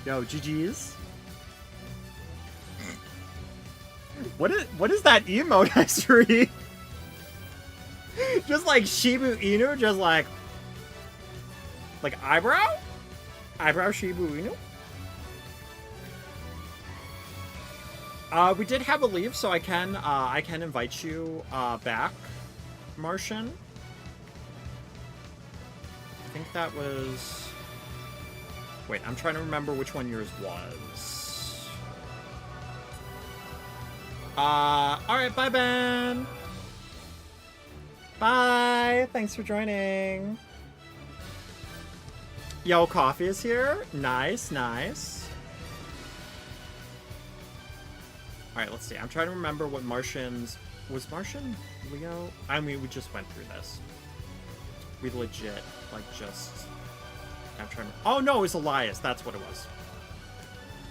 Yo, GG's. What is that emote, Ezri? Just like Shibu Inu, just like eyebrow? Eyebrow Shibu Inu? We did have a leave, so I can invite you back, Martian. I think that was Wait, I'm trying to remember which one yours was. Alright, bye, Ben. Bye. Thanks for joining. Yo, coffee is here. Nice, nice. Alright, let's see. I'm trying to remember what Martians... Was Martian Leo? I mean, we just went through this. We legit, like, just... I'm trying to... Oh, no, it was Elias. That's what it was.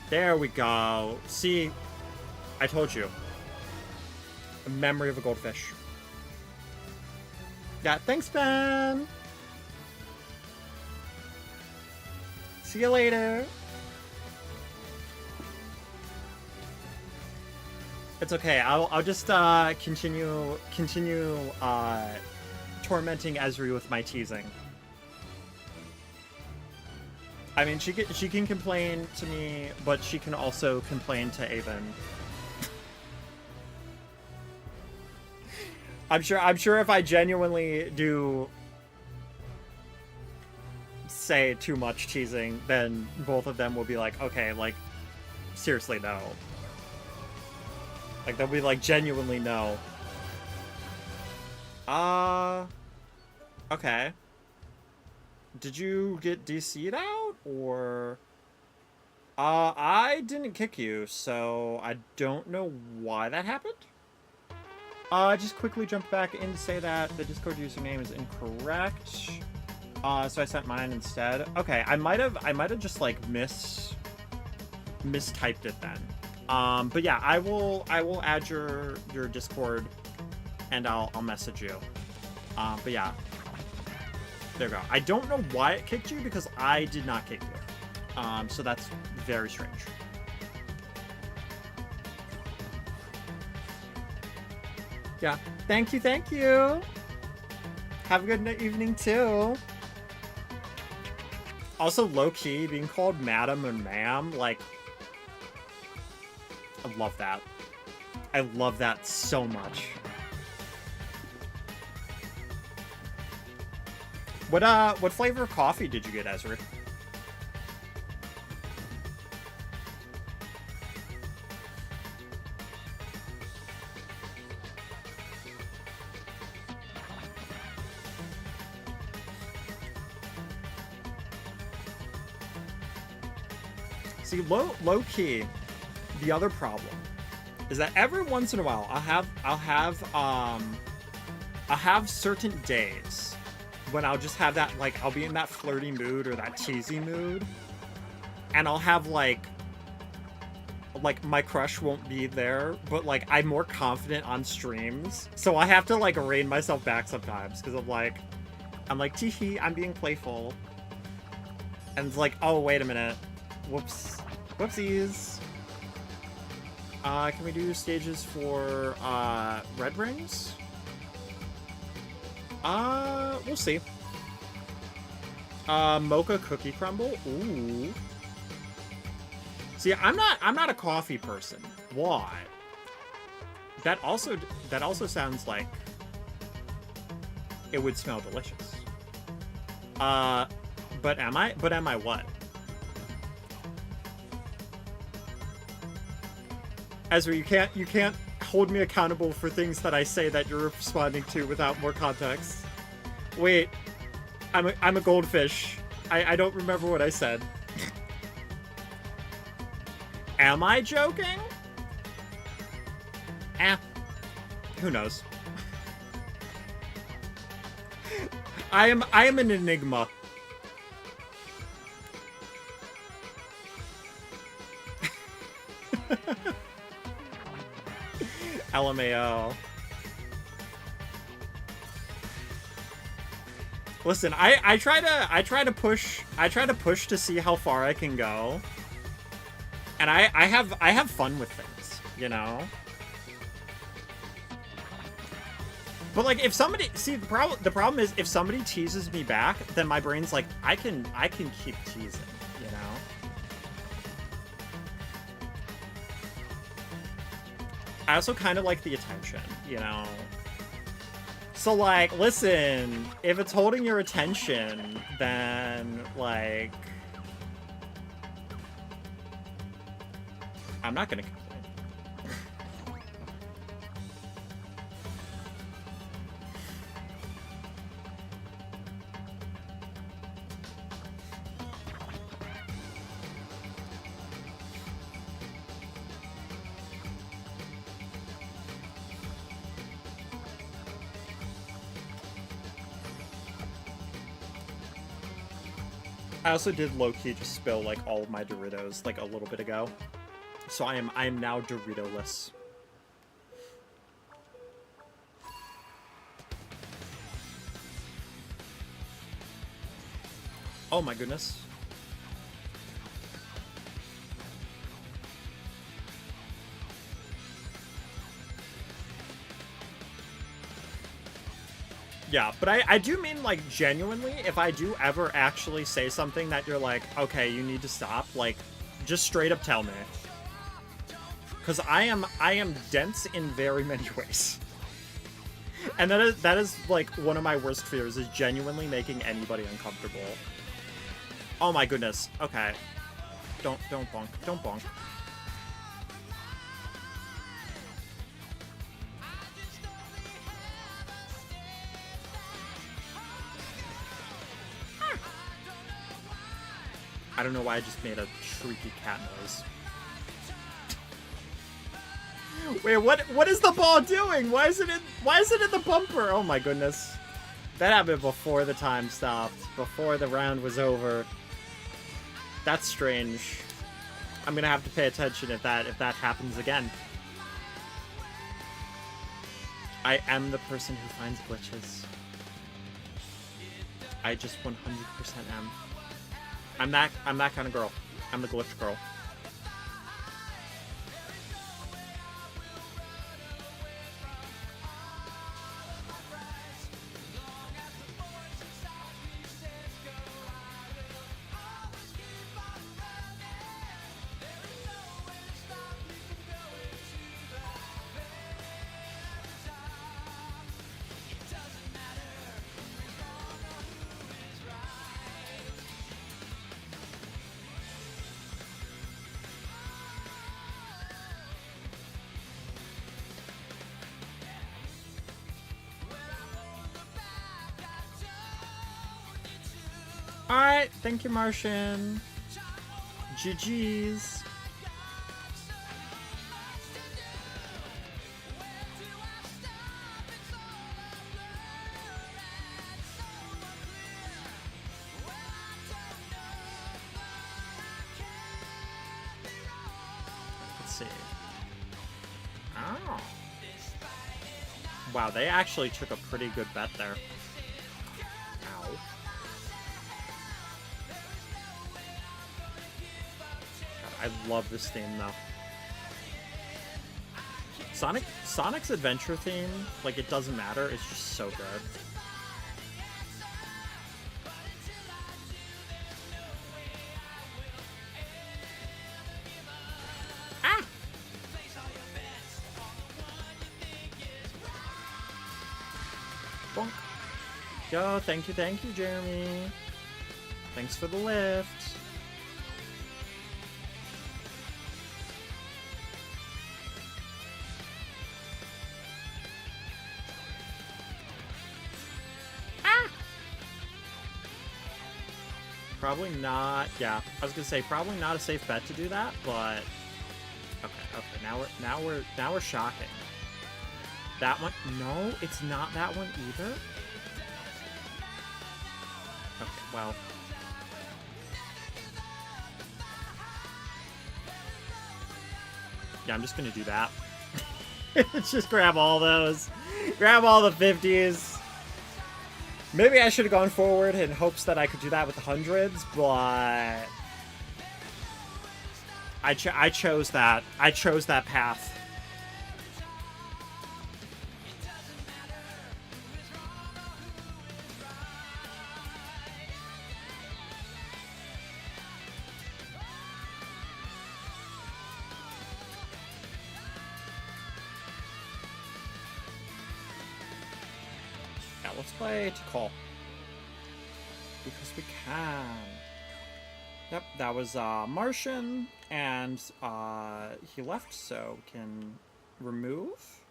There we go. See? I told you. A memory of a goldfish. Yeah, thanks, Ben. See you later. It's okay. I'll just continue tormenting Esri with my teasing. I mean, she can complain to me, but she can also complain to Avon. I'm sure if I genuinely do say too much teasing, then both of them will be like, okay, like, seriously, no. Like, they'll be like, genuinely no. Okay. Did you get DC'd out, or... I didn't kick you, so I don't know why that happened. Just quickly jump back in to say that the Discord username is incorrect. So I sent mine instead. Okay, I might have just like mistyped it then. But yeah, I will add your Discord, and I'll message you. But yeah, there we go. I don't know why it kicked you, because I did not kick you. So that's very strange. Yeah, thank you, thank you. Have a good evening too. Also, low-key, being called madam and ma'am, like, I love that. I love that so much. What flavor of coffee did you get, Ezra? See, low-key, the other problem is that every once in a while I'll have certain days when I'll just have that, like, I'll be in that flirty mood or that cheesy mood, and I'll have like my crush won't be there, but like I'm more confident on streams, so I have to like rein myself back sometimes, because I'm like tee-hee, I'm being playful, and it's like, oh wait a minute, whoopsies. Can we do stages for red rings? We'll see. Mocha cookie crumble. Ooh. See, I'm not a coffee person. Why? That also sounds like it would smell delicious. But am I what? Ezra, you can't hold me accountable for things that I say that you're responding to without more context. Wait, I'm a goldfish. I don't remember what I said. Am I joking? Who knows? I am an enigma. LMAO. Listen, I try to push to see how far I can go. And I have fun with things, you know? But like, if somebody, see, the problem is, if somebody teases me back, then my brain's like, I can keep teasing, you know? I also kind of like the attention, you know? So like, listen, if it's holding your attention, then like, I'm not gonna complain. I also did low-key just spill like all of my Doritos like a little bit ago. So I am now Dorito-less. Oh my goodness. Yeah, but I do mean, like, genuinely, if I do ever actually say something that you're like, okay, you need to stop, like, just straight up tell me. Because I am dense in very many ways. And that is, like, one of my worst fears, is genuinely making anybody uncomfortable. Oh my goodness. Okay. Don't bonk. Don't bonk. I don't know why I just made a shrieky cat noise. Wait, what is the ball doing? Why is it in the bumper? Oh my goodness. That happened before the time stopped, before the round was over. That's strange. I'm gonna have to pay attention if that happens again. I am the person who finds glitches. I just 100% am. I'm that kind of girl. I'm the glitch girl. Alright, thank you, Martian. GG's. Let's see. Oh. Wow, they actually took a pretty good bet there. Ow. I love this theme though. Sonic's adventure theme, like, it doesn't matter, it's just so good. Ah! Bonk. Yo, thank you, Jeremy. Thanks for the lift. Probably not. Yeah, I was gonna say probably not a safe bet to do that, but okay. Now we're shocking. That one? No, it's not that one either. Okay, well. Yeah, I'm just gonna do that. Just grab all those. Grab all the 50s. Maybe I should have gone forward in hopes that I could do that with the hundreds, but I chose that. I chose that path. Let's play to call. Because we can. Yep, that was Martian, and he left, so we can remove.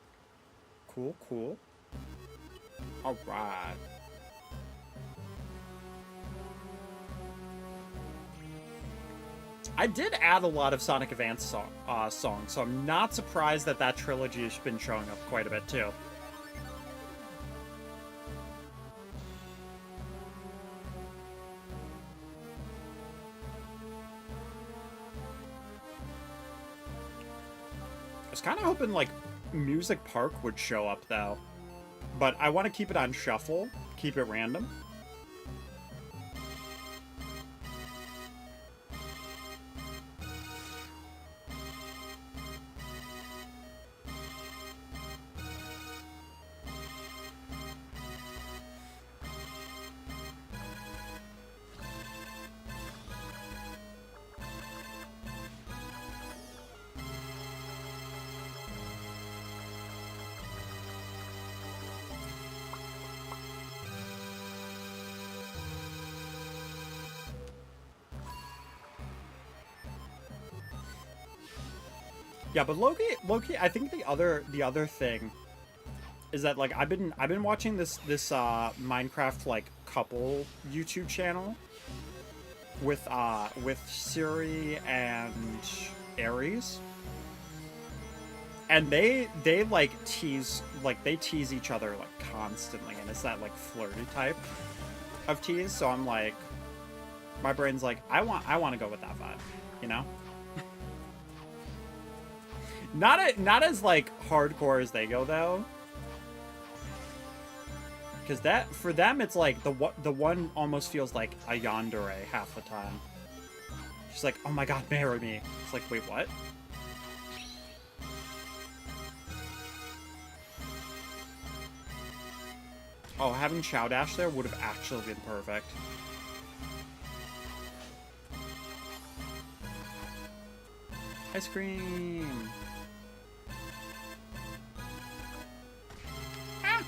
Cool, cool. All right. I did add a lot of Sonic Advance songs, so I'm not surprised that that trilogy has been showing up quite a bit too. I was kind of hoping like Music Park would show up though, but I want to keep it on shuffle, keep it random. Yeah, but Loki, I think the other thing is that like I've been watching this Minecraft like couple YouTube channel with Siri and Aries. And they like tease each other like constantly, and it's that like flirty type of tease. So I'm like, my brain's like, I want to go with that vibe, you know? Not as like hardcore as they go though, because that for them it's like the one almost feels like a yandere half the time. She's like, oh my god, marry me. It's like, wait, what? Oh, having Chow Dash there would have actually been perfect. Ice cream. Ah.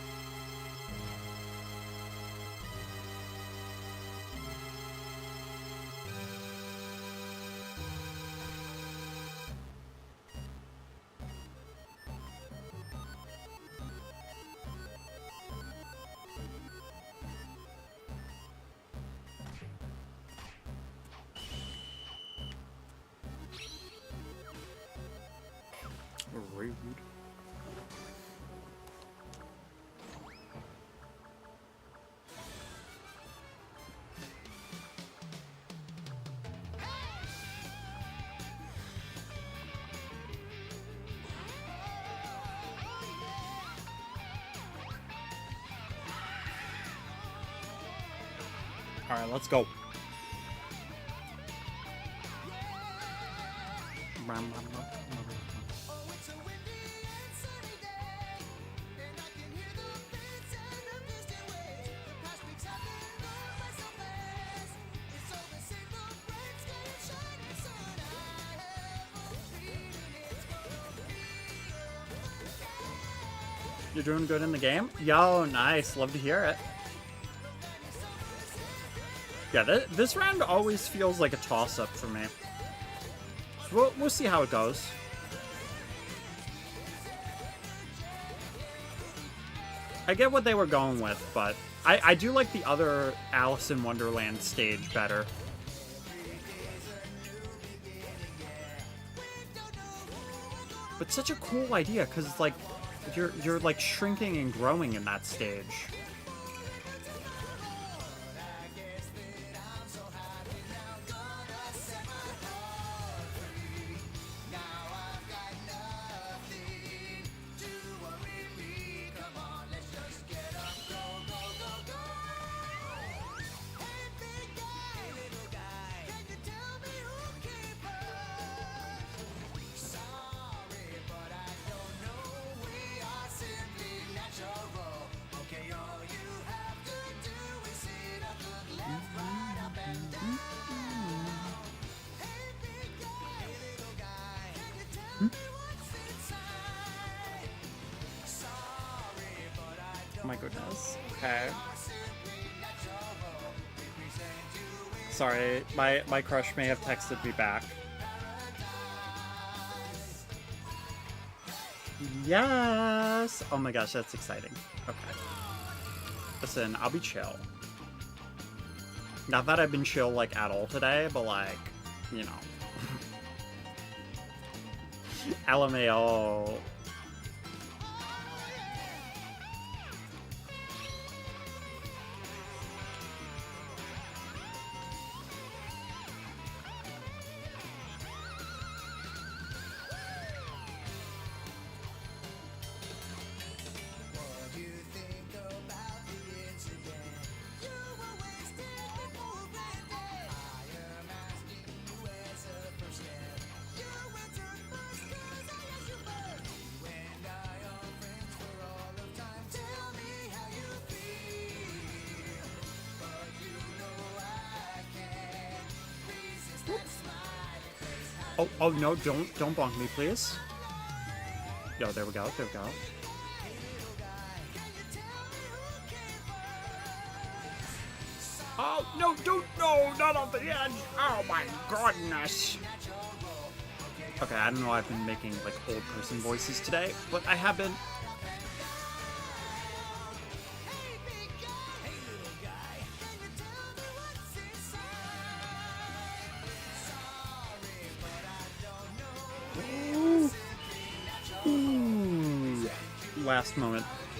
Rude. All right, let's go. You're doing good in the game? Yo, nice. Love to hear it. Yeah, this round always feels like a toss-up for me. So we'll see how it goes. I get what they were going with, but I do like the other Alice in Wonderland stage better. But such a cool idea, because it's like you're like shrinking and growing in that stage. Oh my goodness. Okay. Sorry, my crush may have texted me back. Yes! Oh my gosh, that's exciting. Okay. Listen, I'll be chill. Not that I've been chill, like, at all today, but, like, you know. LMAO. Oh no, don't bonk me, please. Yo, there we go, there we go. Oh, no, no, not on the edge. Oh my goodness. Okay, I don't know, I've been making, like, old person voices today, but I have been.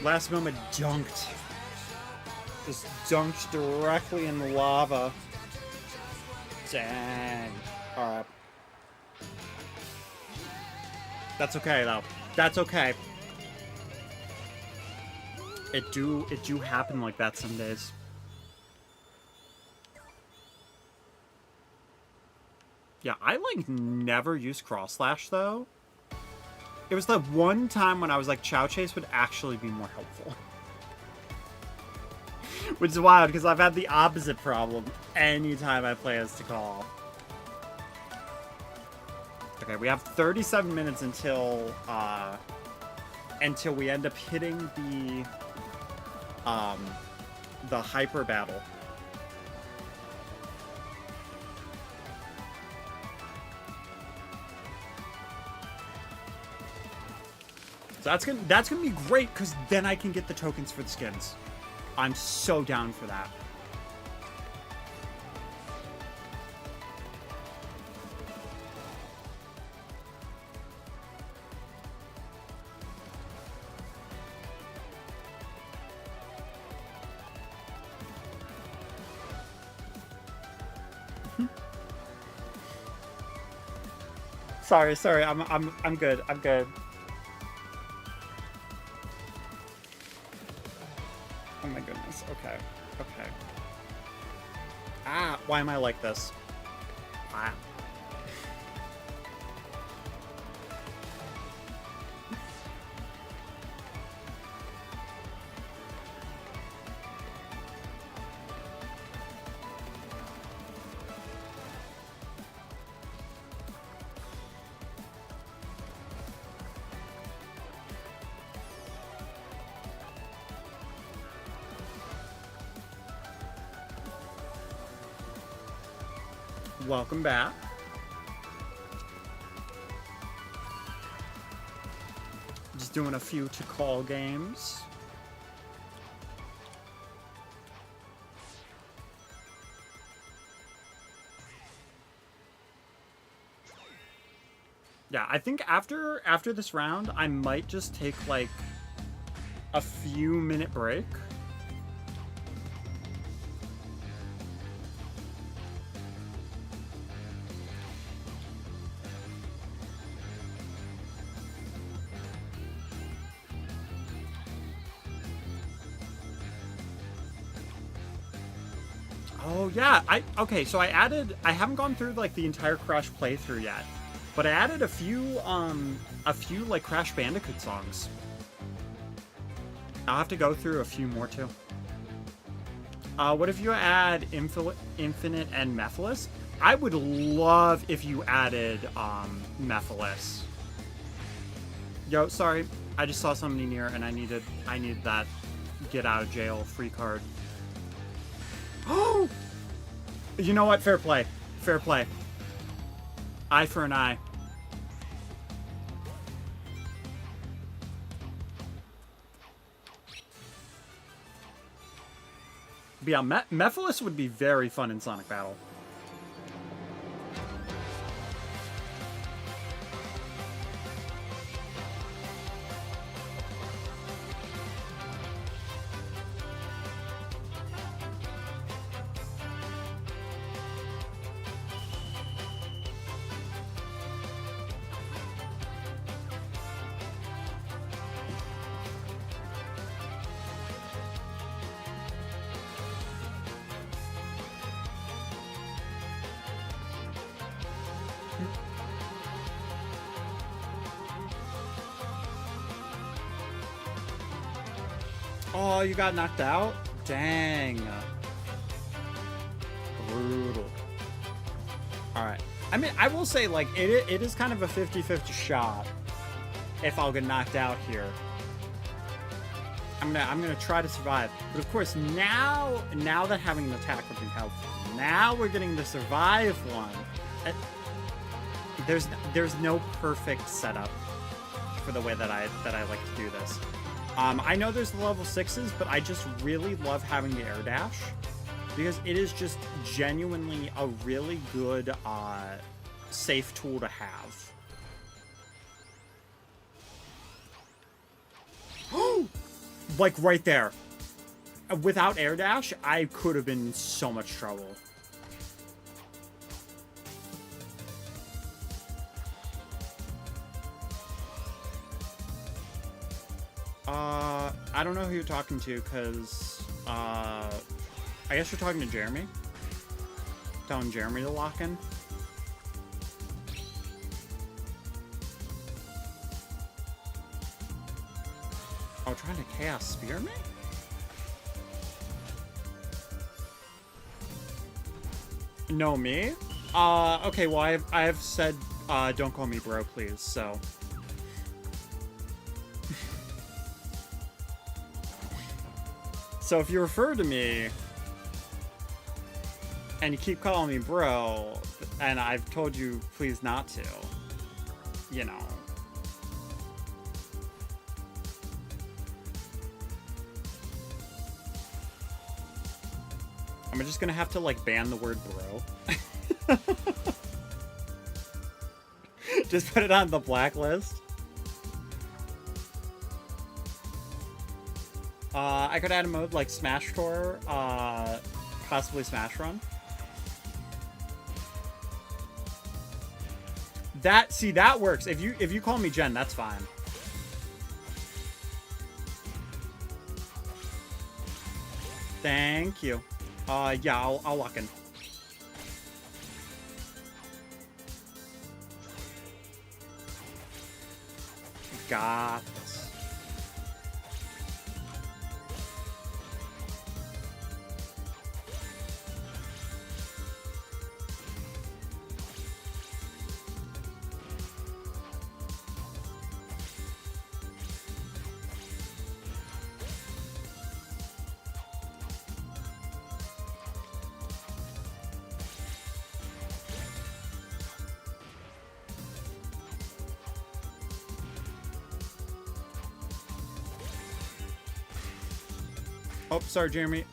Last moment dunked. Just dunked directly in the lava. Dang. Alright. That's okay though. That's okay. It do happen like that some days. Yeah, I like never use cross slash though. It was the one time when I was like, Chow Chase would actually be more helpful. Which is wild, because I've had the opposite problem anytime I play as Tikal. Okay, we have 37 minutes until we end up hitting the hyper battle. So that's gonna be great, because then I can get the tokens for the skins. I'm so down for that. Sorry, I'm good. I'm good. Oh my goodness. Okay. Ah, why am I like this? Ah. Welcome back. Just doing a few to call games. Yeah, I think after this round, I might just take like a few minute break. Oh yeah, okay, so I haven't gone through like the entire Crash playthrough yet, but I added a few like Crash Bandicoot songs. I'll have to go through a few more too. What if you add Infinite and Mephiles? I would love if you added Mephiles. Yo, sorry, I just saw somebody near and I needed that get out of jail free card. Oh! You know what? Fair play. Fair play. Eye for an eye. But yeah, Mephiles would be very fun in Sonic Battle. Oh, you got knocked out? Dang. Brutal. Alright. I mean, I will say, like, it is kind of a 50-50 shot if I'll get knocked out here. I'm gonna try to survive. But of course, now that having an attack would be helpful. Now we're getting the survive one. There's no perfect setup for the way that I like to do this. I know there's the level 6s, but I just really love having the air dash because it is just genuinely a really good safe tool to have. Like right there. Without air dash, I could have been in so much trouble. I don't know who you're talking to, because, I guess you're talking to Jeremy? Telling Jeremy to lock in? Oh, trying to Chaos Spear me? No, me? Okay, well, I've said, don't call me bro, please, so... So if you refer to me, and you keep calling me bro, and I've told you please not to, you know. I'm just gonna have to, like, ban the word bro. Just put it on the blacklist. I could add a mode like Smash Tour, possibly Smash Run. That works. If you call me Jen, that's fine. Thank you. Yeah, I'll lock in. Got this. Oh, sorry, Jeremy.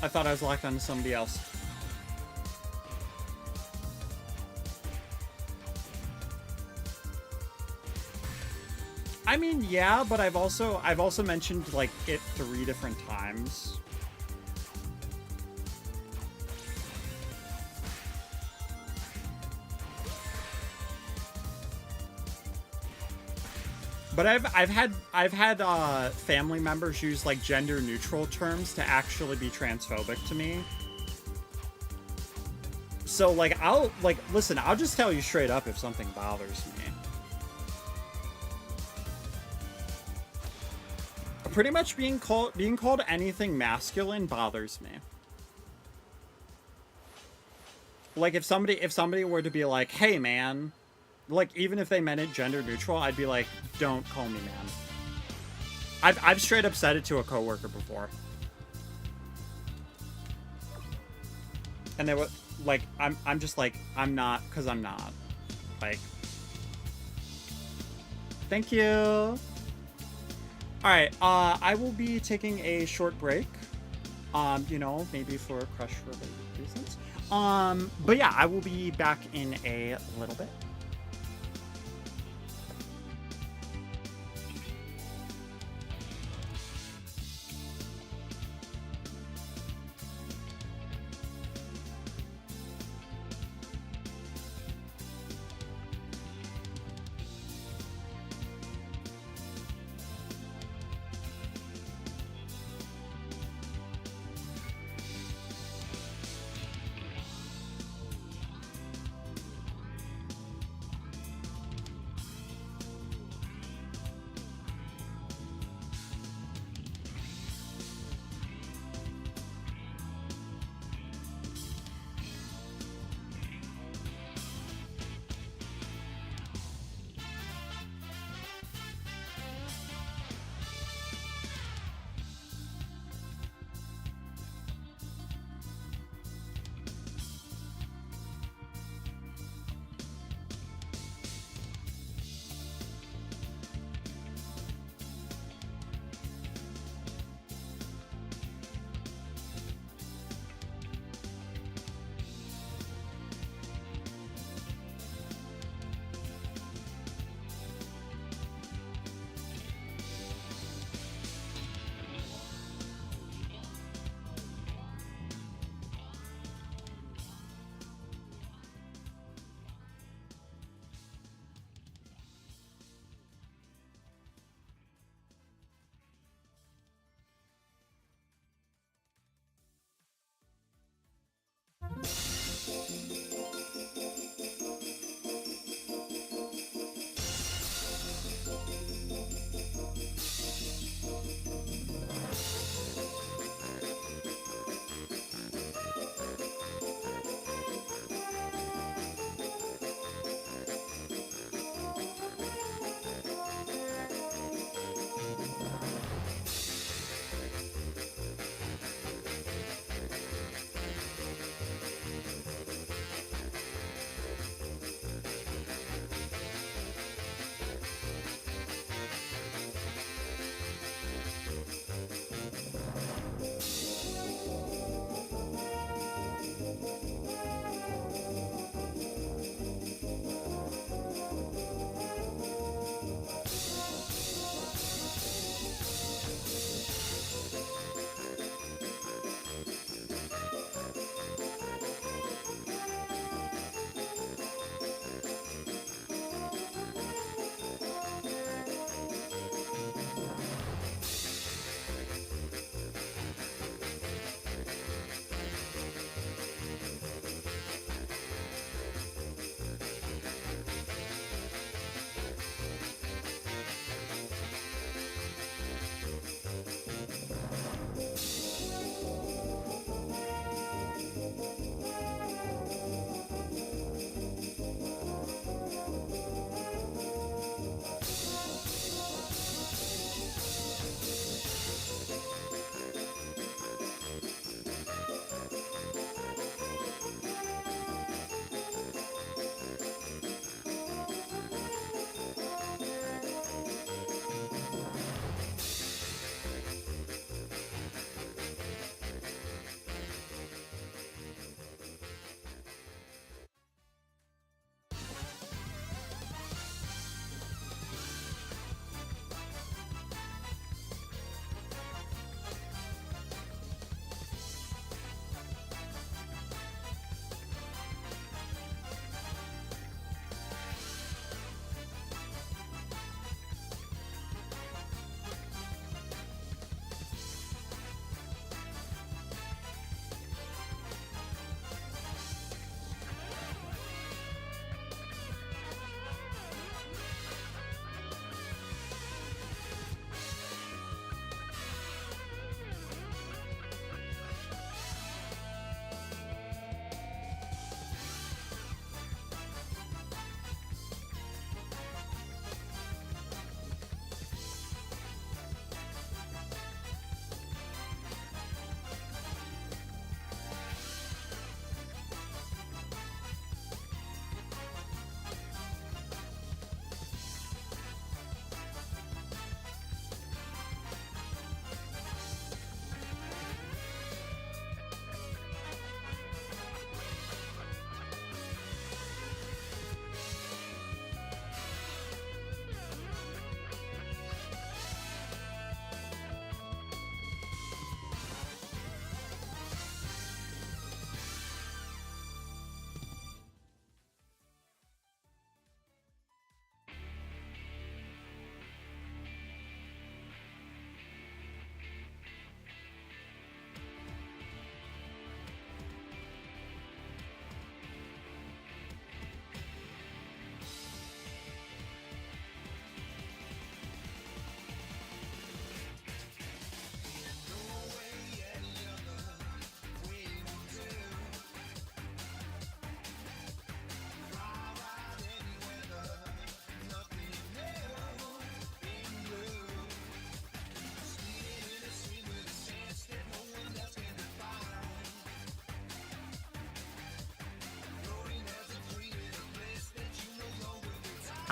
I thought I was locked onto somebody else. I mean, yeah, but I've also mentioned, like, it 3 different times. But I've had family members use, like, gender neutral terms to actually be transphobic to me. So, like, listen, I'll just tell you straight up if something bothers me. Pretty much being called anything masculine bothers me. Like, if somebody were to be like, "Hey, man," like, even if they meant it gender neutral, I'd be like, "Don't call me man." I've straight up said it to a coworker before. And they were like, I'm just like, I'm not, because I'm not. Like, thank you. All right, I will be taking a short break. You know, maybe for crush-related reasons. But yeah, I will be back in a little bit.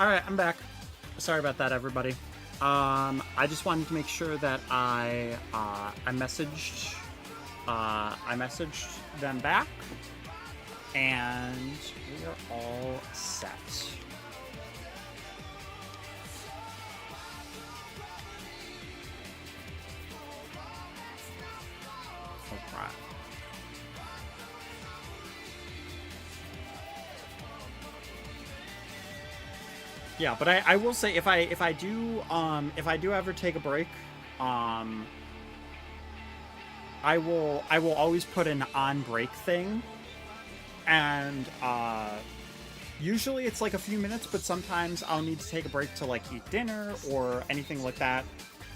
Alright, I'm back. Sorry about that, everybody. I just wanted to make sure that I messaged them back, and we are all set. Alright. Yeah, but I will say if I do ever take a break, I will always put an on break thing, and usually it's like a few minutes, but sometimes I'll need to take a break to like eat dinner or anything like that.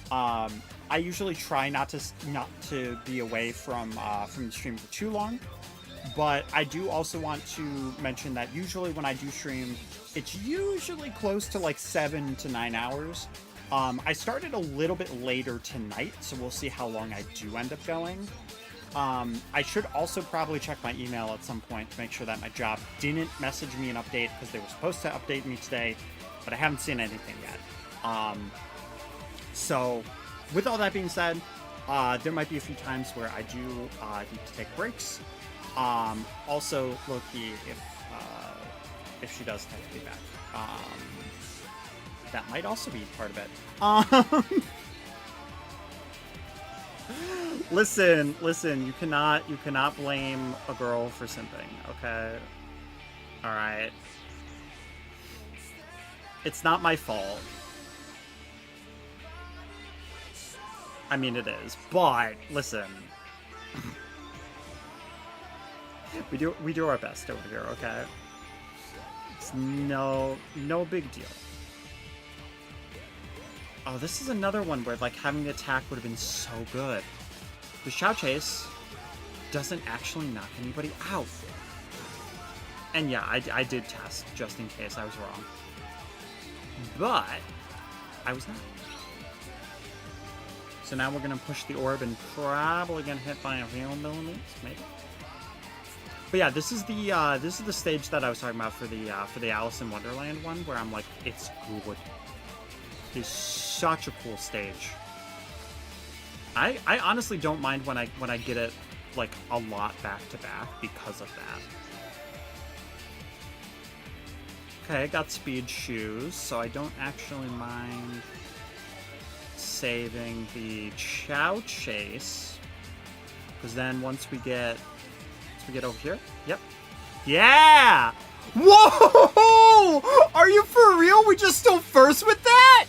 I usually try not to be away from the stream for too long. But I do also want to mention that usually when I do stream, it's usually close to like 7 to 9 hours. I started a little bit later tonight, so we'll see how long I do end up going. I should also probably check my email at some point to make sure that my job didn't message me an update, because they were supposed to update me today, but I haven't seen anything yet. So with all that being said, there might be a few times where I do need to take breaks. Also, Loki, if she does text me back, that might also be part of it. Listen, you cannot blame a girl for simping, okay? Alright. It's not my fault. I mean, it is, but listen. We do our best over here, okay? It's no big deal. Oh, this is another one where like having the attack would have been so good. The Chow Chase doesn't actually knock anybody out. And yeah, I did test just in case I was wrong. But I was not. So now we're gonna push the orb and probably gonna hit by a few millimeters, maybe. But yeah, this is the stage that I was talking about for the Alice in Wonderland one, where I'm like, it's good. It's such a cool stage. I honestly don't mind when I get it like a lot back to back because of that. Okay, I got speed shoes, so I don't actually mind saving the Chow Chase, because then once we get over here, yep, yeah. Whoa! Are you for real? We just still first with that?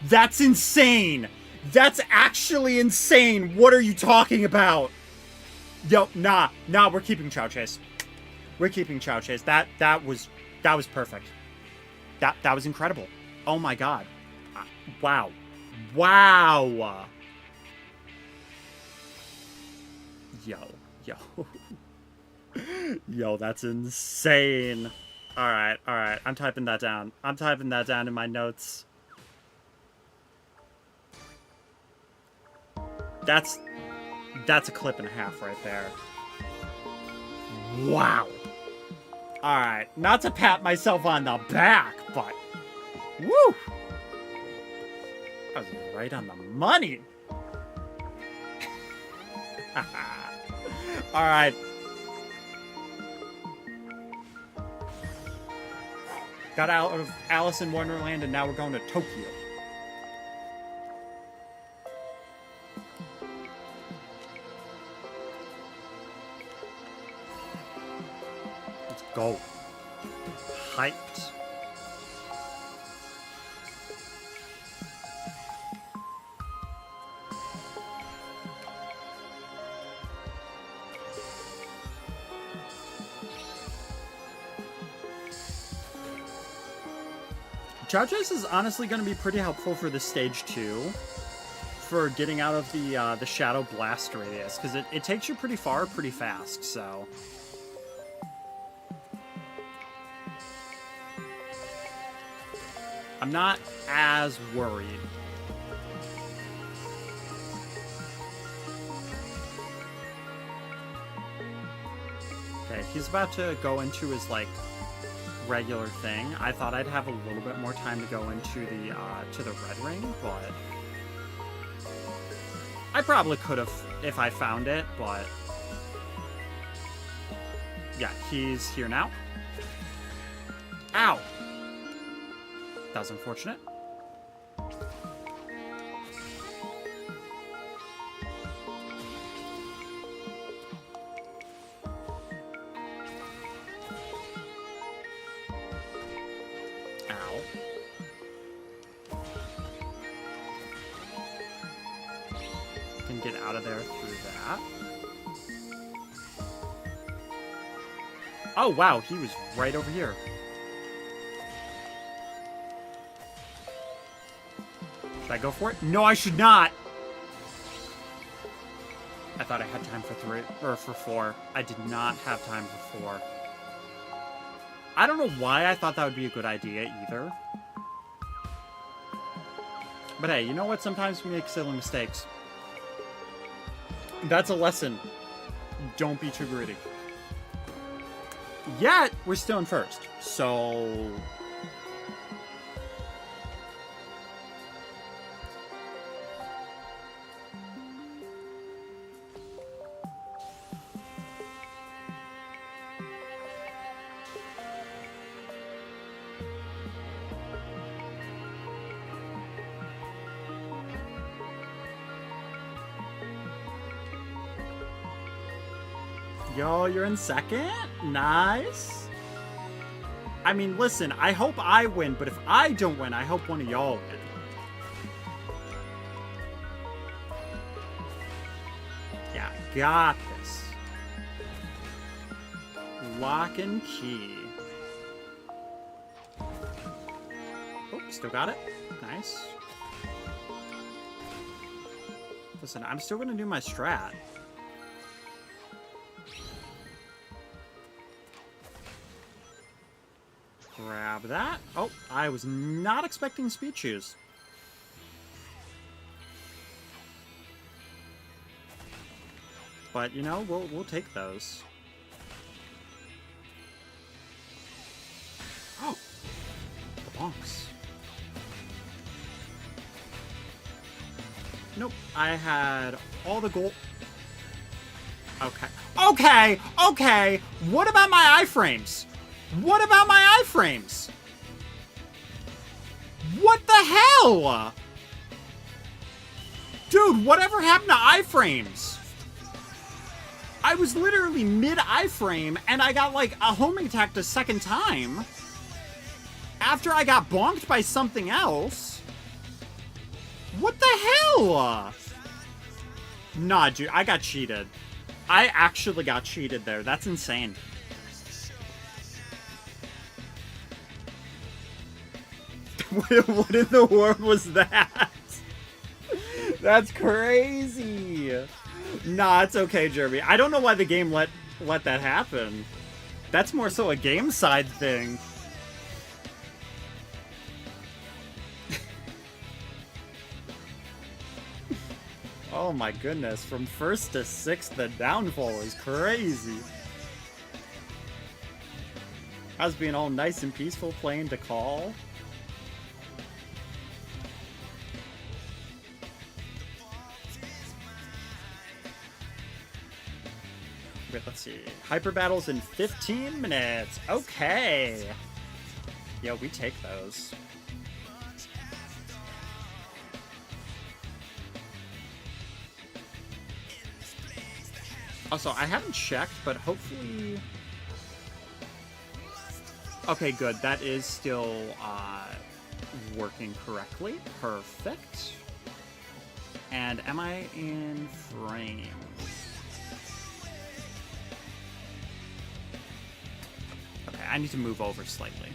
That's insane. That's actually insane. What are you talking about? Yo, nah, we're keeping Chow Chase. We're keeping Chow Chase. That was perfect. That was incredible. Oh my god. Wow. Yo, that's insane. Alright. I'm typing that down. In my notes. That's a clip and a half right there. Wow. Alright, not to pat myself on the back, but woo! I was right on the money. Alright. Got out of Alice in Wonderland, and now we're going to Tokyo. Let's go. Hyped. Chow Chase is honestly going to be pretty helpful for this stage 2, for getting out of the Shadow Blast radius, because it takes you pretty far pretty fast, so... I'm not as worried. Okay, he's about to go into his, like, regular thing. I thought I'd have a little bit more time to go into the red ring, but I probably could have if I found it, but yeah, he's here now. Ow! That was unfortunate. Get out of there through that. Oh, wow, he was right over here. Should I go for it? No, I should not! I thought I had time for 3, or for 4. I did not have time for 4. I don't know why I thought that would be a good idea either. But hey, you know what? Sometimes we make silly mistakes. That's a lesson. Don't be too greedy. Yet, we're still in first. So... Yo, you're in second? Nice. I mean, listen, I hope I win, but if I don't win, I hope one of y'all win. Yeah, got this. Lock and key. Oh, still got it. Nice. Listen, I'm still gonna do my strat. Grab that. Oh, I was not expecting speed shoes. But, you know, we'll take those. Oh! The bonks. Nope. I had all the gold. Okay. Okay! Okay! What about my iframes? What about my iframes? What the hell? Dude, whatever happened to iframes? I was literally mid-iframe, and I got, like, a homing attack the second time. After I got bonked by something else. What the hell? Nah, dude, I got cheated. I actually got cheated there. That's insane. What in the world was that? That's crazy. Nah, it's okay, Jeremy. I don't know why the game let that happen. That's more so a game side thing. Oh my goodness, from 1st to 6th, the downfall is crazy. I was being all nice and peaceful playing to call. Wait, let's see. Hyper battles in 15 minutes. Okay. Yo, we take those. Also, I haven't checked, but hopefully... Okay, good. That is still working correctly. Perfect. And am I in frame? Okay, I need to move over slightly.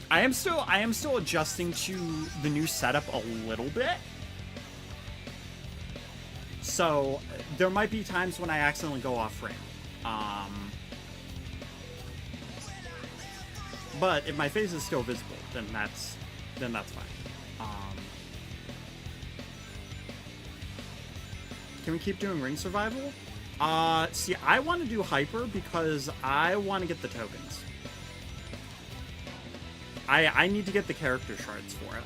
I am still adjusting to the new setup a little bit. So there might be times when I accidentally go off frame. But if my face is still visible, then that's fine. Can we keep doing ring survival? See, I want to do Hyper because I want to get the tokens. I need to get the character shards for it.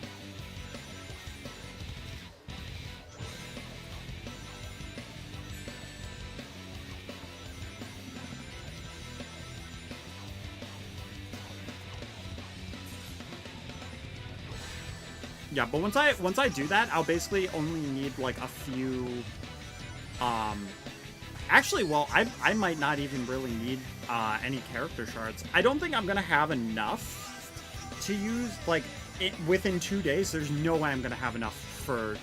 Yeah, but once I do that, I'll basically only need like a few. Actually, well, I might not even really need any character shards. I don't think I'm gonna have enough to use. Like, within 2 days, there's no way I'm gonna have enough for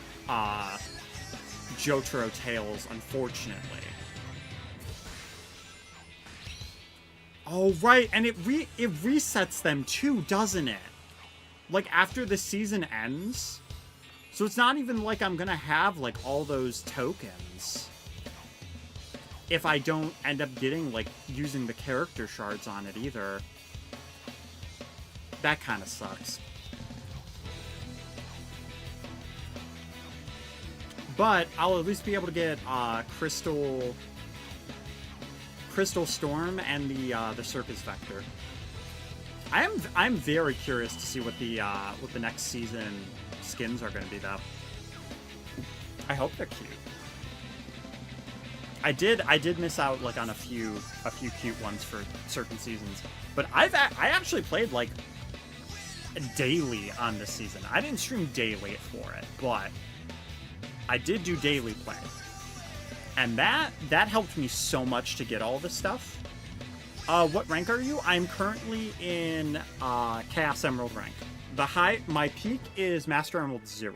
Jotaro Tails, unfortunately. Oh right, and it resets them too, doesn't it? Like, after the season ends. So it's not even like I'm gonna have, like, all those tokens. If I don't end up getting, like, using the character shards on it either. That kind of sucks. But I'll at least be able to get, Crystal Storm and the Circus Vector. I'm very curious to see what the next season skins are going to be, though. I hope they're cute. I did miss out like on a few cute ones for certain seasons, but I actually played like daily on this season. I didn't stream daily for it, but I did do daily play, and that helped me so much to get all this stuff. What rank are you? I'm currently in Chaos Emerald rank. My peak is Master Emerald 0.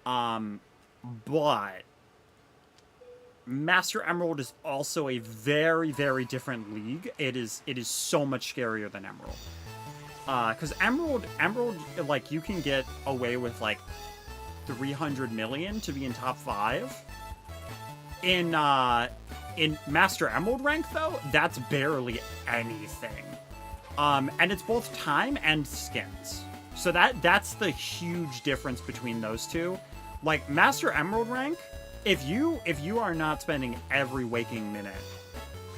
But Master Emerald is also a very, very different league. It is so much scarier than Emerald. Because Emerald, like, you can get away with like 300 million to be in top 5. In Master Emerald rank, though, that's barely anything. And it's both time and skins. So that's the huge difference between those two. Like, Master Emerald rank, if you are not spending every waking minute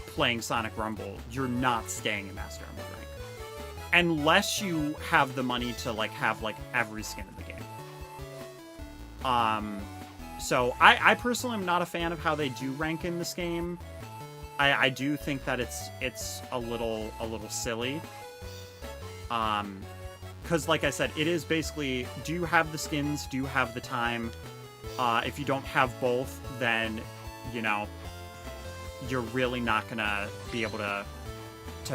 playing Sonic Rumble, you're not staying in Master Emerald rank. Unless you have the money to, like, have, like, every skin in the game. So I personally am not a fan of how they do rank in this game. I do think that it's a little silly. Because like I said, it is basically, do you have the skins? Do you have the time? If you don't have both, then, you know, you're really not gonna be able to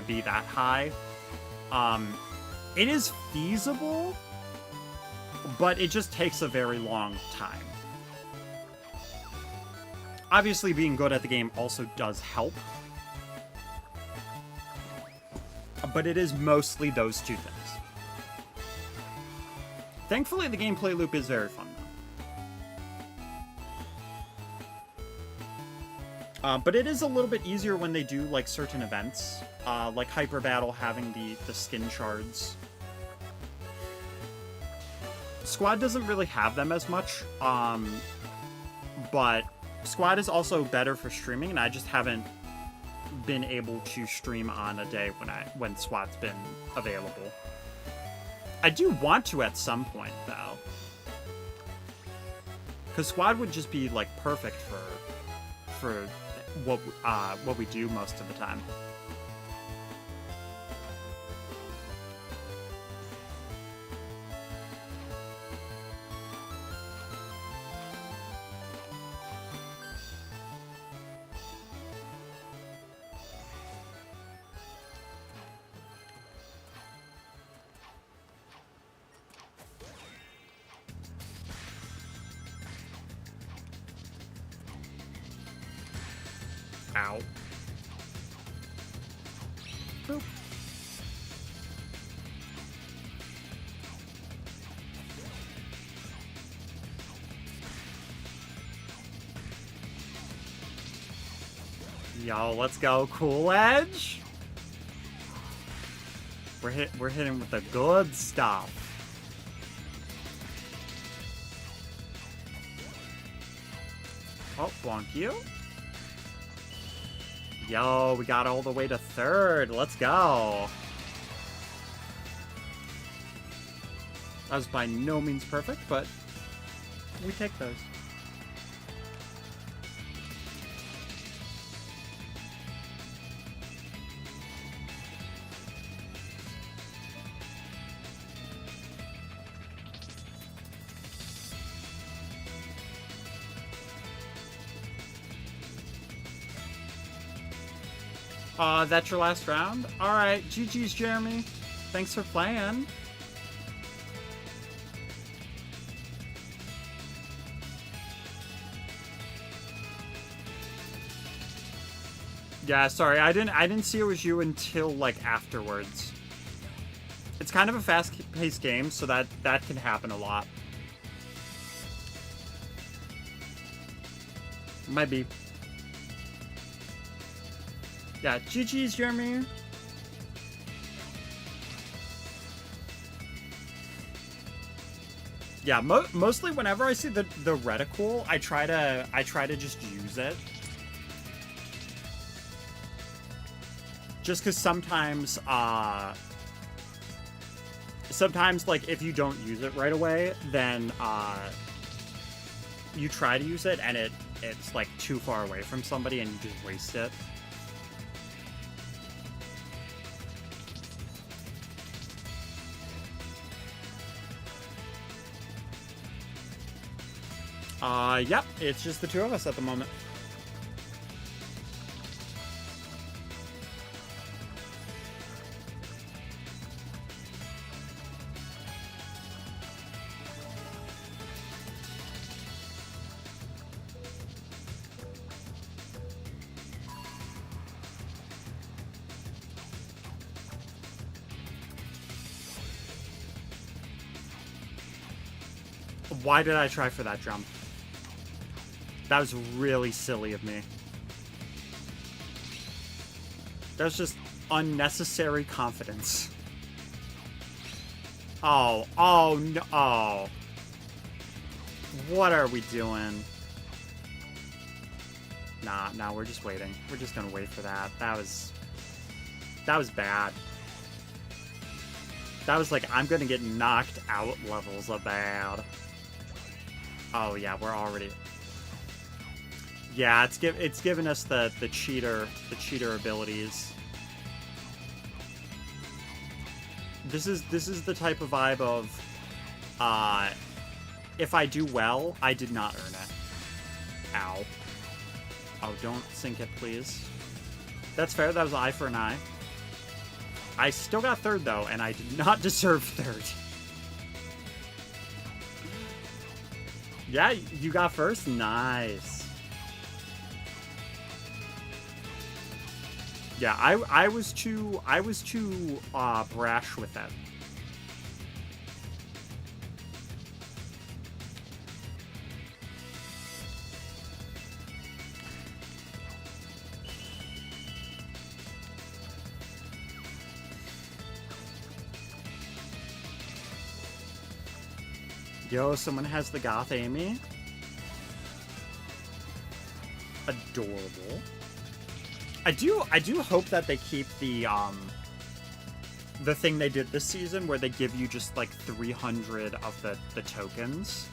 be that high. It is feasible, but it just takes a very long time. Obviously, being good at the game also does help. But it is mostly those two things. Thankfully, the gameplay loop is very fun, though. But it is a little bit easier when they do, like, certain events. Like Hyper Battle having the skin shards. Squad doesn't really have them as much. But Squad is also better for streaming, and I just haven't been able to stream on a day when Squad's been available. I do want to at some point, though, because Squad would just be like perfect for what we do most of the time. Ow. Boop. Yo, let's go, Cool Edge. We're hitting with the good stuff. Oh, bonk you. Yo, we got all the way to 3rd. Let's go. That was by no means perfect, but we take those. That's your last round? Alright, GG's, Jeremy. Thanks for playing. Yeah, sorry, I didn't see it was you until, like, afterwards. It's kind of a fast-paced game, so that can happen a lot. Might be. Yeah, GG's, Jeremy. Yeah, mostly whenever I see the reticle, I try to just use it. Just because sometimes like if you don't use it right away, then you try to use it and it's like too far away from somebody and you just waste it. Yep, it's just the two of us at the moment. Why did I try for that jump? That was really silly of me. That was just unnecessary confidence. Oh, no. Oh. What are we doing? Nah, we're just waiting. We're just gonna wait for that. That was bad. That was like, I'm gonna get knocked out levels of bad. Oh yeah, we're already... Yeah, it's given us the cheater abilities. This is the type of vibe of if I do well, I did not earn it. Ow. Oh, don't sink it, please. That's fair, that was an eye for an eye. I still got 3rd though, and I did not deserve 3rd. Yeah, you got 1st? Nice. Yeah, I was too brash with that. Yo, someone has the goth Amy. Adorable. I do hope that they keep the thing they did this season where they give you just like 300 of the tokens.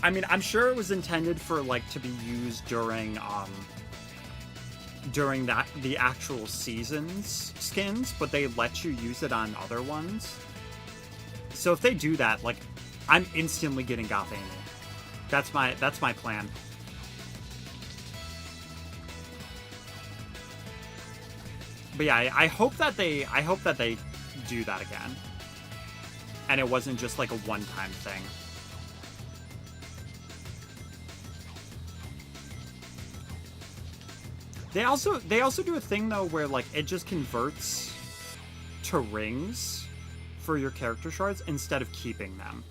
I mean, I'm sure it was intended for like to be used during the actual season's skins, but they let you use it on other ones. So if they do that, like, I'm instantly getting goth Amy. That's my plan. But yeah, I hope that they do that again. And it wasn't just like a one-time thing. They also do a thing though where like it just converts to rings for your character shards instead of keeping them.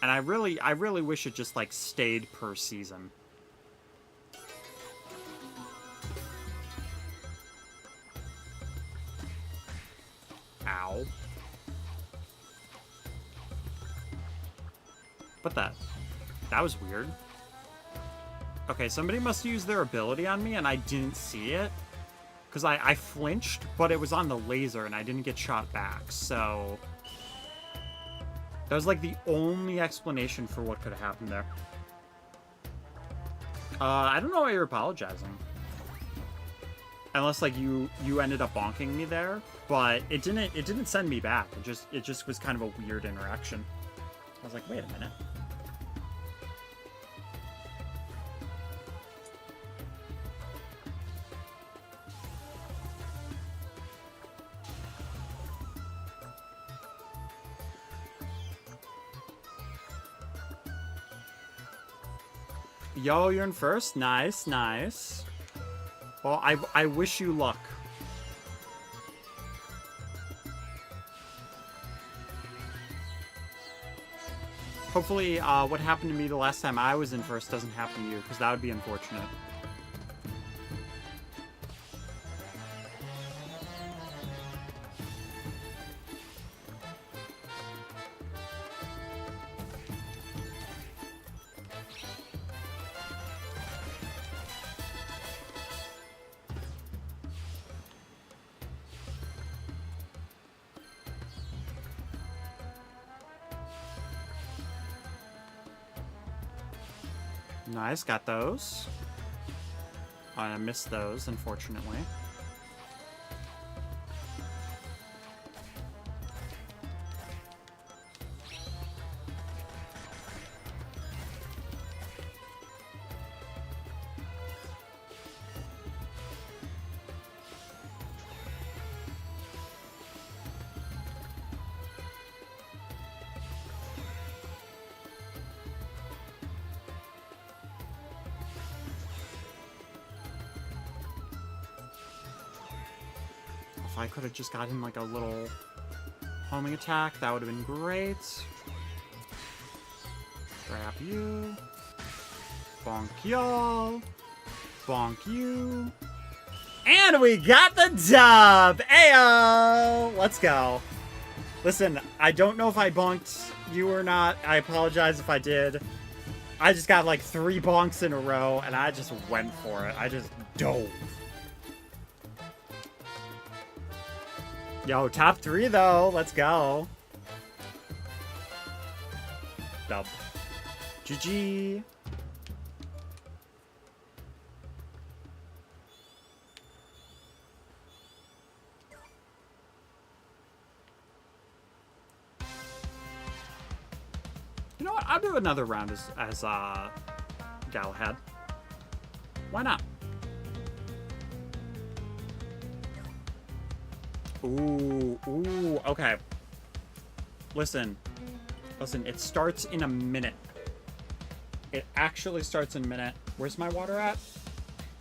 And I really wish it just, like, stayed per season. Ow. But that was weird. Okay, somebody must use their ability on me and I didn't see it. Because I flinched, but it was on the laser and I didn't get shot back, so... That was like the only explanation for what could have happened there. I don't know why you're apologizing. Unless like you ended up bonking me there, but it didn't send me back. It just was kind of a weird interaction. I was like, wait a minute. Yo, you're in first? Nice, nice. Well, I wish you luck. Hopefully, what happened to me the last time I was in first doesn't happen to you, because that would be unfortunate. Nice, got those. I missed those, unfortunately. If I could have just gotten like a little homing attack, that would have been great. Grab you. Bonk y'all. Bonk you. And we got the dub! Ayo! Let's go. Listen, I don't know if I bonked you or not. I apologize if I did. I just got like 3 bonks in a row, and I just went for it. I just dove. Yo, top 3 though. Let's go. Dub. GG. You know what? I'll do another round as Galahad. Why not? Ooh, okay. Listen, it starts in a minute. It actually starts in a minute. Where's my water at?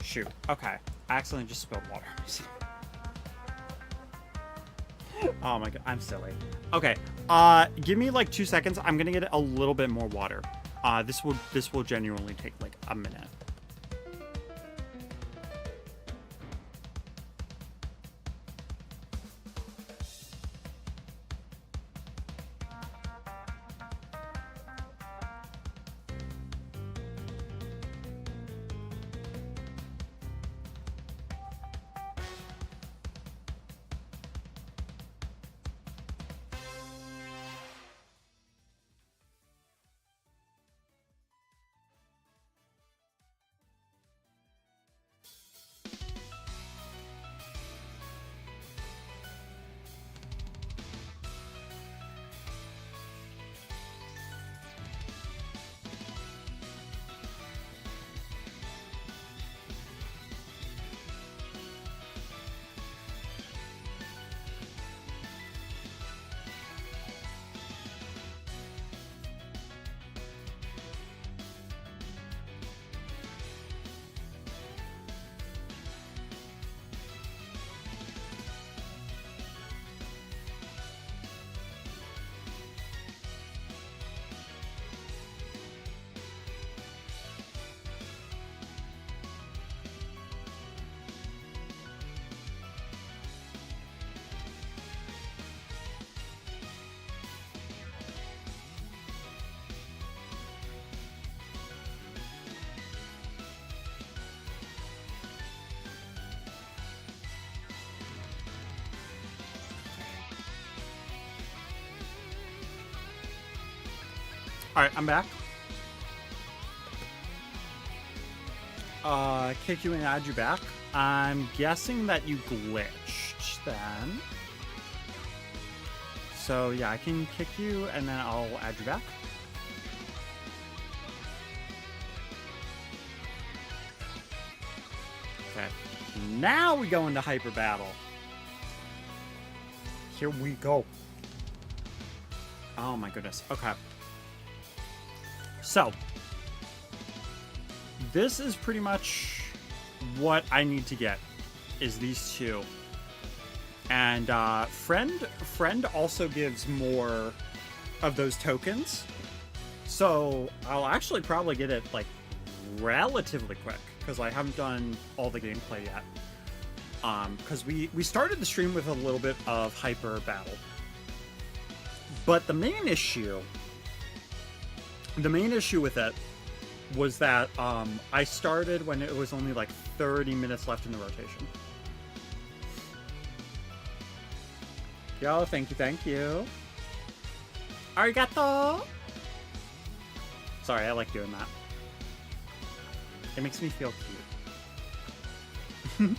Shoot, okay. I accidentally just spilled water. Oh my god, I'm silly. Okay, give me like 2 seconds. I'm gonna get a little bit more water. This will genuinely take like a minute. Alright, I'm back. Kick you and add you back. I'm guessing that you glitched then. So yeah, I can kick you and then I'll add you back. Okay. Now we go into hyper battle. Here we go. Oh my goodness. Okay. So, this is pretty much what I need to get, is these two. And friend also gives more of those tokens. So, I'll actually probably get it, like, relatively quick, because I haven't done all the gameplay yet. Because we started the stream with a little bit of hyper battle. But the main issue with it was that I started when it was only like 30 minutes left in the rotation. Yo, thank you. Arigato! Sorry, I like doing that. It makes me feel cute.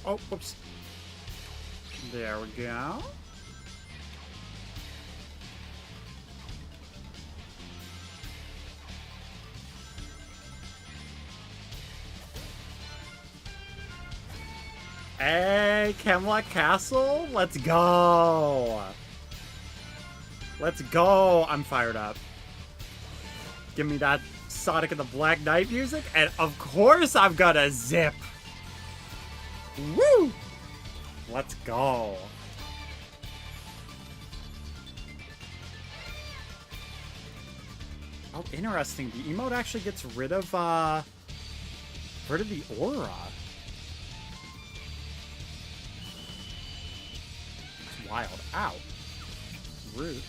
Oh, whoops. There we go. Hey, Camelot Castle, let's go. Let's go. I'm fired up. Give me that Sonic and the Black Knight music, and of course I've got a zip. Woo! Let's go. Oh, interesting. The emote actually gets rid of the aura. It's wild. Ow. Rude.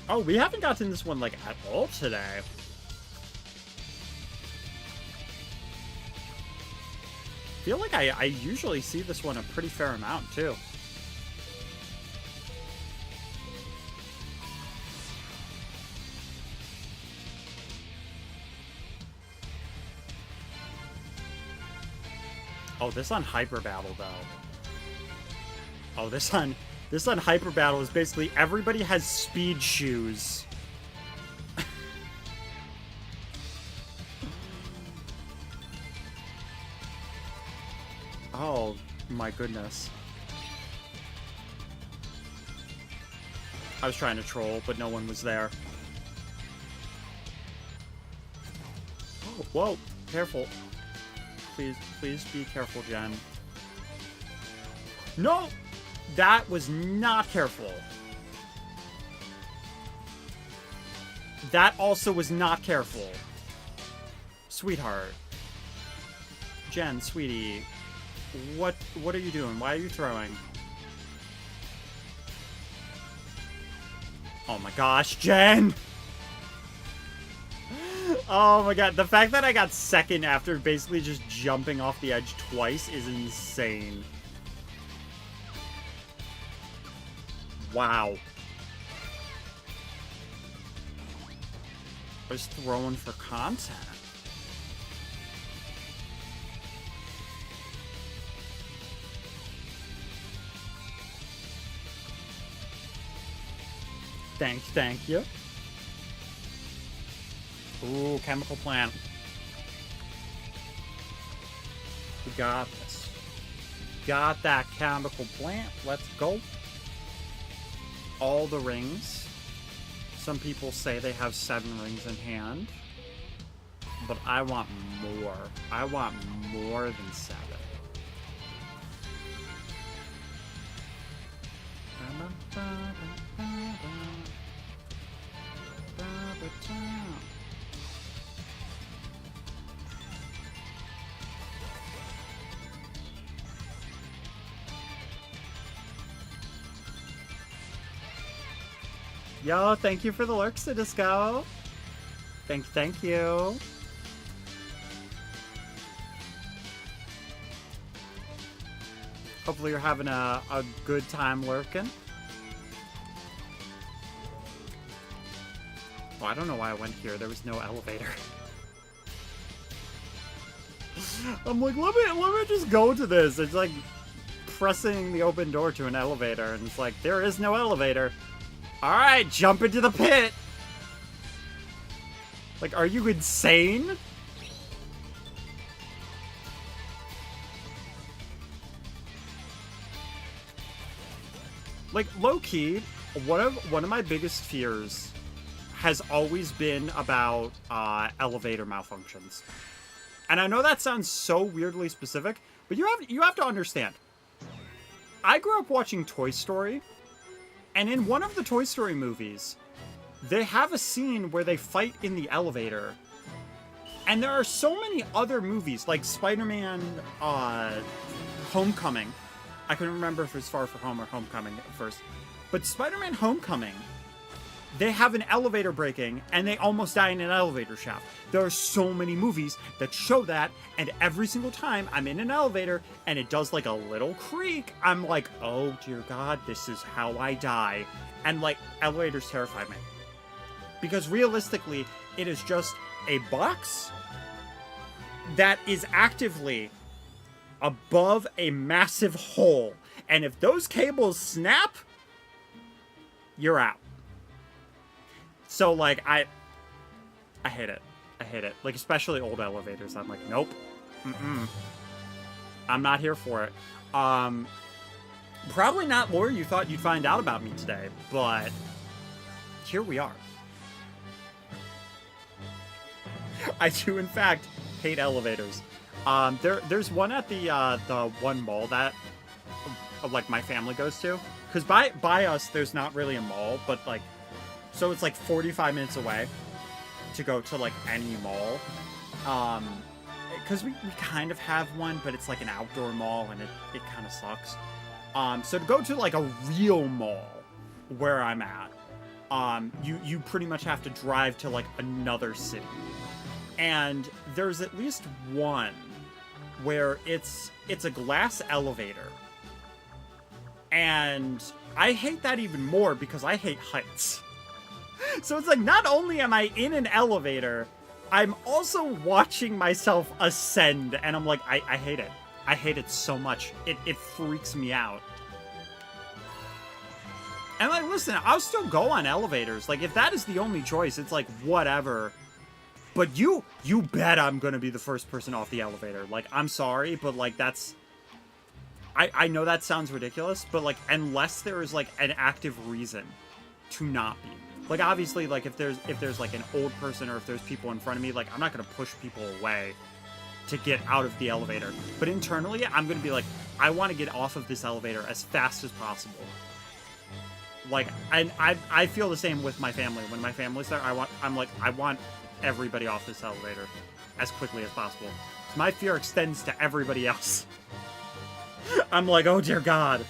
Oh, we haven't gotten this one, like, at all today. I feel like I usually see this one a pretty fair amount, too. Oh, this on Hyper Battle, though. Oh, this on Hyper Battle is basically everybody has speed shoes. Oh, my goodness. I was trying to troll, but no one was there. Oh, whoa, careful. Please be careful, Jen. No! That was not careful. That also was not careful. Sweetheart. Jen, sweetie. What are you doing? Why are you throwing? Oh my gosh, Jen! Oh my god, the fact that I got second after basically just jumping off the edge twice is insane. Wow. Just throwing for content. Thank you. Ooh, chemical plant. We got this. Got that chemical plant. Let's go. All the rings. Some people say they have 7 rings in hand. But I want more. I want more than 7. Yo, thank you for the lurks, Disco. Thank you. Hopefully you're having a good time lurking. Oh, I don't know why I went here. There was no elevator. I'm like, let me just go to this. It's like pressing the open door to an elevator, and it's like, there is no elevator. Alright, jump into the pit! Like, are you insane? Like, low-key, one of my biggest fears has always been about elevator malfunctions. And I know that sounds so weirdly specific, but you have to understand. I grew up watching Toy Story, and in one of the Toy Story movies, they have a scene where they fight in the elevator. And there are so many other movies, like Spider-Man Homecoming. I couldn't remember if it was Far From Home or Homecoming at first. But Spider-Man Homecoming, they have an elevator breaking, and they almost die in an elevator shaft. There are so many movies that show that, and every single time I'm in an elevator, and it does like a little creak, I'm like, oh dear God, this is how I die. And like, elevators terrify me. Because realistically, it is just a box that is actively above a massive hole. And if those cables snap, you're out. So, like, I hate it. I hate it. Like, especially old elevators. I'm like, nope. I'm not here for it. Probably not more you thought you'd find out about me today, but here we are. I do, in fact, hate elevators. There's one at the one mall that, like, my family goes to. Because by us, there's not really a mall, but, like, so it's like 45 minutes away to go to like any mall. Because we kind of have one, but it's like an outdoor mall and it kind of sucks. So to go to like a real mall where I'm at, you pretty much have to drive to like another city. And there's at least one where it's a glass elevator. And I hate that even more because I hate heights. So it's like, not only am I in an elevator, I'm also watching myself ascend, and I'm like, I hate it. I hate it so much. It freaks me out. And like, listen, I'll still go on elevators. Like, if that is the only choice, it's like, whatever. But you bet I'm gonna be the first person off the elevator. Like, I'm sorry, but like, that's... I know that sounds ridiculous, but like, unless there is like an active reason to not be. Like, obviously, like, if there's like an old person or if there's people in front of me, like, I'm not gonna push people away to get out of the elevator. But internally, I'm gonna be like, I want to get off of this elevator as fast as possible. Like, and I feel the same with my family. When my family's there, I want everybody off this elevator as quickly as possible. So my fear extends to everybody else. I'm like, oh dear God.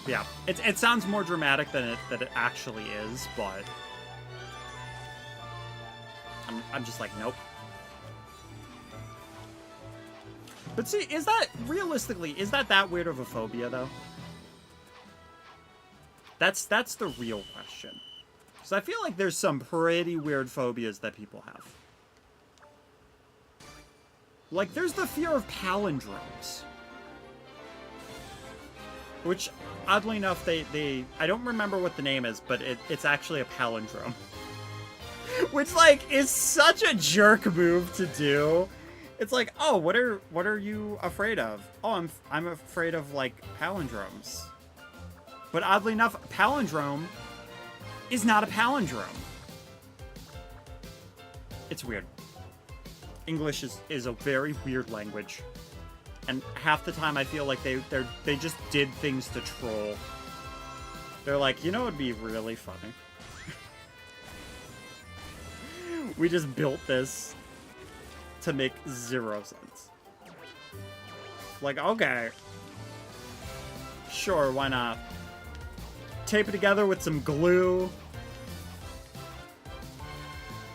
Yeah, it sounds more dramatic than it actually is, but I'm just like, nope. But see, is that realistically, is that weird of a phobia though? That's the real question. Because I feel like there's some pretty weird phobias that people have. Like, there's the fear of palindromes. Which, oddly enough, they I don't remember what the name is, but it's actually a palindrome. Which, like, is such a jerk move to do. It's like, oh, what are you afraid of? Oh, I'm afraid of, like, palindromes. But oddly enough, palindrome is not a palindrome. It's weird. English is a very weird language. And half the time I feel like they just did things to troll. They're like, you know what would be really funny? We just built this to make zero sense. Like, okay. Sure, why not? Tape it together with some glue.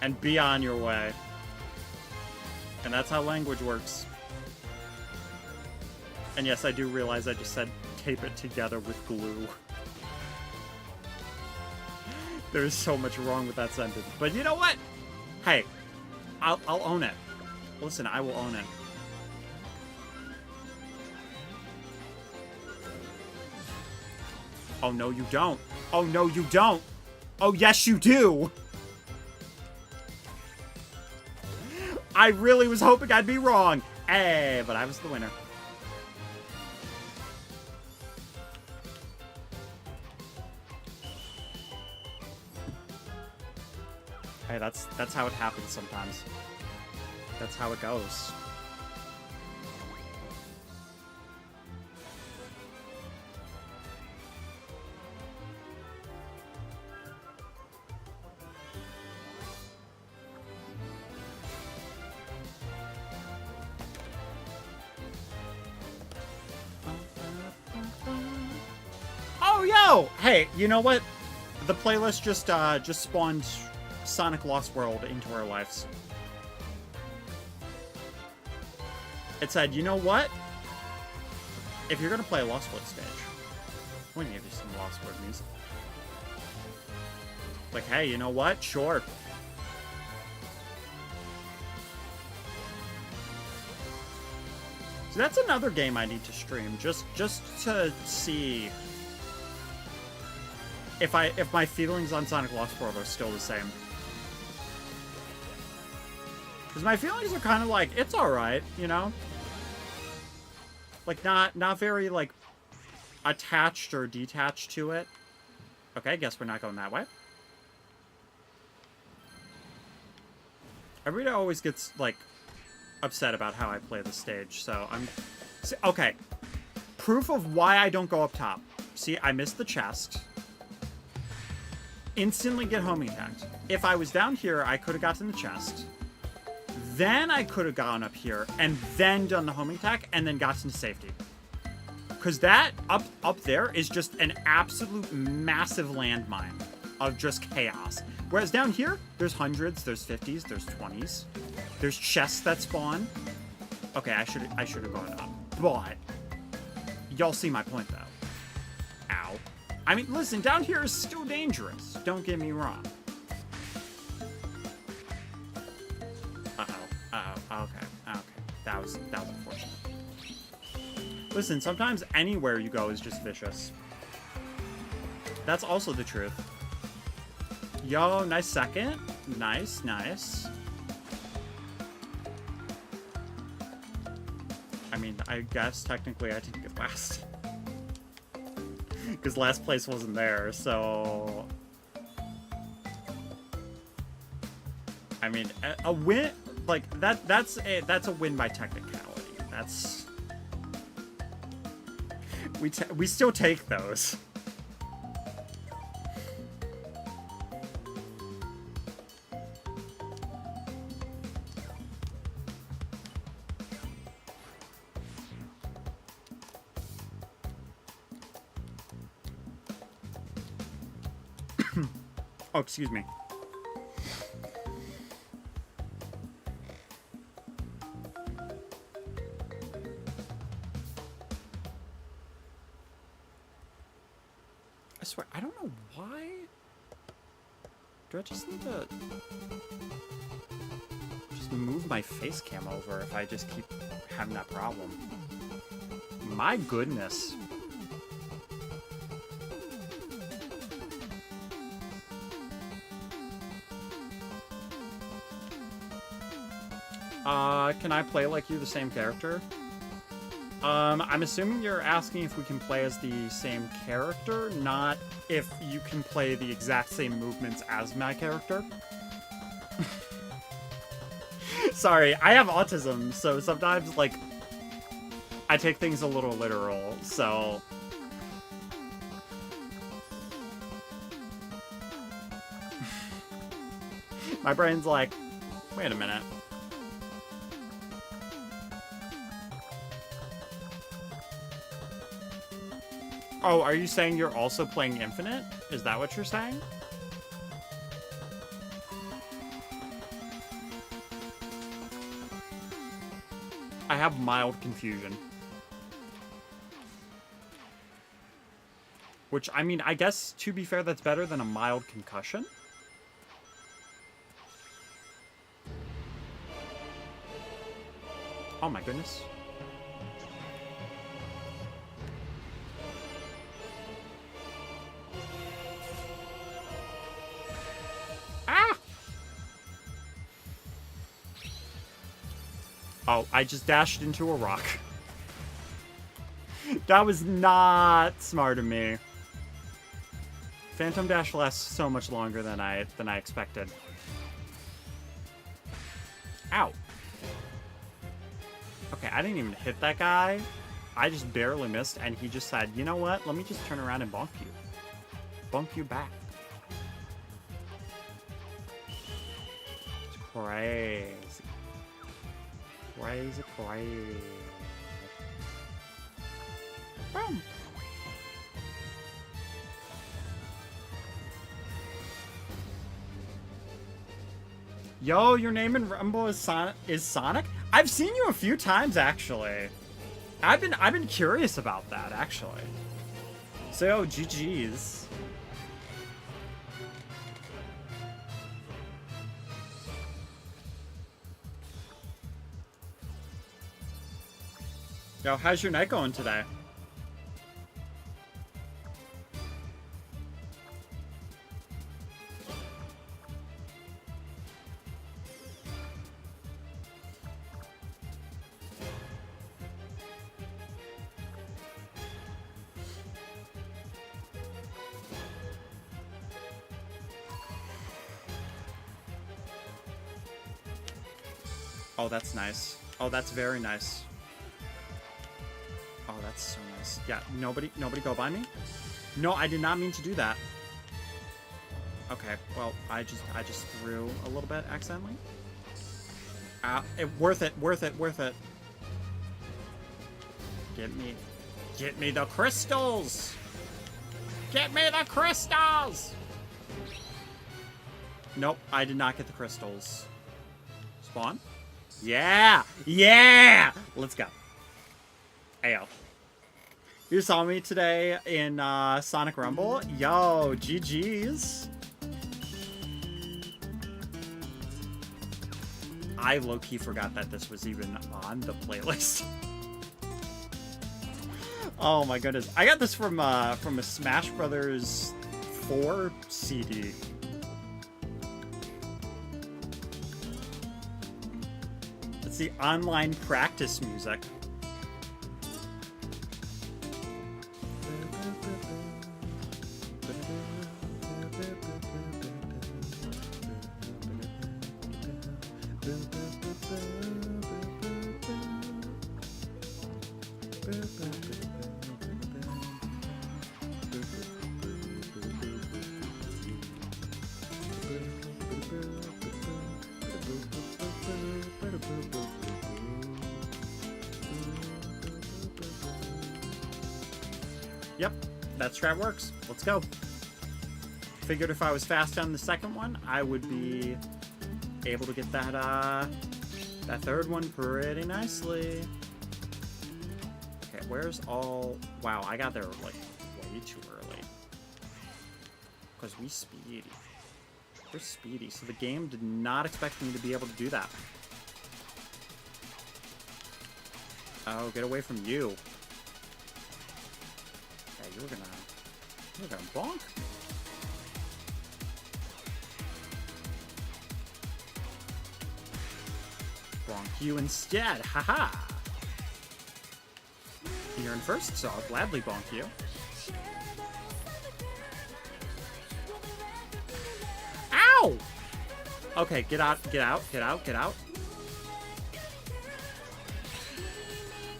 And be on your way. And that's how language works. And yes, I do realize I just said tape it together with glue. There's so much wrong with that sentence. But you know what? Hey, I'll own it. Listen, I will own it. Oh, no, you don't. Oh, no, you don't. Oh, yes, you do. I really was hoping I'd be wrong. Hey, but I was the winner. Hey, that's how it happens sometimes. That's how it goes. Oh, yo! Hey, you know what? The playlist just spawned Sonic Lost World into our lives. It said, you know what? If you're gonna play a Lost World stage, I'm gonna give you some Lost World music. Like, hey, you know what? Sure. So that's another game I need to stream, just to see if my feelings on Sonic Lost World are still the same. Because my feelings are kind of like, it's alright, you know? Like, not very, like, attached or detached to it. Okay, guess we're not going that way. Everybody always gets, like, upset about how I play the stage, so I'm... Okay. Proof of why I don't go up top. See, I missed the chest. Instantly get homing attacked. If I was down here, I could have gotten the chest. Then I could have gone up here and then done the homing attack and then gotten to safety. Because that up there is just an absolute massive landmine of just chaos. Whereas down here, there's hundreds, there's 50s, there's 20s. There's chests that spawn. Okay, I should have gone up. But y'all see my point though. Ow. I mean, listen, down here is still dangerous. Don't get me wrong. Okay. That was unfortunate. Listen, sometimes anywhere you go is just vicious. That's also the truth. Yo, nice second. Nice. I mean, I guess technically I didn't get last. Because last place wasn't there, so... I mean, a win... Like, that's a win by technicality. That's... We still take those. Oh, excuse me. I swear, I don't know why. Do I just need to just move my face cam over if I just keep having that problem? My goodness. Can I play like you, the same character? I'm assuming you're asking if we can play as the same character, not if you can play the exact same movements as my character. Sorry, I have autism, so sometimes, like, I take things a little literal, so... My brain's like, wait a minute. Oh, are you saying you're also playing Infinite? Is that what you're saying? I have mild confusion. Which, I mean, I guess, to be fair, that's better than a mild concussion. Oh my goodness. Ah! Oh, I just dashed into a rock. That was not smart of me. Phantom Dash lasts so much longer than I expected. Ow. Okay, I didn't even hit that guy. I just barely missed, and he just said, you know what? Let me just turn around and bonk you. Bonk you back. It's crazy. Crazy, crazy. Boom. Yo, your name in Rumble is Sonic? I've seen you a few times, actually. I've been curious about that, actually. So, GG's. Yo, how's your night going today? Oh, that's nice. Oh, that's very nice. Oh, that's so nice. Yeah, nobody go by me? No, I did not mean to do that. Okay, well, I just threw a little bit accidentally. Worth it. Get me the crystals! Get me the crystals! Nope, I did not get the crystals. Spawn? Yeah! Yeah! Let's go. Ayo. You saw me today in Sonic Rumble? Yo, GG's. I low-key forgot that this was even on the playlist. Oh my goodness. I got this from a Smash Brothers 4 CD. It's the online practice music. Yep, that strat works. Let's go. Figured if I was fast on the second one, I would be able to get that that third one pretty nicely. Okay, where's all... Wow, I got there, like, way too early. Because we speedy. We're speedy, so the game did not expect me to be able to do that. Oh, get away from you. Yeah, you're gonna bonk me. Bonk you instead, haha. You're in first, so I'll gladly bonk you. Ow! Okay, get out, get out, get out, get out.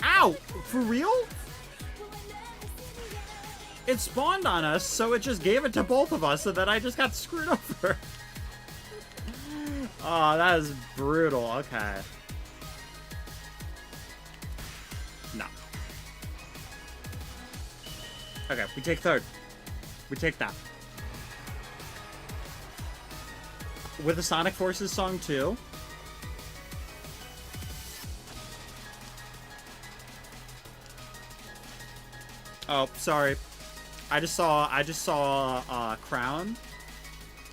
Ow! For real? It spawned on us, so it just gave it to both of us, and then I just got screwed over. Oh, that is brutal. Okay. No. Okay, we take third. We take that. With the Sonic Forces song too. Oh, sorry. I just saw Crown,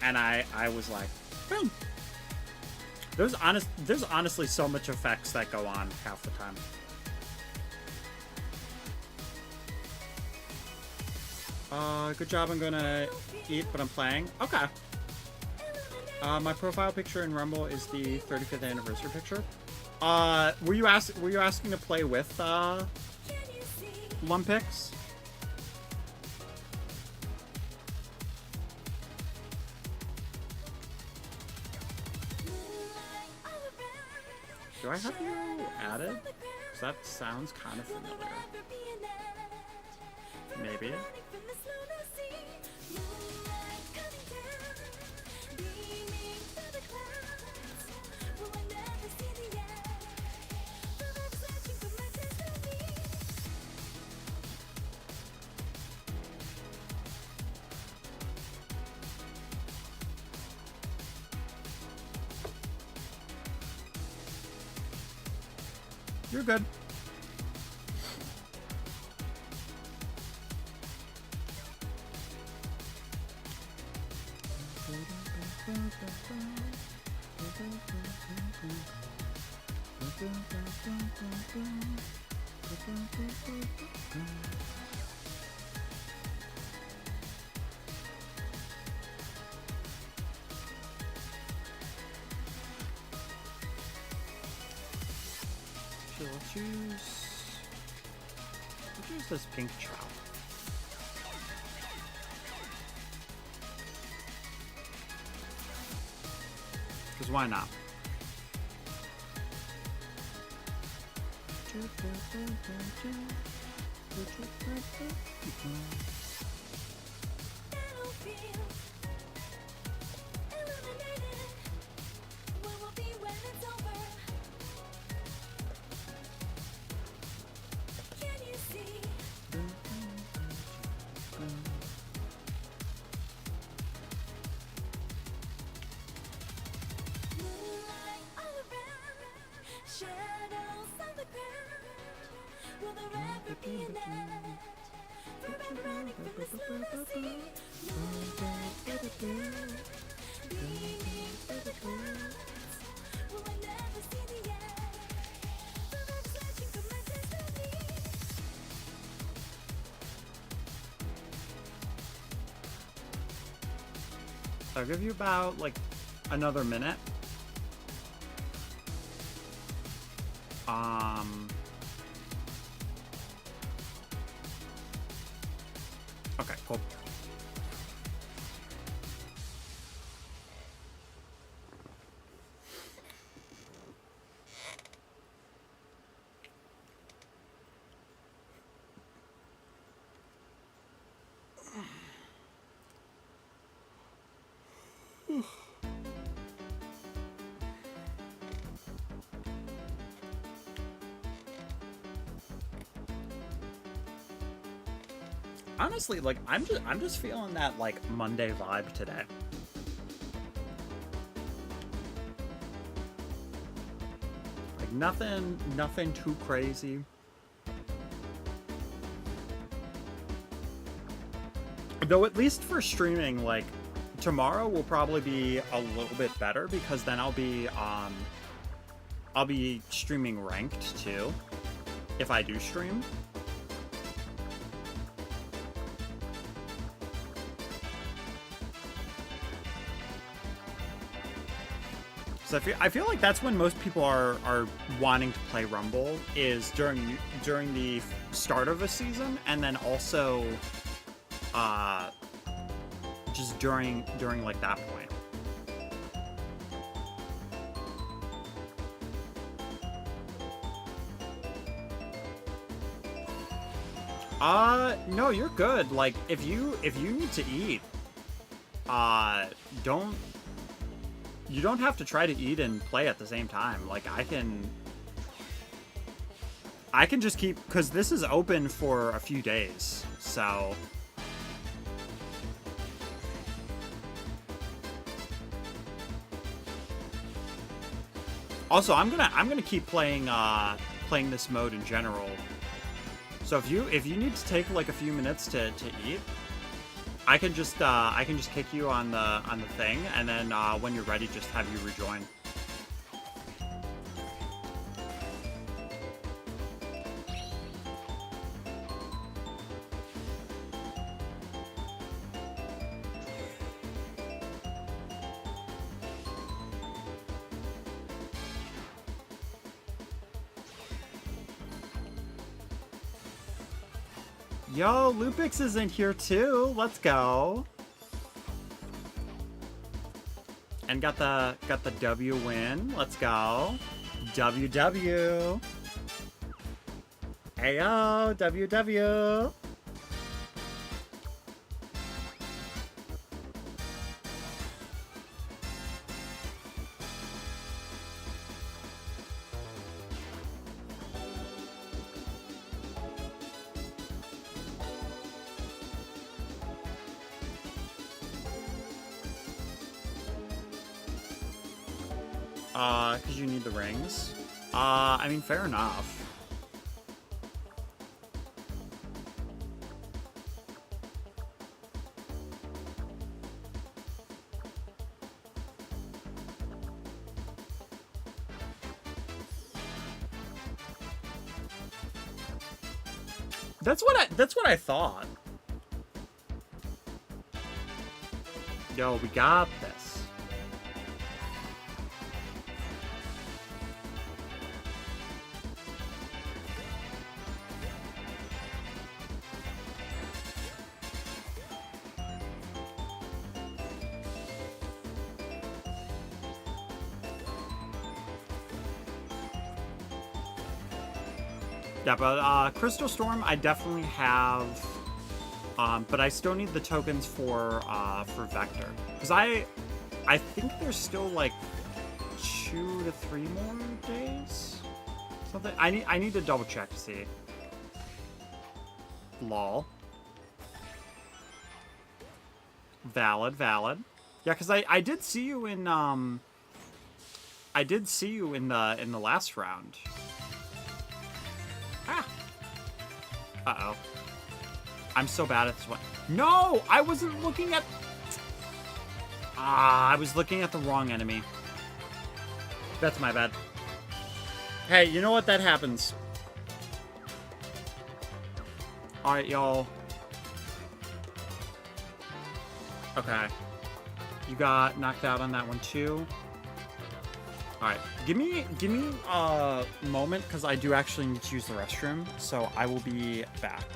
and I was like, boom. There's honestly so much effects that go on half the time. Good job. I'm gonna eat, but I'm playing. Okay. My profile picture in Rumble is the 35th anniversary picture. Were you asking to play with Lumpix? Do I have you added? 'Cause that sounds kind of familiar. Maybe. You're good. We'll choose this pink trout. Because why not? I'll give you about like another minute. Okay, cool. Honestly, like, I'm just feeling that, like, Monday vibe today. Like, nothing too crazy. Though at least for streaming, like, tomorrow will probably be a little bit better because then I'll be streaming ranked too, if I do stream. So I feel like that's when most people are wanting to play Rumble, is during the start of a season, and then also just during like that point. No, you're good. Like, if you need to eat, you don't have to try to eat and play at the same time. Like, I can just keep, because this is open for a few days, so. Also, I'm gonna keep playing this mode in general. So if you need to take like a few minutes to eat, I can just kick you on the thing, and then when you're ready, just have you rejoin. Yo, Lupix is in here too. Let's go. And got the W win. Let's go. WW. Ayo, WW. Because you need the rings. I mean, fair enough. That's what I thought. Yo, we got this. Yeah, but Crystal Storm I definitely have, but I still need the tokens for Vector, because I think there's still like 2 to 3 more days. Something I need to double check to see. Lol. Valid. Yeah, because I did see you in the last round. Ah. Uh-oh. I'm so bad at this one. No! I wasn't looking at... I was looking at the wrong enemy. That's my bad. Hey, you know what? That happens. Alright, y'all. Okay. You got knocked out on that one, too. Alright, give me a moment, because I do actually need to use the restroom, so I will be back.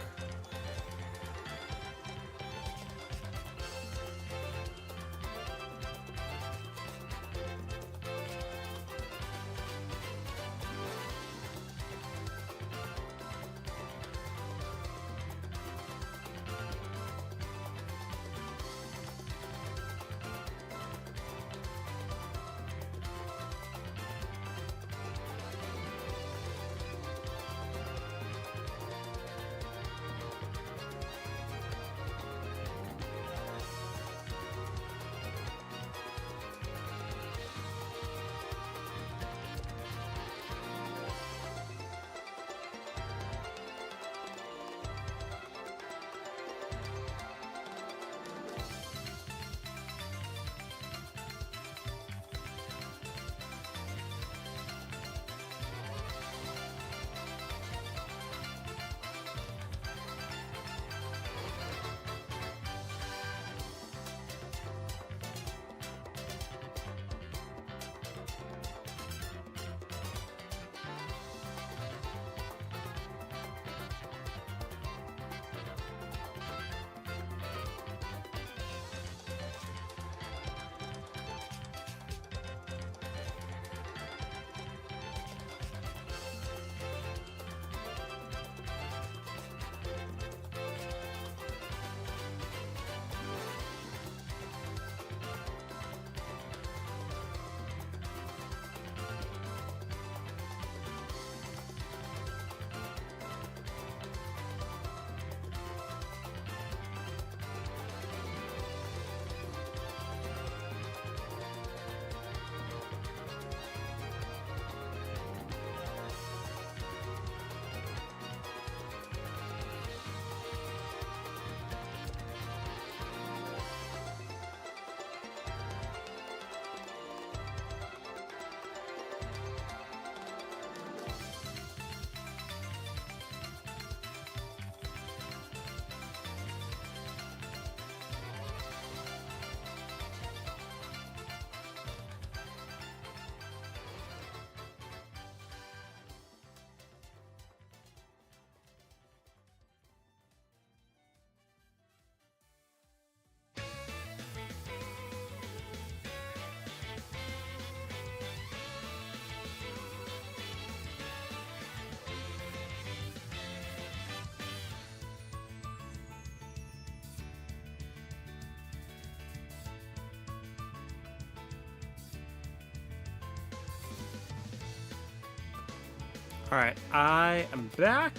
Alright, I am back.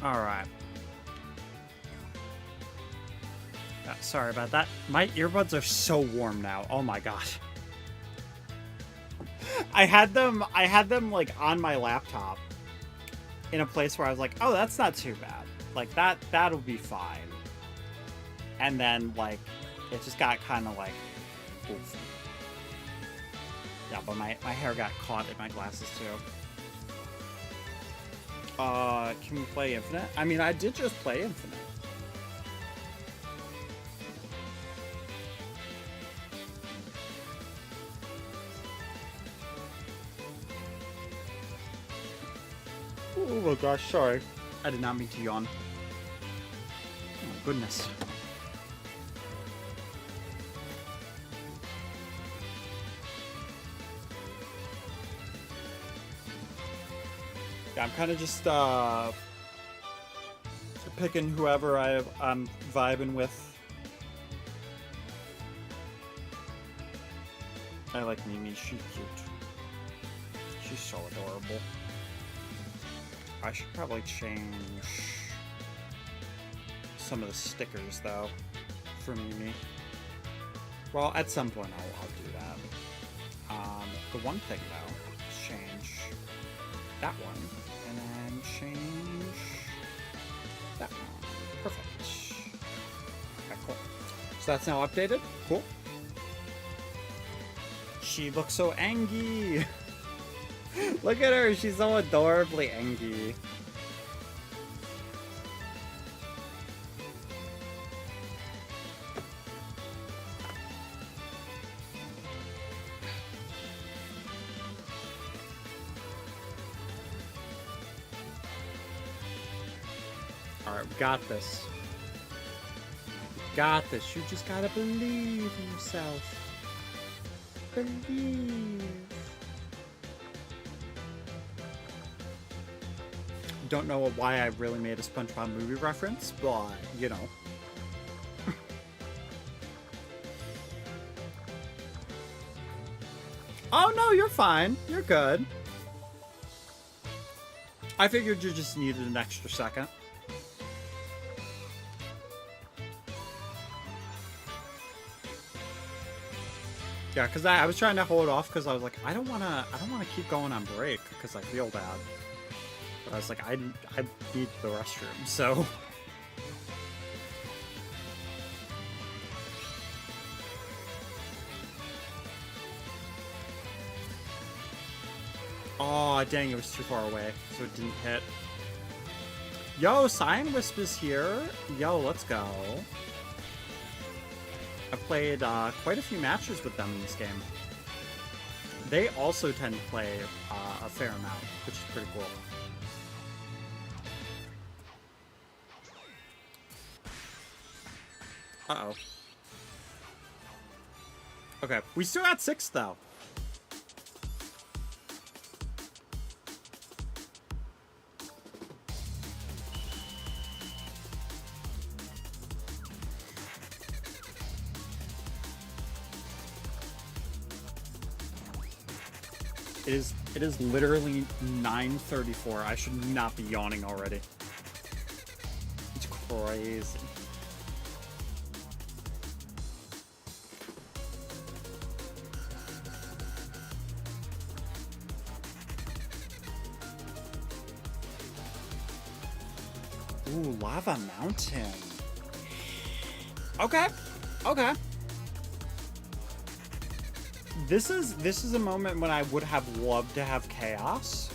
Alright. Sorry about that. My earbuds are so warm now. Oh my gosh. I had them like on my laptop in a place where I was like, oh, that's not too bad. Like that'll be fine. And then like it just got kind of like oof. Yeah, but my hair got caught in my glasses too. Can we play Infinite? I mean, I did just play Infinite. Oh my gosh, sorry. I did not mean to yawn. Oh my goodness. Yeah, I'm kind of just picking whoever I'm vibing with. I like Mimi, she's cute. She's so adorable. I should probably change some of the stickers though for Mimi. Well, at some point I'll do that. The one thing though, is change that one and then change that one. Perfect. Okay, cool. So that's now updated. Cool. She looks so angry. Look at her, she's so adorably angry. Alright, we got this. We got this. You just gotta believe in yourself. Believe. Don't know why I really made a SpongeBob movie reference, but, you know. Oh no, you're fine. You're good. I figured you just needed an extra second. Yeah, because I was trying to hold off because I was like, I don't wanna keep going on break because I feel bad. But I was like, I need the restroom, so. Oh, dang, it was too far away, so it didn't hit. Yo, Cyan Wisp is here. Yo, let's go. I've played quite a few matches with them in this game. They also tend to play a fair amount, which is pretty cool. Uh-oh. Okay, we still got 6, though. It is literally 9:34. I should not be yawning already. It's crazy. Ooh, Lava Mountain. Okay. Okay. This is a moment when I would have loved to have Chaos.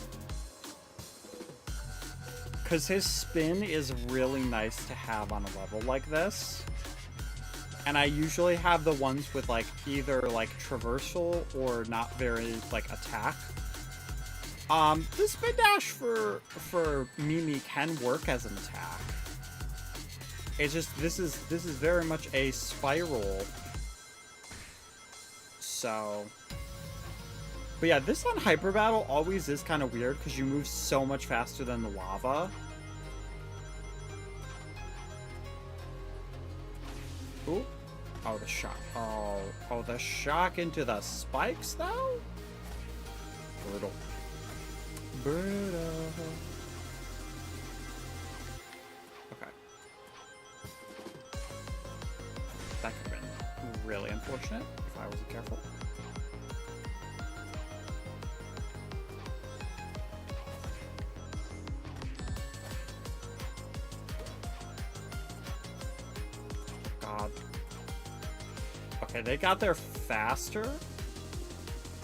Because his spin is really nice to have on a level like this. And I usually have the ones with like either like traversal or not very like attack. The spin dash for Mimi can work as an attack. It's just this is very much a spiral. So, but yeah, this on Hyper Battle always is kind of weird because you move so much faster than the lava. Ooh. Oh, the shock. Oh, the shock into the spikes, though? Brutal. Brutal. Okay. That could have been really unfortunate if I wasn't careful. God. Okay, they got there faster.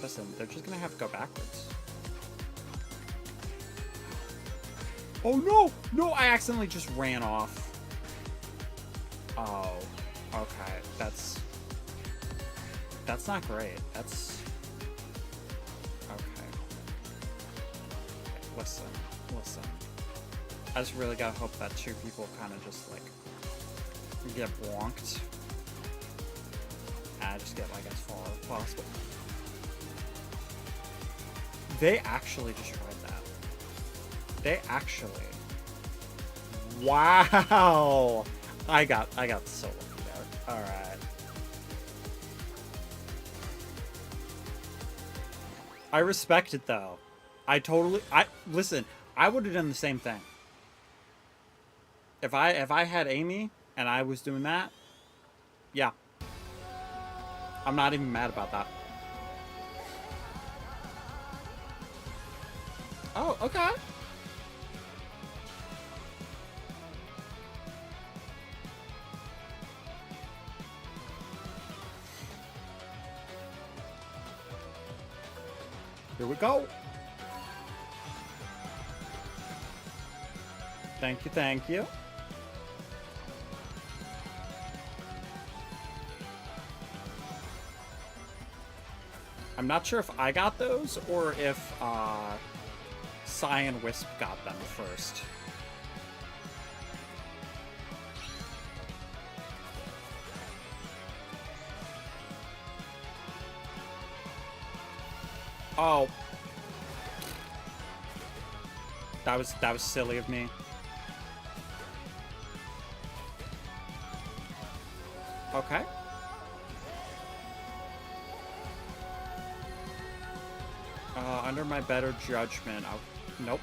Listen, they're just gonna have to go backwards. Oh no! No, I accidentally just ran off. Oh, okay. That's not great. That's okay. Listen. I just really gotta hope that two people kind of just like get wonked. And I just get like as far as possible. They actually just tried that. They actually. Wow. I got so lucky there. All right. I respect it though. Listen, I would have done the same thing. If I had Amy and I was doing that, yeah. I'm not even mad about that. Oh, okay. Here we go. Thank you, thank you. I'm not sure if I got those or if Psy and Wisp got them first. Oh. That was silly of me. Okay. Under my better judgment, nope.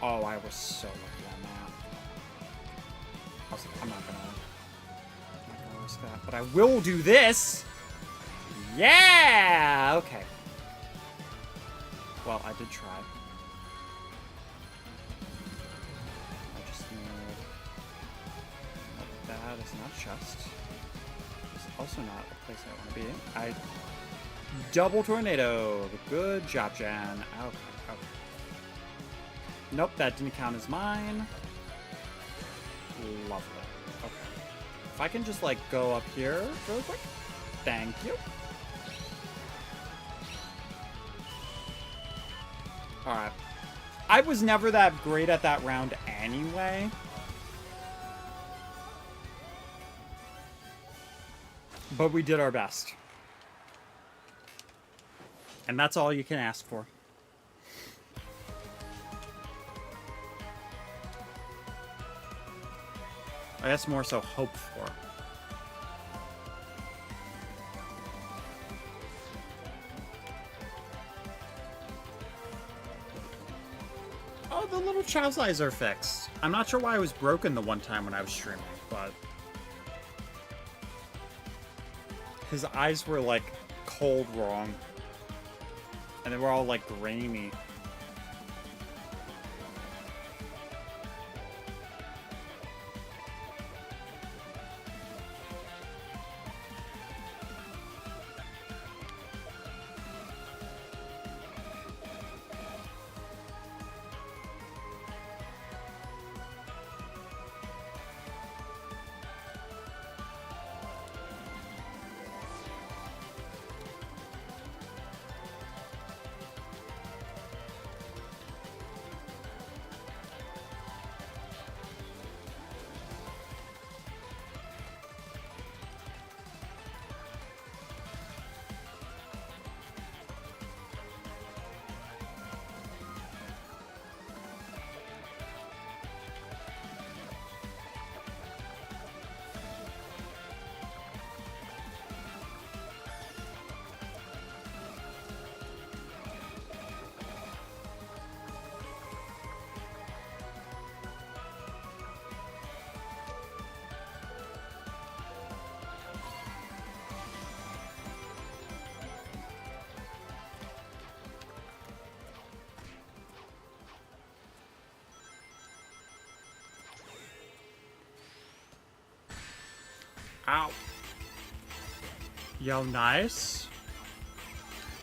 Oh, I was so lucky on that. I'm not gonna risk that, but I will do this. Yeah. Okay. Well, I did try. I just need. That is not chest. It's also not a place I want to be. Double tornado. Good job, Jan. Okay. Nope, that didn't count as mine. Lovely. Okay. If I can just, like, go up here really quick. Thank you. Alright. I was never that great at that round anyway. But we did our best. And that's all you can ask for. I guess more so hope for. Oh, the little child's eyes are fixed. I'm not sure why it was broken the one time when I was streaming, but his eyes were like cold wrong. And they were all like grainy. Ow. Yo, nice.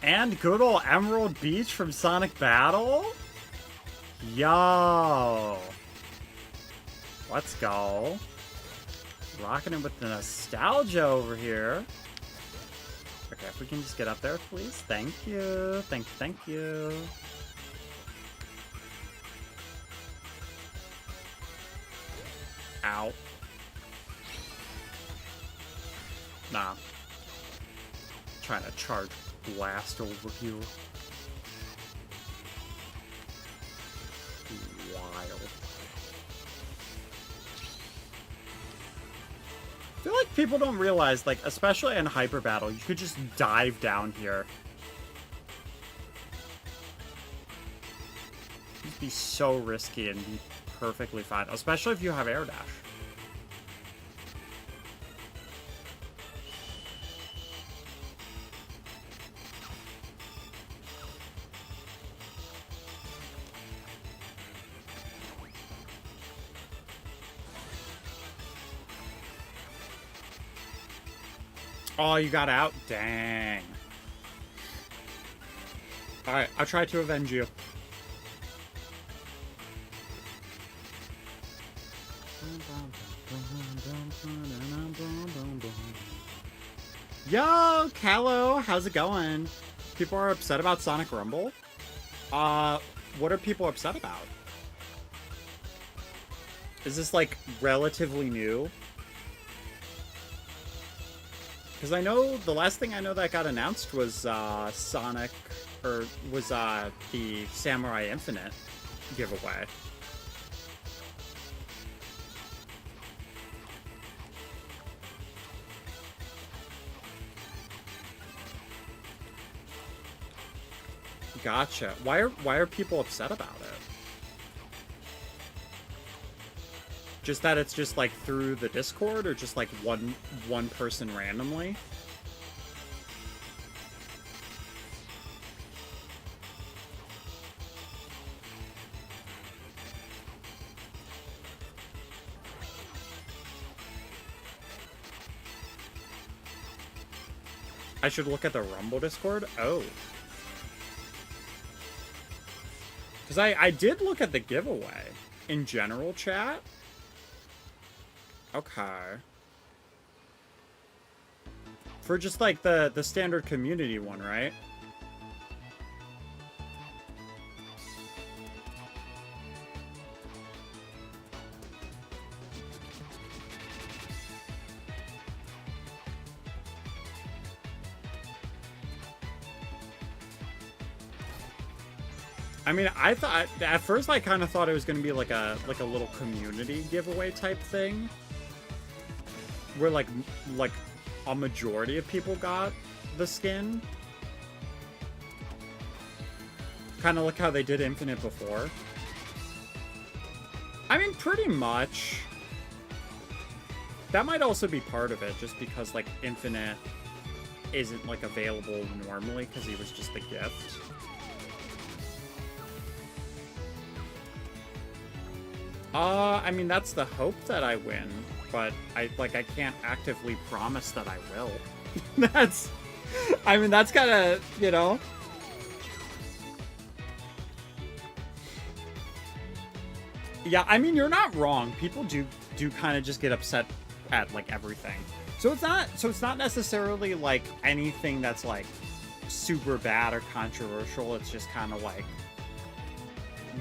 And good old Emerald Beach from Sonic Battle? Yo. Let's go. Rocking it with the nostalgia over here. Okay, if we can just get up there, please. Thank you. Thank you. Ow. Nah. Trying to charge blast over here. Wild. I feel like people don't realize, like, especially in Hyper Battle, you could just dive down here. It'd be so risky and be perfectly fine, especially if you have air dash. Oh, you got out? Dang. Alright, I'll try to avenge you. Yo, Callow, how's it going? People are upset about Sonic Rumble? What are people upset about? Is this, like, relatively new? Because I know the last thing I know that got announced was Sonic, or was the Samurai Infinite giveaway. Gotcha. Why are people upset about it? Just that it's just like through the Discord, or just like one person randomly? I should look at the Rumble Discord? Oh. Because I did look at the giveaway in general chat. Okay. For just like the standard community one, right? I mean, I thought at first I kind of thought it was going to be like a little community giveaway type thing, where like a majority of people got the skin, kind of like how they did Infinite before. I mean, pretty much. That might also be part of it, just because like Infinite isn't like available normally because he was just a gift. I mean, that's the hope that I win, but I can't actively promise that I will. I mean, that's kind of, you know. Yeah, I mean, you're not wrong. People do kind of just get upset at like everything. So it's not necessarily like anything that's like super bad or controversial. It's just kind of like,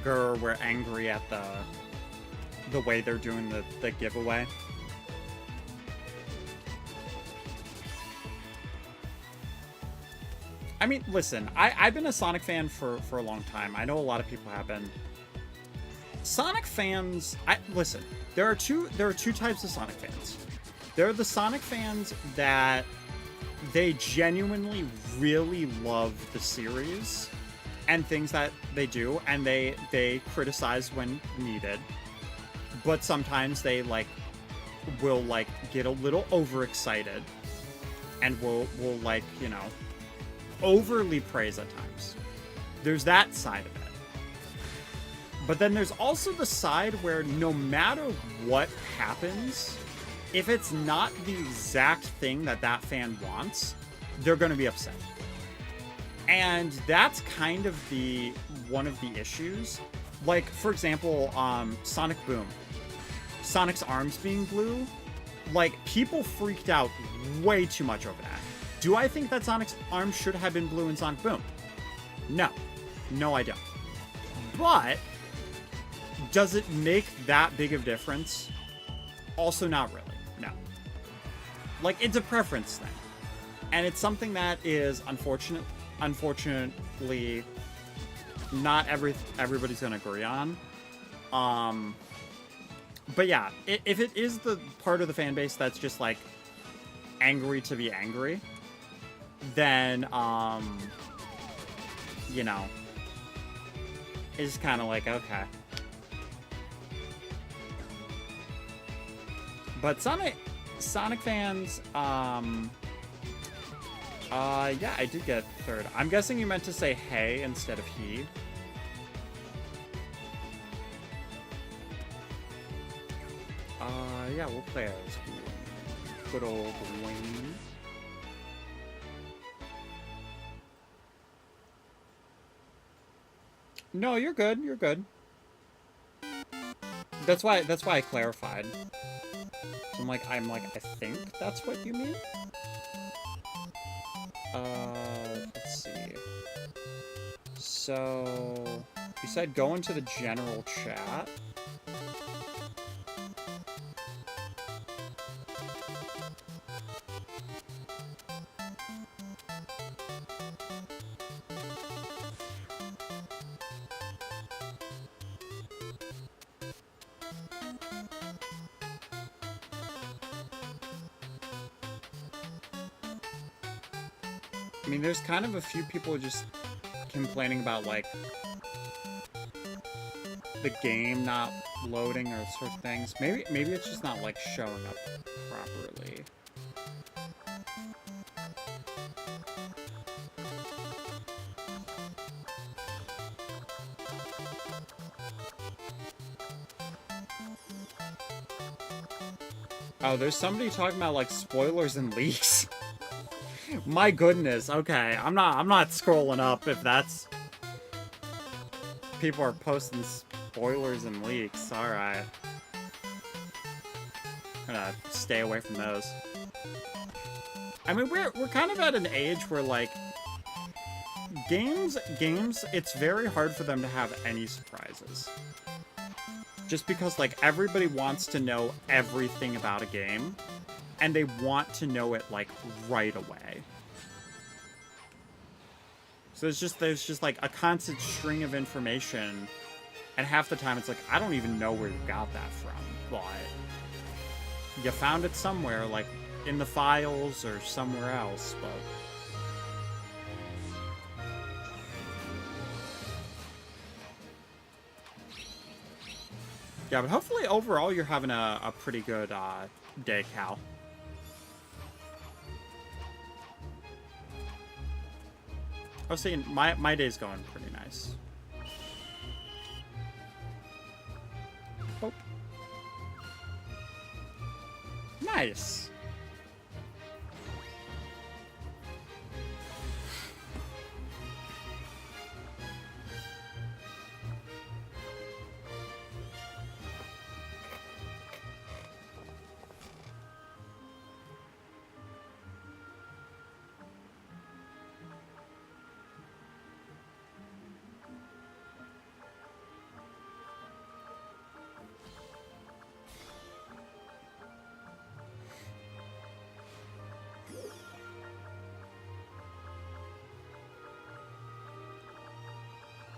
grr, we're angry at the way they're doing the giveaway. I mean, listen, I've been a Sonic fan for a long time. I know a lot of people have been. Sonic fans, listen, there are two types of Sonic fans. There are the Sonic fans that they genuinely really love the series and things that they do, and they criticize when needed. But sometimes they will get a little overexcited and will like, you know, overly praise at times. There's that side of it. But then there's also the side where no matter what happens if it's not the exact thing that that fan wants, they're going to be upset. And that's kind of one of the issues. Like, for example, Sonic Boom. Sonic's arms being blue, like, people freaked out way too much over that. Do I think that Sonic's arms should have been blue in Sonic Boom? No. No, I don't. But does it make that big of a difference? Also, not really. No. Like, it's a preference thing. And it's something that is unfortunately not everybody's gonna agree on. But yeah, if it is the part of the fan base that's just like angry to be angry, then you know, it's kind of like, okay. But Sonic fans, yeah, I did get third. I'm guessing you meant to say hey instead of he. Yeah, we'll play as good old Wayne. No, you're good. You're good. That's why I clarified. I'm like, I think that's what you mean. Let's see. So, you said go into the general chat. I mean, there's kind of a few people just complaining about, like, the game not loading or sort of things. Maybe it's just not, like, showing up properly. Oh, there's somebody talking about, like, spoilers and leaks. My goodness, okay. I'm not scrolling up if that's... People are posting spoilers and leaks. Alright. I'm gonna stay away from those. I mean, we're kind of at an age where, like... Games, it's very hard for them to have any surprises. Just because, like, everybody wants to know everything about a game. And they want to know it, like, right away. So there's just like a constant string of information, and half the time it's like, I don't even know where you got that from, but you found it somewhere, like in the files or somewhere else, but... Yeah, but hopefully overall you're having a pretty good day, Cal. I was saying, my day's going pretty nice. Oh. Nice.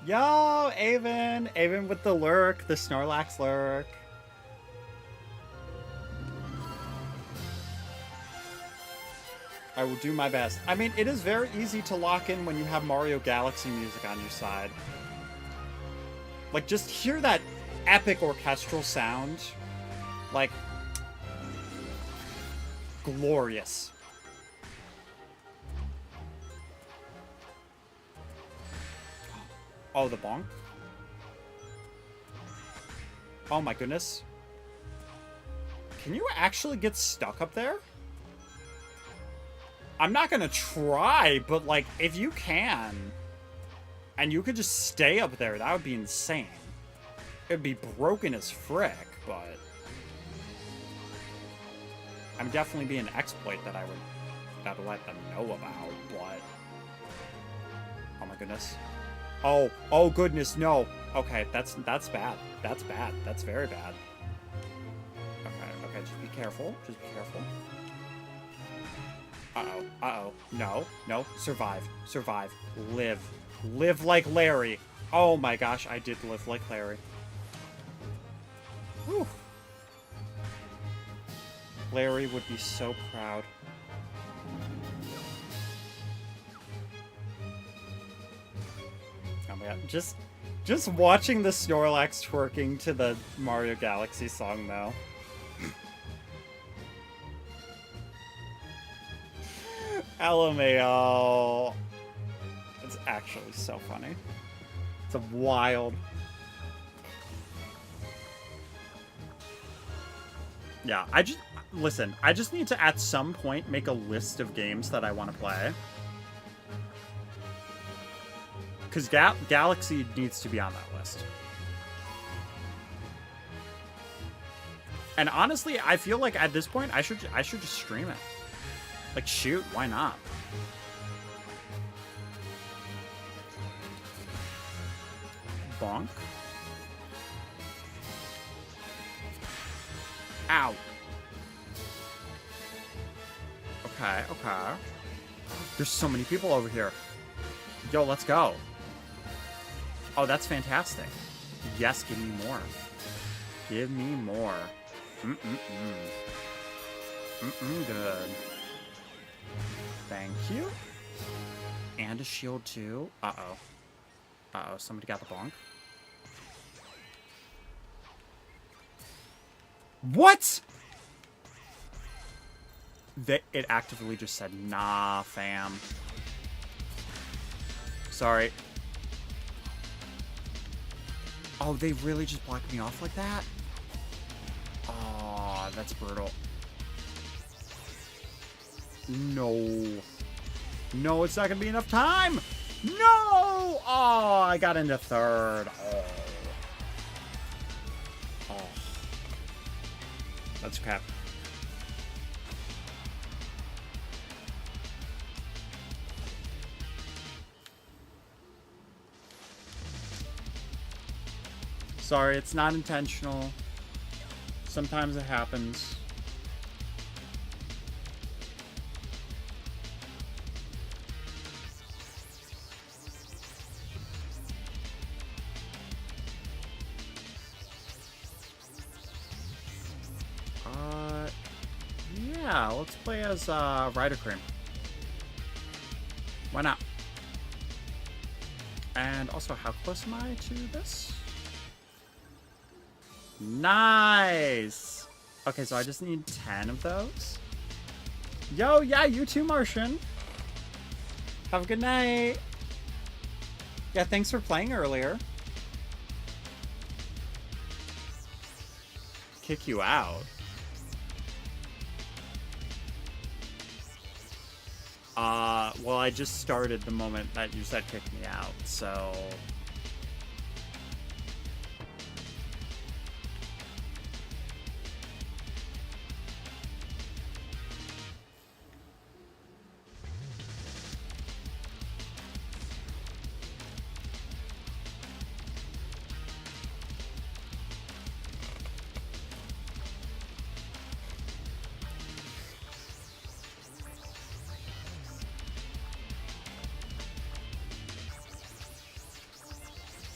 Yo, Avon! Avon with the lurk, the Snorlax lurk. I will do my best. I mean, it is very easy to lock in when you have Mario Galaxy music on your side. Like, just hear that epic orchestral sound. Like, glorious. Oh, the bonk? Oh my goodness. Can you actually get stuck up there? I'm not gonna try, but, like, if you can, and you could just stay up there, that would be insane. It'd be broken as frick, but... I'm definitely be an exploit that I would gotta let them know about, but... Oh my goodness. Oh goodness, no. Okay, that's bad. That's bad. That's very bad. Okay, just be careful. Just be careful. Uh-oh. No. Survive. Live. Live like Larry. Oh my gosh, I did live like Larry. Whew. Larry would be so proud. Oh my god, just watching the Snorlax twerking to the Mario Galaxy song though. LMAO. It's actually so funny. It's a wild. Yeah, listen, I just need to at some point make a list of games that I want to play. Because Galaxy needs to be on that list. And honestly, I feel like at this point I should just stream it. Like, shoot, why not? Bonk. Ow. Okay. There's so many people over here. Yo, let's go. Oh, that's fantastic. Yes, give me more. Give me more. Good. Thank you. And a shield, too. Uh-oh, somebody got the bonk. What?! It actively just said, nah, fam. Sorry. Oh, they really just blocked me off like that? Oh, that's brutal. No. No, it's not gonna be enough time! No! Oh, I got into third. Oh. That's crap. Sorry, it's not intentional. Sometimes it happens. Yeah, let's play as Rider Cream. Why not? And also, how close am I to this? Nice! Okay, so I just need 10 of those. Yo, yeah, you too, Martian. Have a good night. Yeah, thanks for playing earlier. Kick you out. Well, I just started the moment that you said kick me out, so...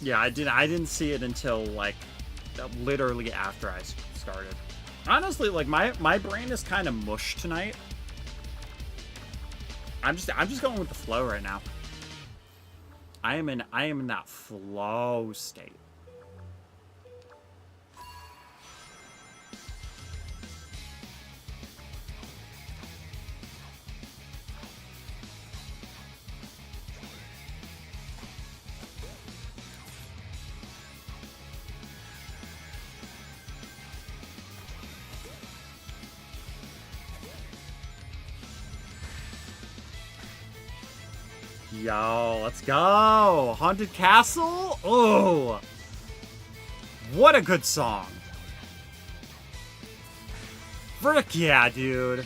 Yeah, I didn't see it until, like, literally after I started. Honestly, like, my brain is kind of mush tonight. I'm just going with the flow right now. I am in that flow state. Yo, let's go! Haunted Castle? Oh! What a good song. Frick yeah, dude.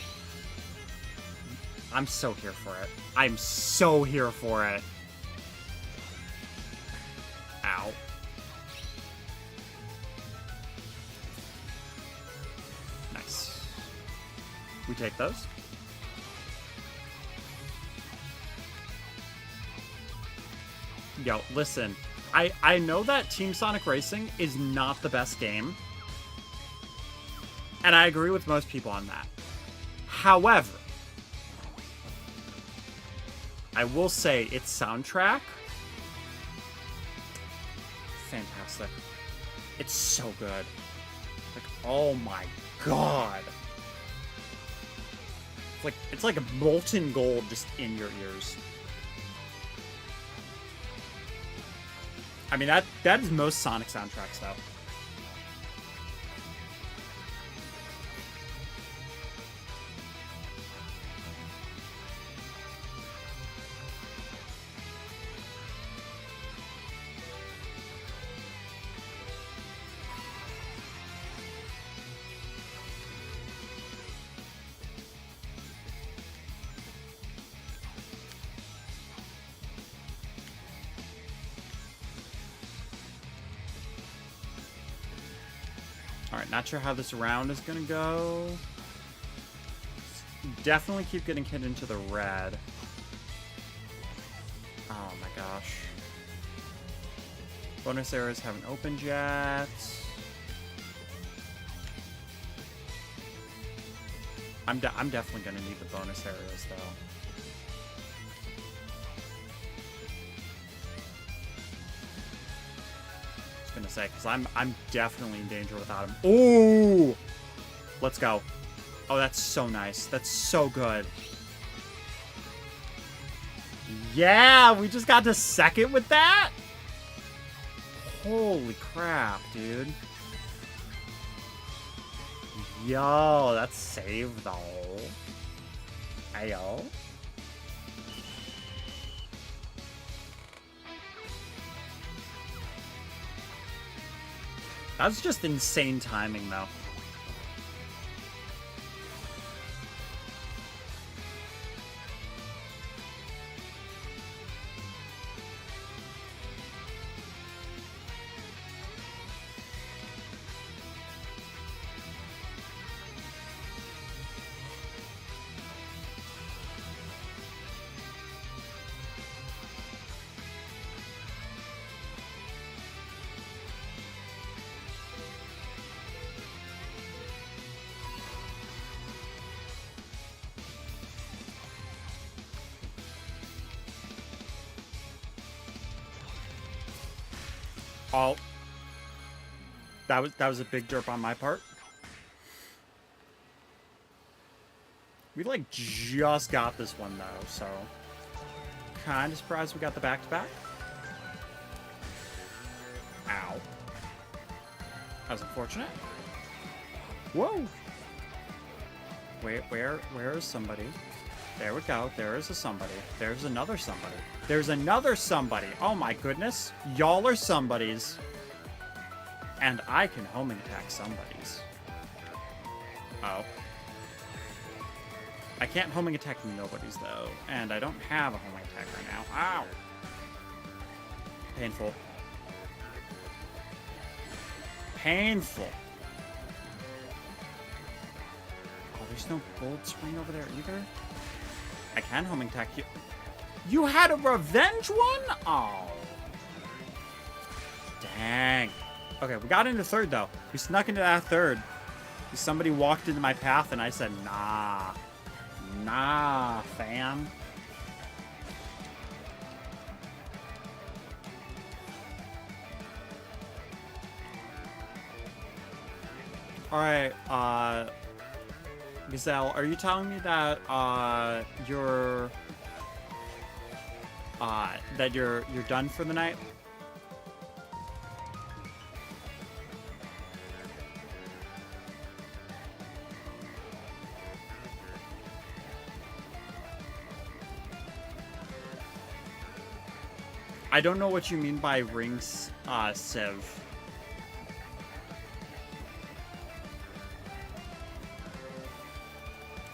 I'm so here for it. I'm so here for it. Ow. Nice. We take those. Yo, listen. I know that Team Sonic Racing is not the best game. And I agree with most people on that. However, I will say its soundtrack, fantastic. It's so good. Like, oh my god. It's like a molten gold just in your ears. I mean, that is most Sonic soundtracks, though. Alright, not sure how this round is gonna go. Definitely keep getting hit into the red. Oh my gosh. Bonus areas haven't opened yet. I'm definitely gonna need the bonus areas though. Gonna say, because I'm definitely in danger without him. Ooh! Let's go. Oh, that's so nice. That's so good. Yeah, we just got to second with that? Holy crap, dude. Yo, that's saved though. Ayo. That's just insane timing, though. Oh. That was a big derp on my part. We, like, just got this one, though, so... Kinda surprised we got the back-to-back. Ow. That was unfortunate. Whoa! Where is somebody? There we go. There is a somebody. There's another somebody. There's another somebody. Oh my goodness. Y'all are somebodies. And I can homing attack somebodies. Oh. I can't homing attack nobodies, though. And I don't have a homing attack right now. Ow! Painful. Painful. Oh, there's no gold spring over there either? I can homing attack you. You had a revenge one? Oh. Dang. Okay, we got into third, though. We snuck into that third. Somebody walked into my path, and I said, nah. Nah, fam. Alright, Gazelle, are you telling me that, you're done for the night? I don't know what you mean by rings, Civ.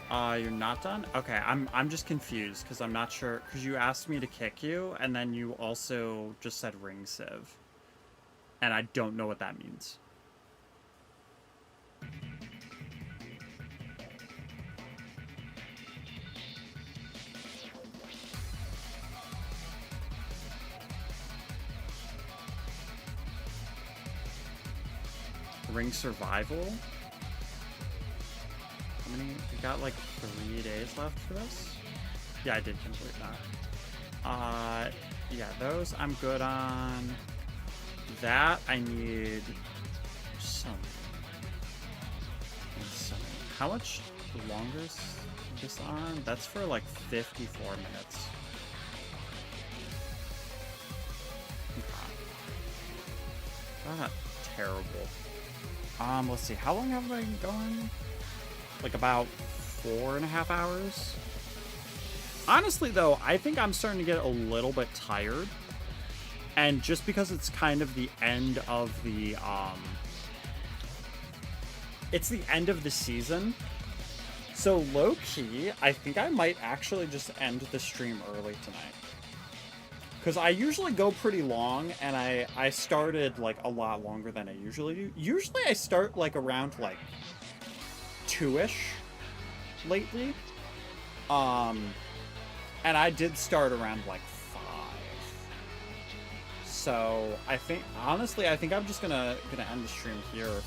You're not done? Okay, I'm just confused because I'm not sure, because you asked me to kick you and then you also just said ring Civ. And I don't know what that means. Ring survival? How many? We got like 3 days left for this? Yeah, I did complete that. Yeah, those I'm good on. That I need some. How much longer is this on? That's for like 54 minutes. Okay. Not terrible. Let's see. How long have I been going? Like about 4.5 hours. Honestly, though, I think I'm starting to get a little bit tired. And just because it's kind of the end of the, it's the end of the season. So low-key, I think I might actually just end the stream early tonight. Because I usually go pretty long, and I started, like, a lot longer than I usually do. Usually I start, like, around, like, 2-ish lately. And I did start around, like, 5. So, I think, honestly, I think I'm just gonna end the stream here.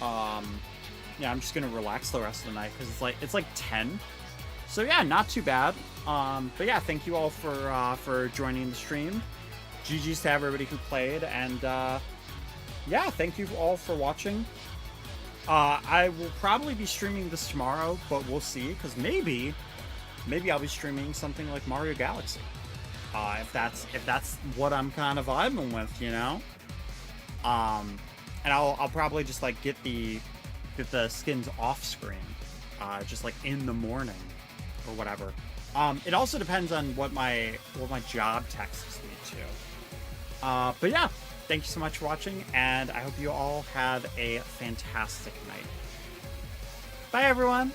Yeah, I'm just gonna relax the rest of the night, because it's like 10. So yeah, not too bad. But yeah, thank you all for joining the stream. GG's to everybody who played, and yeah, thank you all for watching. I will probably be streaming this tomorrow, but we'll see, because maybe I'll be streaming something like Mario Galaxy. If that's what I'm kind of vibing with, you know. And I'll probably just like get the skins off screen, just like in the morning or whatever. It also depends on what my job texts me to. But yeah, thank you so much for watching, and I hope you all have a fantastic night. Bye, everyone.